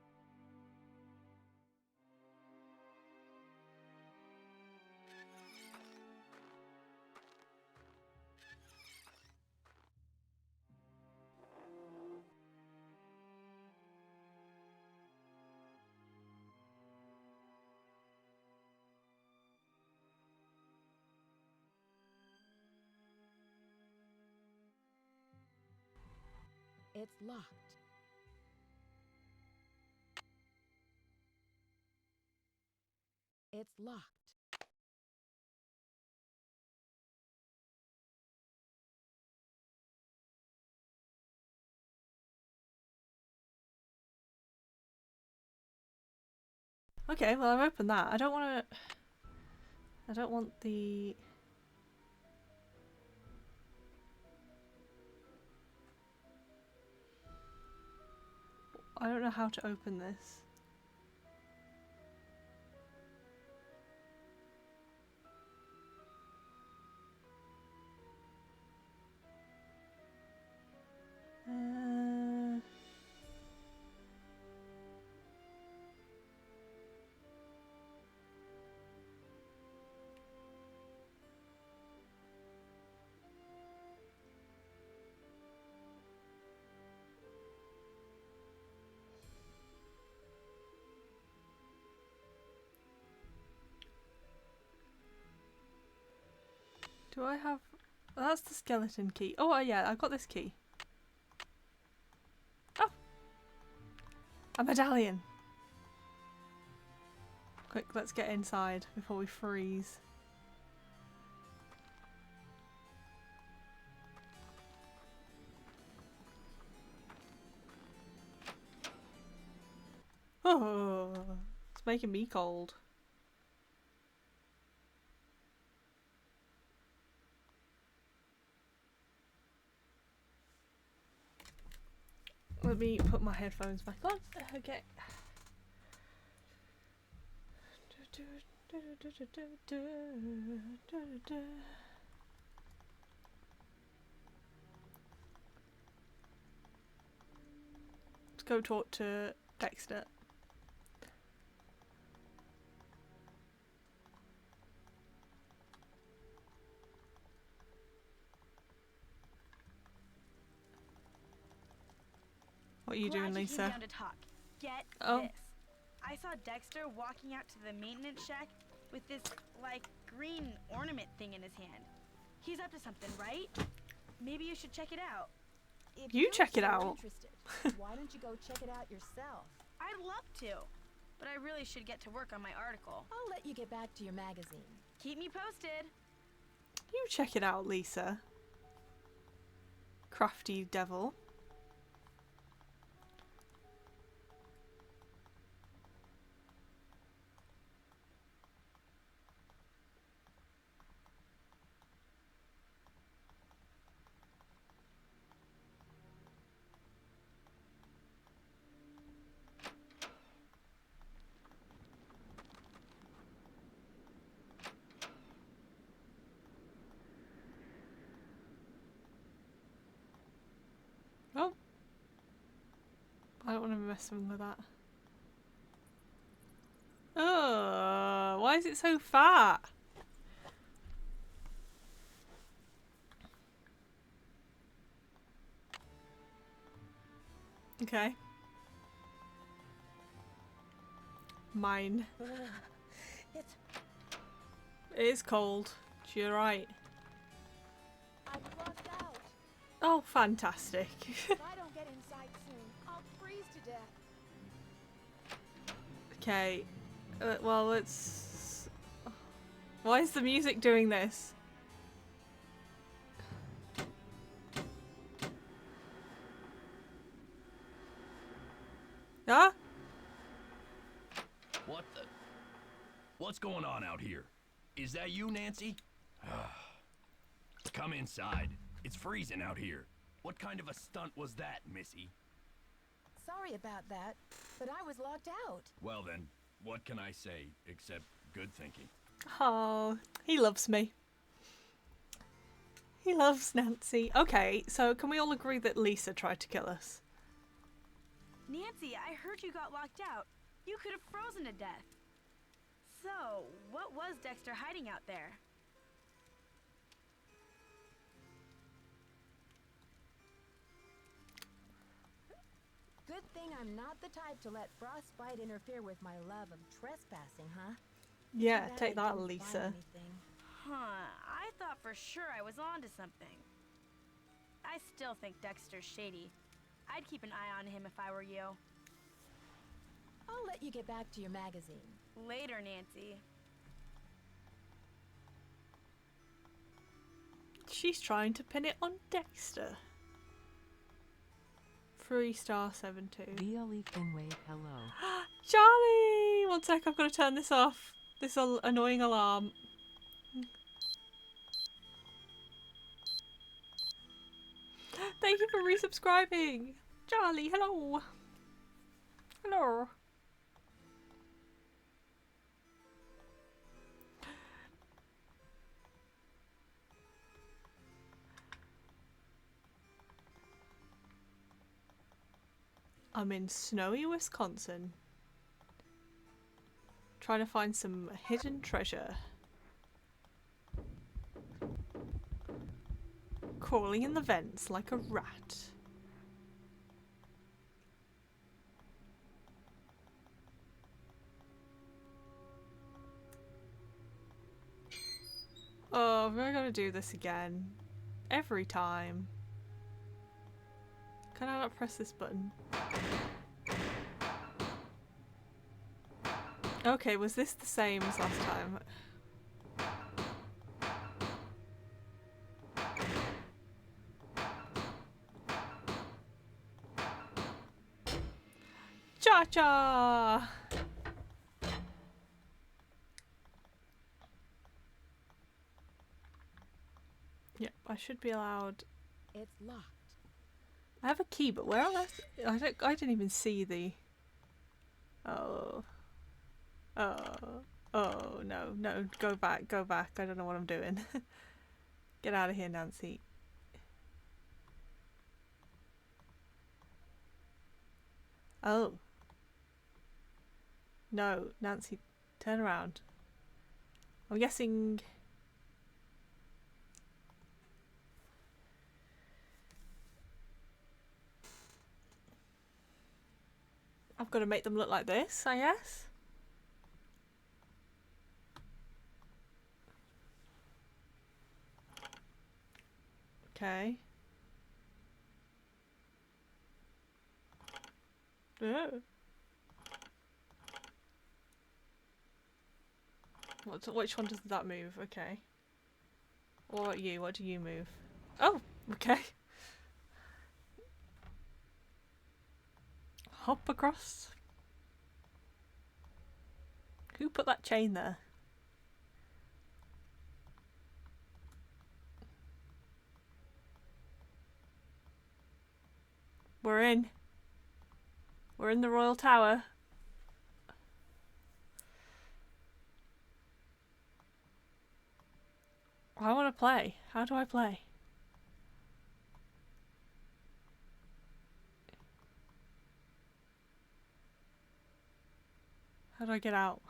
It's locked. It's locked. Okay, well I've opened that. I don't want to... I don't want the... I don't know how to open this. Do I have... That's the skeleton key. Oh, yeah, I got this key. Oh! A medallion! Quick, let's get inside before we freeze. Oh, it's making me cold. Let me put my headphones back on. Okay. Let's go talk to Dexter. What are you doing, Glad you Lisa? came down to talk. Get Oh. this. I saw Dexter walking out to the maintenance shack with this, like, green ornament thing in his hand. He's up to something, right? Maybe you should check it out. If You you're check it so out. interested, why don't you go check it out yourself? I'd love to, but I really should get to work on my article. I'll let you get back to your magazine. Keep me posted. You check it out, Lisa. Crafty devil. Oh. I don't want to be messing with that. Oh, why is it so fat? Okay. Mine. It's It is cold. You're right. I'm locked out. Oh, fantastic. If I don't get inside soon, I'll freeze to death. Okay. Well, let's... Why is the music doing this? Huh? What the? What's going on out here? Is that you, Nancy? Come inside. It's freezing out here. What kind of a stunt was that, Missy? Sorry about that, but I was locked out. Well then, what can I say except good thinking? Oh, he loves me. He loves Nancy. Okay, so can we all agree that Lisa tried to kill us? Nancy, I heard you got locked out. You could have frozen to death. So, what was Dexter hiding out there? Good thing I'm not the type to let frostbite interfere with my love of trespassing, huh? Yeah, Too bad take I that, didn't find Lisa. anything. Huh, I thought for sure I was onto something. I still think Dexter's shady. I'd keep an eye on him if I were you. I'll let you get back to your magazine. Later, Nancy. She's trying to pin it on Dexter. 3*72. VLE Finway, hello. Charlie! 1 sec, I've got to turn this off. This annoying alarm. Thank you for resubscribing. Charlie, hello. Hello. I'm in snowy Wisconsin. Trying to find some hidden treasure. Crawling in the vents like a rat. Oh, we're gonna do this again. Every time. Can I not press this button? Okay, was this the same as last time? Cha-cha! Yep, I should be allowed. It's locked. I have a key, but where on earth? I didn't even see the. Oh. Oh, no, go back. I don't know what I'm doing. Get out of here, Nancy. Oh. No, Nancy, turn around. I'm guessing. I've got to make them look like this, I guess. Okay. Oh. Which one does that move? Okay. What about you? What do you move? Oh, okay. Hop across. Who put that chain there? We're in. We're in the Royal Tower. I want to play. How do I play? How do I get out?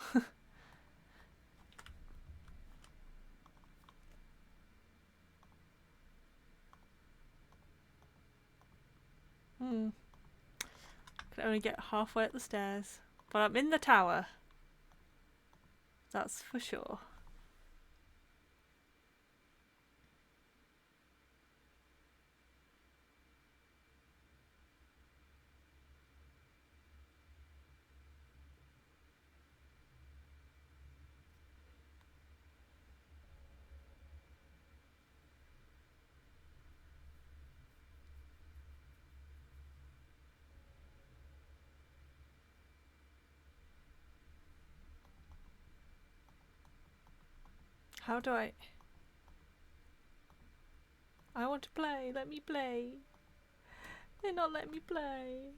Can only get halfway up the stairs. But I'm in the tower. That's for sure. How do I want to play. Let me play. They're not letting me play.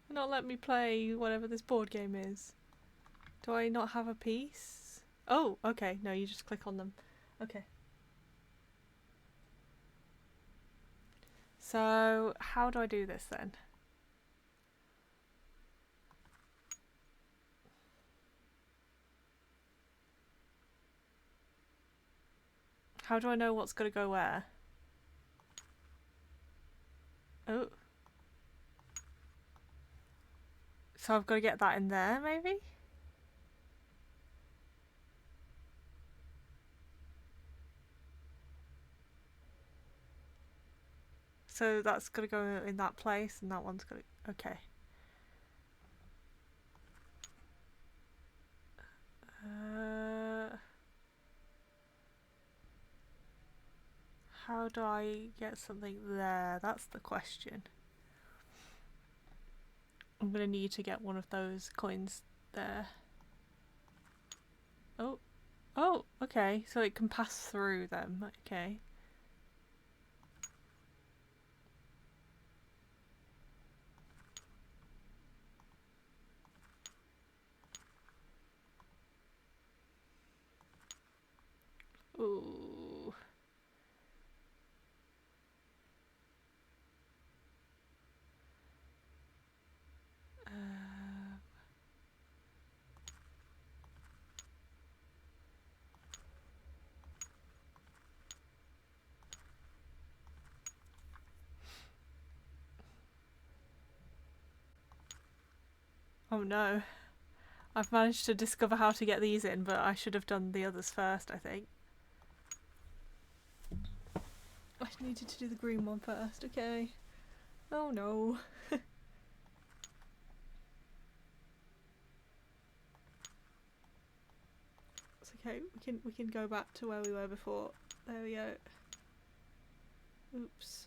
They're not letting me play whatever this board game is. Do I not have a piece? Oh, okay. No, you just click on them. Okay. So, how do I do this then? How do I know what's going to go where? Oh. So I've got to get that in there, maybe? So that's got to go in that place, and that one's got to... Okay. How do I get something there? That's the question. I'm going to need to get one of those coins there. Oh. Oh, okay. So it can pass through them. Okay. Ooh. Oh no. I've managed to discover how to get these in, but I should have done the others first, I think. I needed to do the green one first, okay. Oh no. It's okay, we can go back to where we were before. There we go. Oops.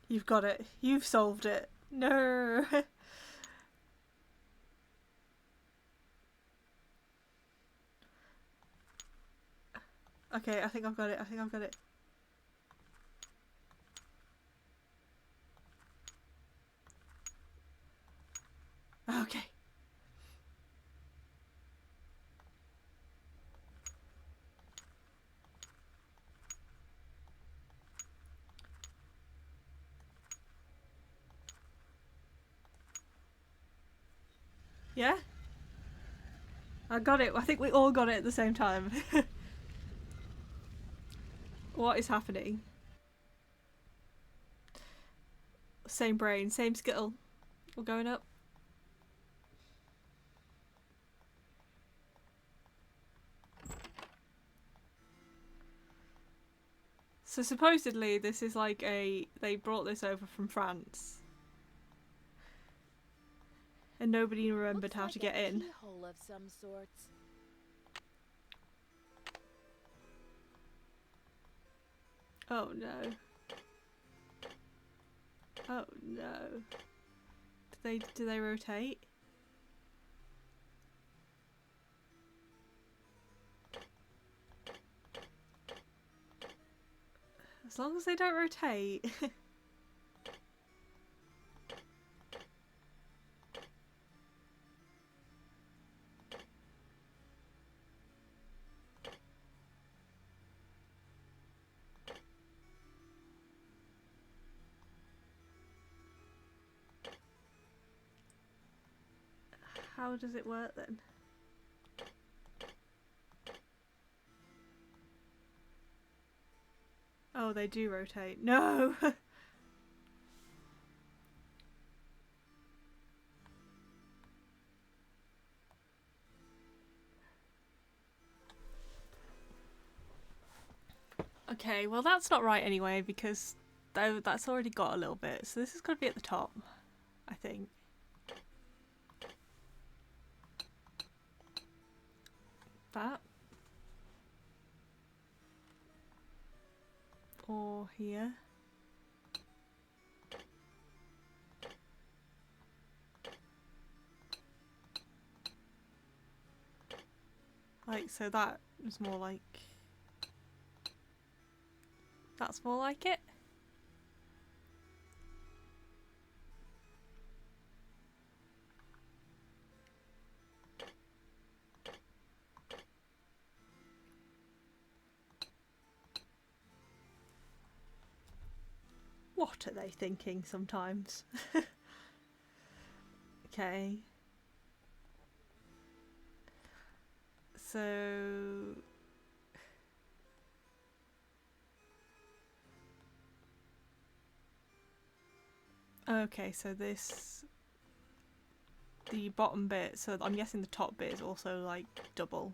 You've got it. You've solved it. No. Okay, I think I've got it. I think I've got it. Okay. Yeah? I got it. I think we all got it at the same time. What is happening? Same brain, same skittle. We're going up. So supposedly this is like they brought this over from France. And nobody remembered how to get in. Keyhole of some sorts. Oh no. Oh no. Do they rotate? As long as they don't rotate. How does it work then? Oh, they do rotate. No! Okay, well that's not right anyway, because that's already got a little bit. So this is going to be at the top, I think. that. Or here. Like, so that is more like... That's more like it. What are they thinking sometimes? Okay. So... Okay, so this... The bottom bit, so I'm guessing the top bit is also like double.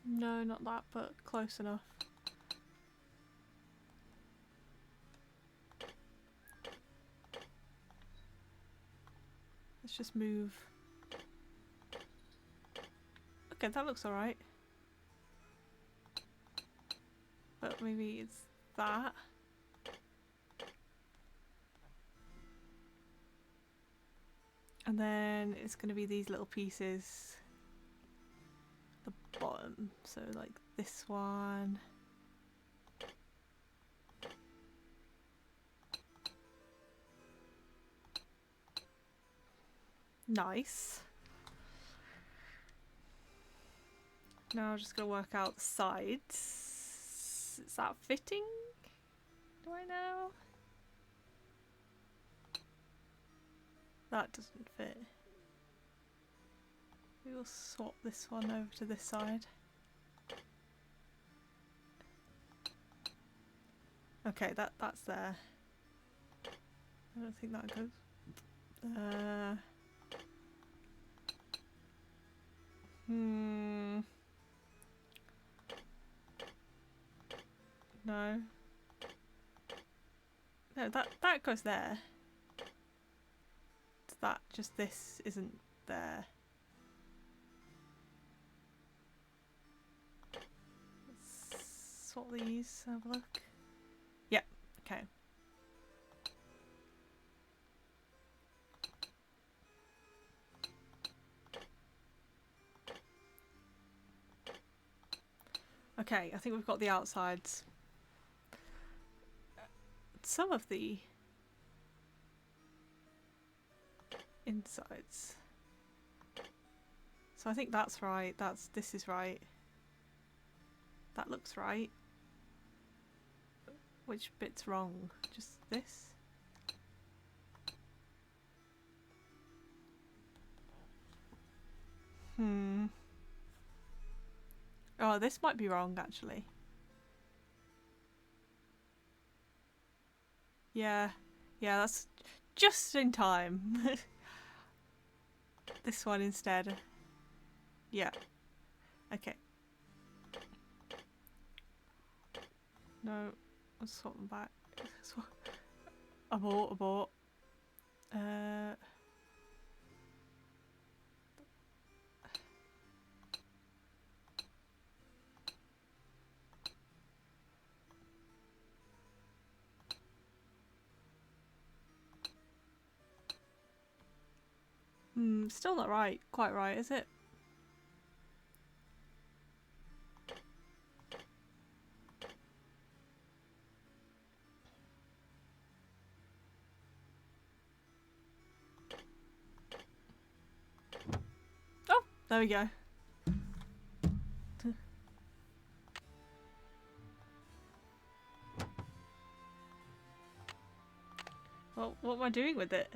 No, not that, but close enough. Let's just move. Okay, that looks alright. But maybe it's that. And then it's going to be these little pieces at the bottom. So like this one. Nice. Now I'm just going to work out the sides. Is that fitting? Do I know? That doesn't fit. We will swap this one over to this side. Okay, that's there. I don't think that goes. No. No, that goes there. It's that just this isn't there. Let's swap these, have a look. Yep, okay. Okay, I think we've got the outsides. Some of the insides. So I think that's right. This is right. That looks right. Which bit's wrong? Just this? Oh, this might be wrong actually. Yeah, that's just in time. This one instead. Yeah. Okay. No, let's swap them back. Abort. Still not right. Quite right, is it? Oh, there we go. Well, what am I doing with it?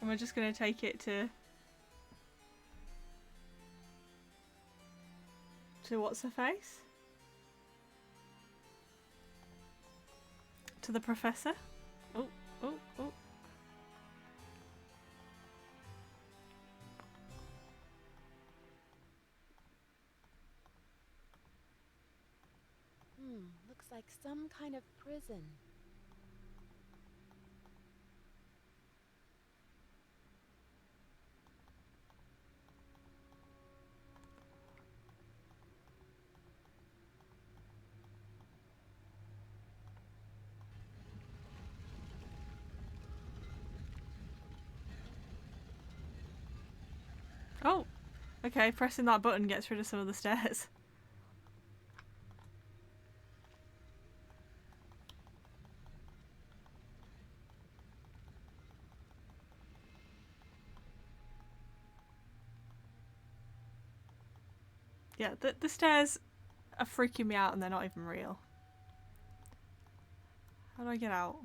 Am I just going to take it to what's her face? To the professor? Oh. Looks like some kind of prison. Oh, okay, pressing that button gets rid of some of the stairs. Yeah, the stairs are freaking me out and they're not even real. How do I get out?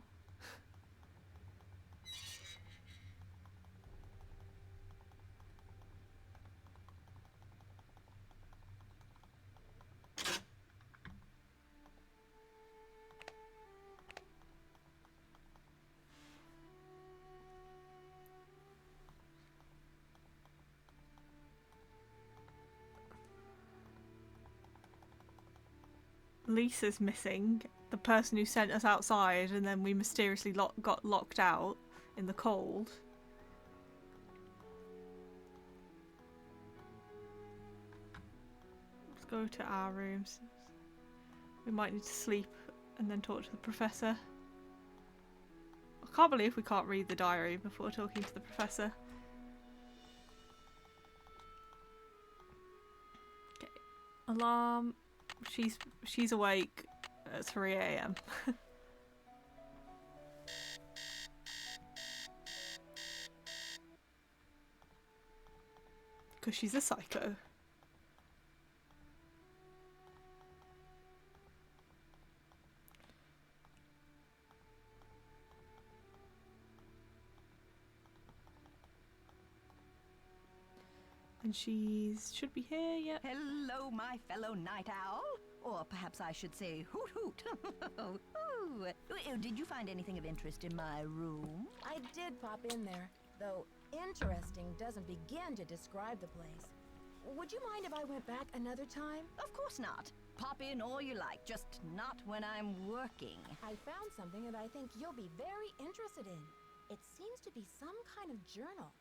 Lisa's missing, the person who sent us outside, and then we mysteriously got locked out in the cold. Let's go to our rooms. We might need to sleep and then talk to the professor. I can't believe we can't read the diary before talking to the professor. Okay. Alarm. She's awake at 3 AM. Because she's a psycho. And should be here yet. Hello, my fellow night owl. Or perhaps I should say hoot hoot. Ooh. Did you find anything of interest in my room? I did pop in there, though interesting doesn't begin to describe the place. Would you mind if I went back another time? Of course not. Pop in all you like, just not when I'm working. I found something that I think you'll be very interested in. It seems to be some kind of journal.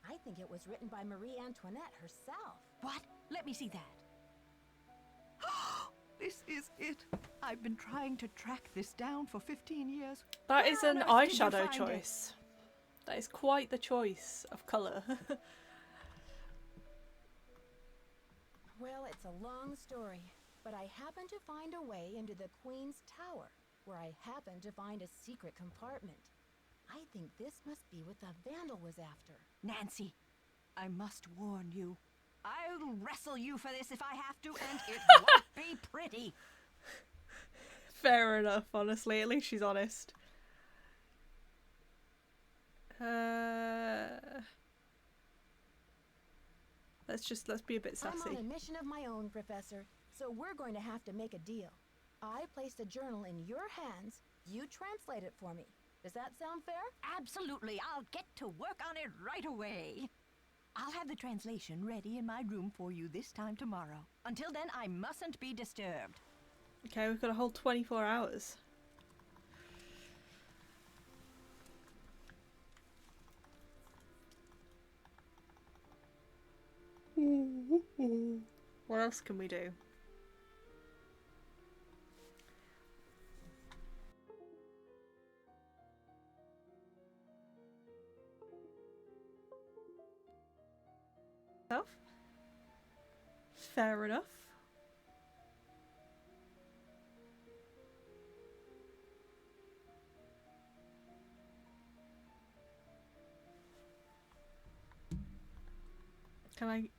I think it was written by Marie Antoinette herself. What? Let me see that. This is it. I've been trying to track this down for 15 years. That is an Where on earth did you eyeshadow find choice. That is quite the choice of colour. Well, it's a long story, but I happened to find a way into the Queen's Tower, where I happened to find a secret compartment. I think this must be what the Vandal was after. Nancy, I must warn you. I'll wrestle you for this if I have to, and it won't be pretty. Fair enough, honestly. At least she's honest. Let's be a bit sassy. I'm on a mission of my own, Professor, so we're going to have to make a deal. I place the journal in your hands, you translate it for me. Does that sound fair? Absolutely. I'll get to work on it right away. I'll have the translation ready in my room for you this time tomorrow. Until then, I mustn't be disturbed. Okay, we've got a whole 24 hours. What else can we do? Fair enough.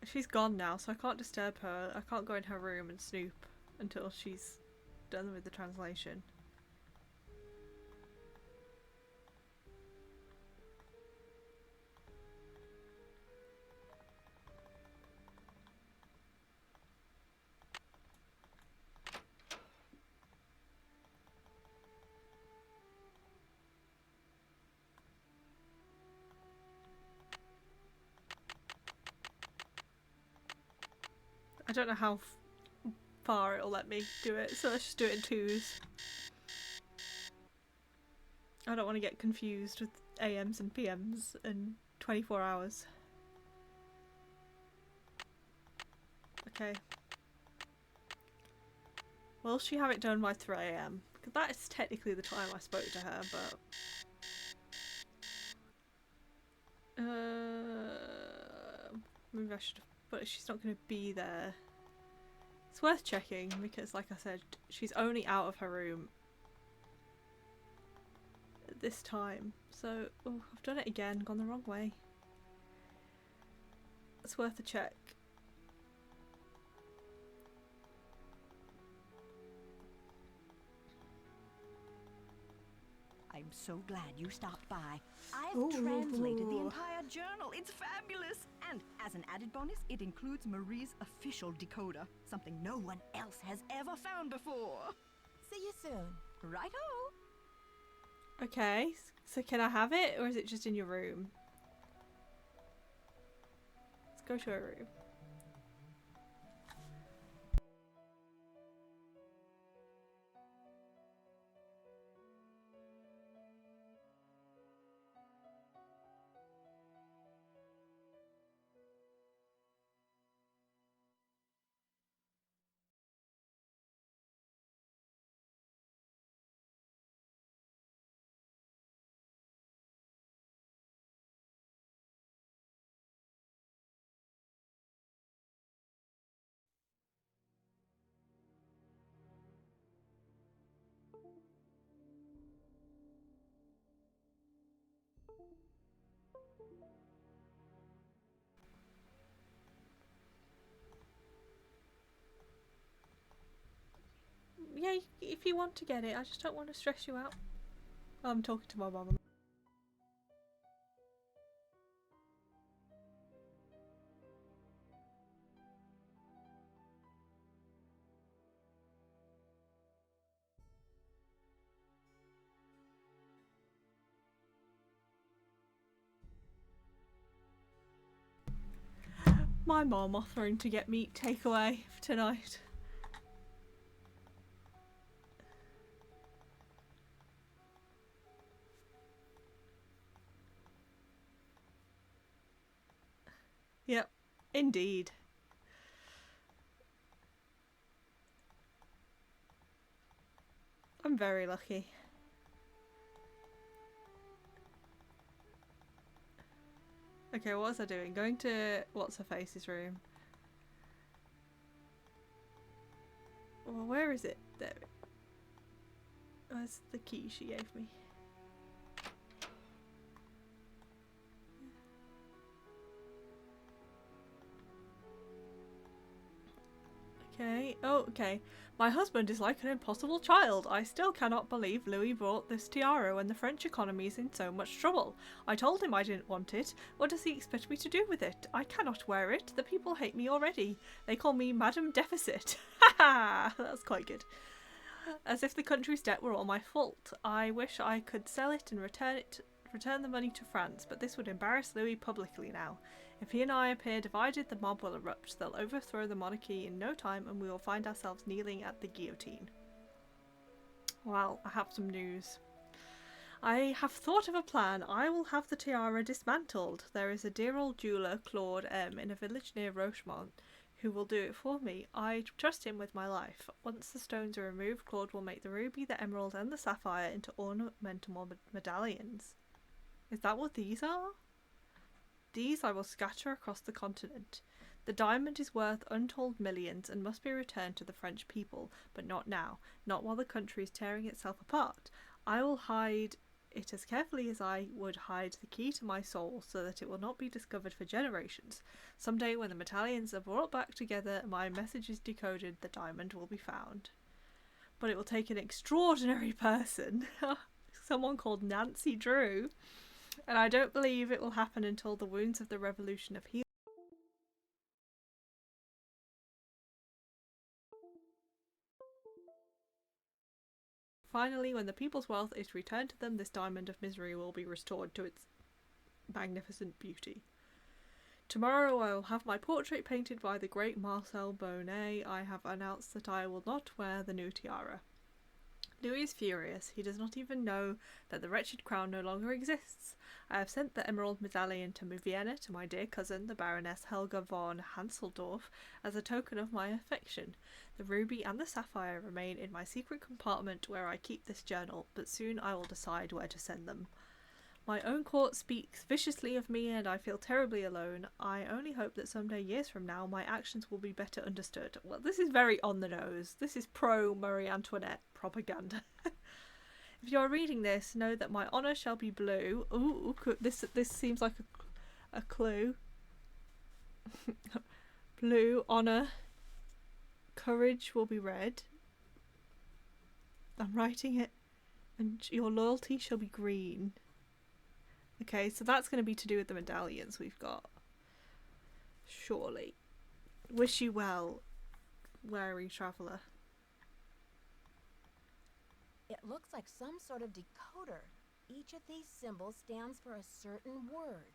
She's gone now, so I can't disturb her. I can't go in her room and snoop until she's done with the translation. I don't know how far it'll let me do it, so let's just do it in 2s. I don't want to get confused with AMs and PMs and 24 hours. Okay. Will she have it done by 3 AM? Because that is technically the time I spoke to her, but... maybe I should have... But she's not going to be there. It's worth checking, because like I said, she's only out of her room at this time. So, oh, I've done it again, gone the wrong way. It's worth a check. I'm so glad you stopped by. I've translated the entire journal. It's fabulous. And as an added bonus, it includes Marie's official decoder, something no one else has ever found before. See you soon. Righto. Okay, so can I have it, or is it just in your room? Let's go to her room. Yeah, if you want to get it, I just don't want to stress you out. I'm talking to my mum. My mum offering to get meat takeaway for tonight. Yep, indeed. I'm very lucky. Okay, what was I doing? Going to what's-her-face's room. Well, where is it? There. Where's the key she gave me? Okay. Oh, okay. My husband is like an impossible child. I still cannot believe Louis bought this tiara when the French economy is in so much trouble. I told him I didn't want it. What does he expect me to do with it? I cannot wear it. The people hate me already. They call me Madame Deficit. Ha ha! That's quite good. As if the country's debt were all my fault. I wish I could sell it and return the money to France, but this would embarrass Louis publicly now. If he and I appear divided, the mob will erupt. They'll overthrow the monarchy in no time, and we will find ourselves kneeling at the guillotine. Well, I have some news. I have thought of a plan. I will have the tiara dismantled. There is a dear old jeweller, Claude M., in a village near Rochemont, who will do it for me. I trust him with my life. Once the stones are removed, Claude will make the ruby, the emerald, and the sapphire into ornamental medallions. Is that what these are? These I will scatter across the continent. The diamond is worth untold millions and must be returned to the French people, but not now, not while the country is tearing itself apart. I will hide it as carefully as I would hide the key to my soul, so that it will not be discovered for generations. Someday when the medallions are brought back together and my message is decoded, the diamond will be found. But it will take an extraordinary person, someone called Nancy Drew, and I don't believe it will happen until the wounds of the revolution have healed. Finally, when the people's wealth is returned to them, this diamond of misery will be restored to its magnificent beauty. Tomorrow I will have my portrait painted by the great Marcel Bonnet. I have announced that I will not wear the new tiara. Louis is furious. He does not even know that the wretched crown no longer exists. I have sent the emerald medallion to Vienna to my dear cousin, the Baroness Helga von Hanseldorf, as a token of my affection. The ruby and the sapphire remain in my secret compartment where I keep this journal, but soon I will decide where to send them. My own court speaks viciously of me and I feel terribly alone. I only hope that someday, years from now, my actions will be better understood. Well, this is very on the nose. This is pro-Marie Antoinette propaganda. If you are reading this, know that my honour shall be blue. Ooh, this seems like a clue. Blue, honour. Courage will be red. I'm writing it. And your loyalty shall be green. Okay, so that's going to be to do with the medallions we've got. Surely. Wish you well, wary traveller. It looks like some sort of decoder. Each of these symbols stands for a certain word.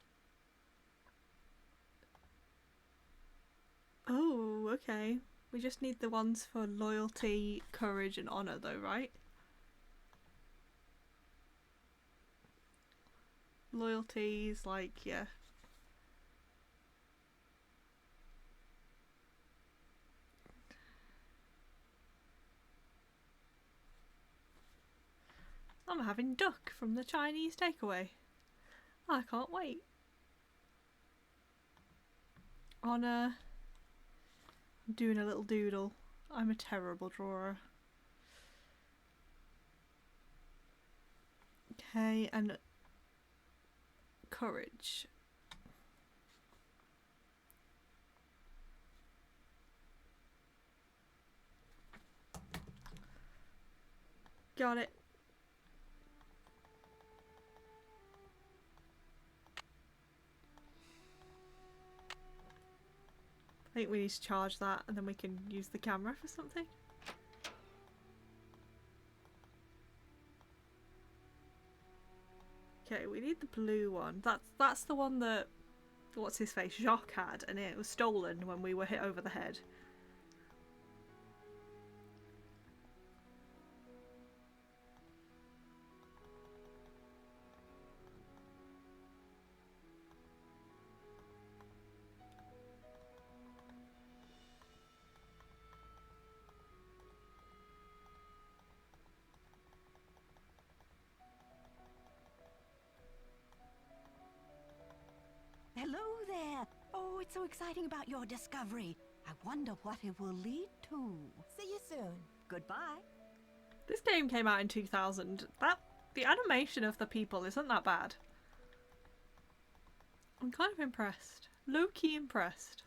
Oh, okay. We just need the ones for loyalty, courage and honour though, right? Loyalties, like, yeah. I'm having duck from the Chinese takeaway. I can't wait. Honour. I'm doing a little doodle. I'm a terrible drawer. Okay, and courage. Got it. I think we need to charge that and then we can use the camera for something. Okay, we need the blue one. That's the one that, what's his face, Jacques had, and it was stolen when we were hit over the head. Hello there. Oh, it's so exciting about your discovery. I wonder what it will lead to. See you soon. Goodbye. This game came out in 2000. The animation of the people isn't that bad. I'm kind of impressed. Low-key impressed.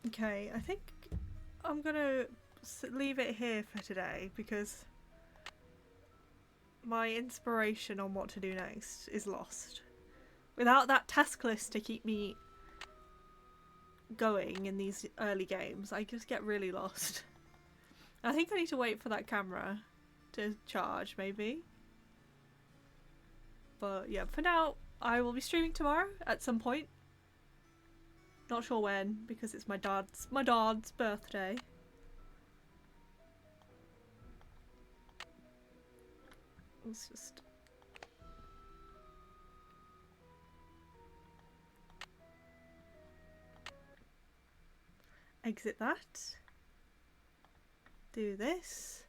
Okay, I think I'm gonna leave it here for today because my inspiration on what to do next is lost. Without that task list to keep me going in these early games, I just get really lost. I think I need to wait for that camera to charge, maybe. But yeah, for now, I will be streaming tomorrow at some point. Not sure when, because it's my dad's birthday. Let's just exit that. Do this.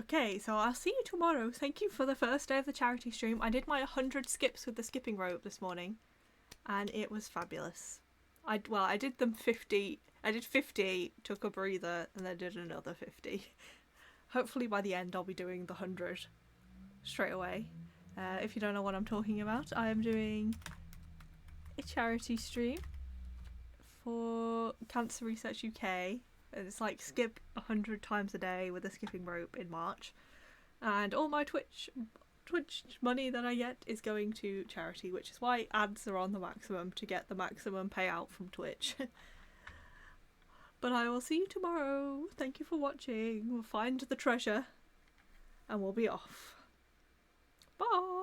Okay, so I'll see you tomorrow. Thank you for the first day of the charity stream. I did my 100 skips with the skipping rope this morning, and it was fabulous. I did them 50. I did 50, took a breather, and then did another 50. hopefully by the end I'll be doing the 100 straight away. If you don't know what I'm talking about, I am doing a charity stream for Cancer Research UK, and it's like skip 100 times a day with a skipping rope in March, and all my Twitch money that I get is going to charity, which is why ads are on the maximum, to get the maximum payout from Twitch. But I will see you tomorrow. Thank you for watching. We'll find the treasure and we'll be off. Bye.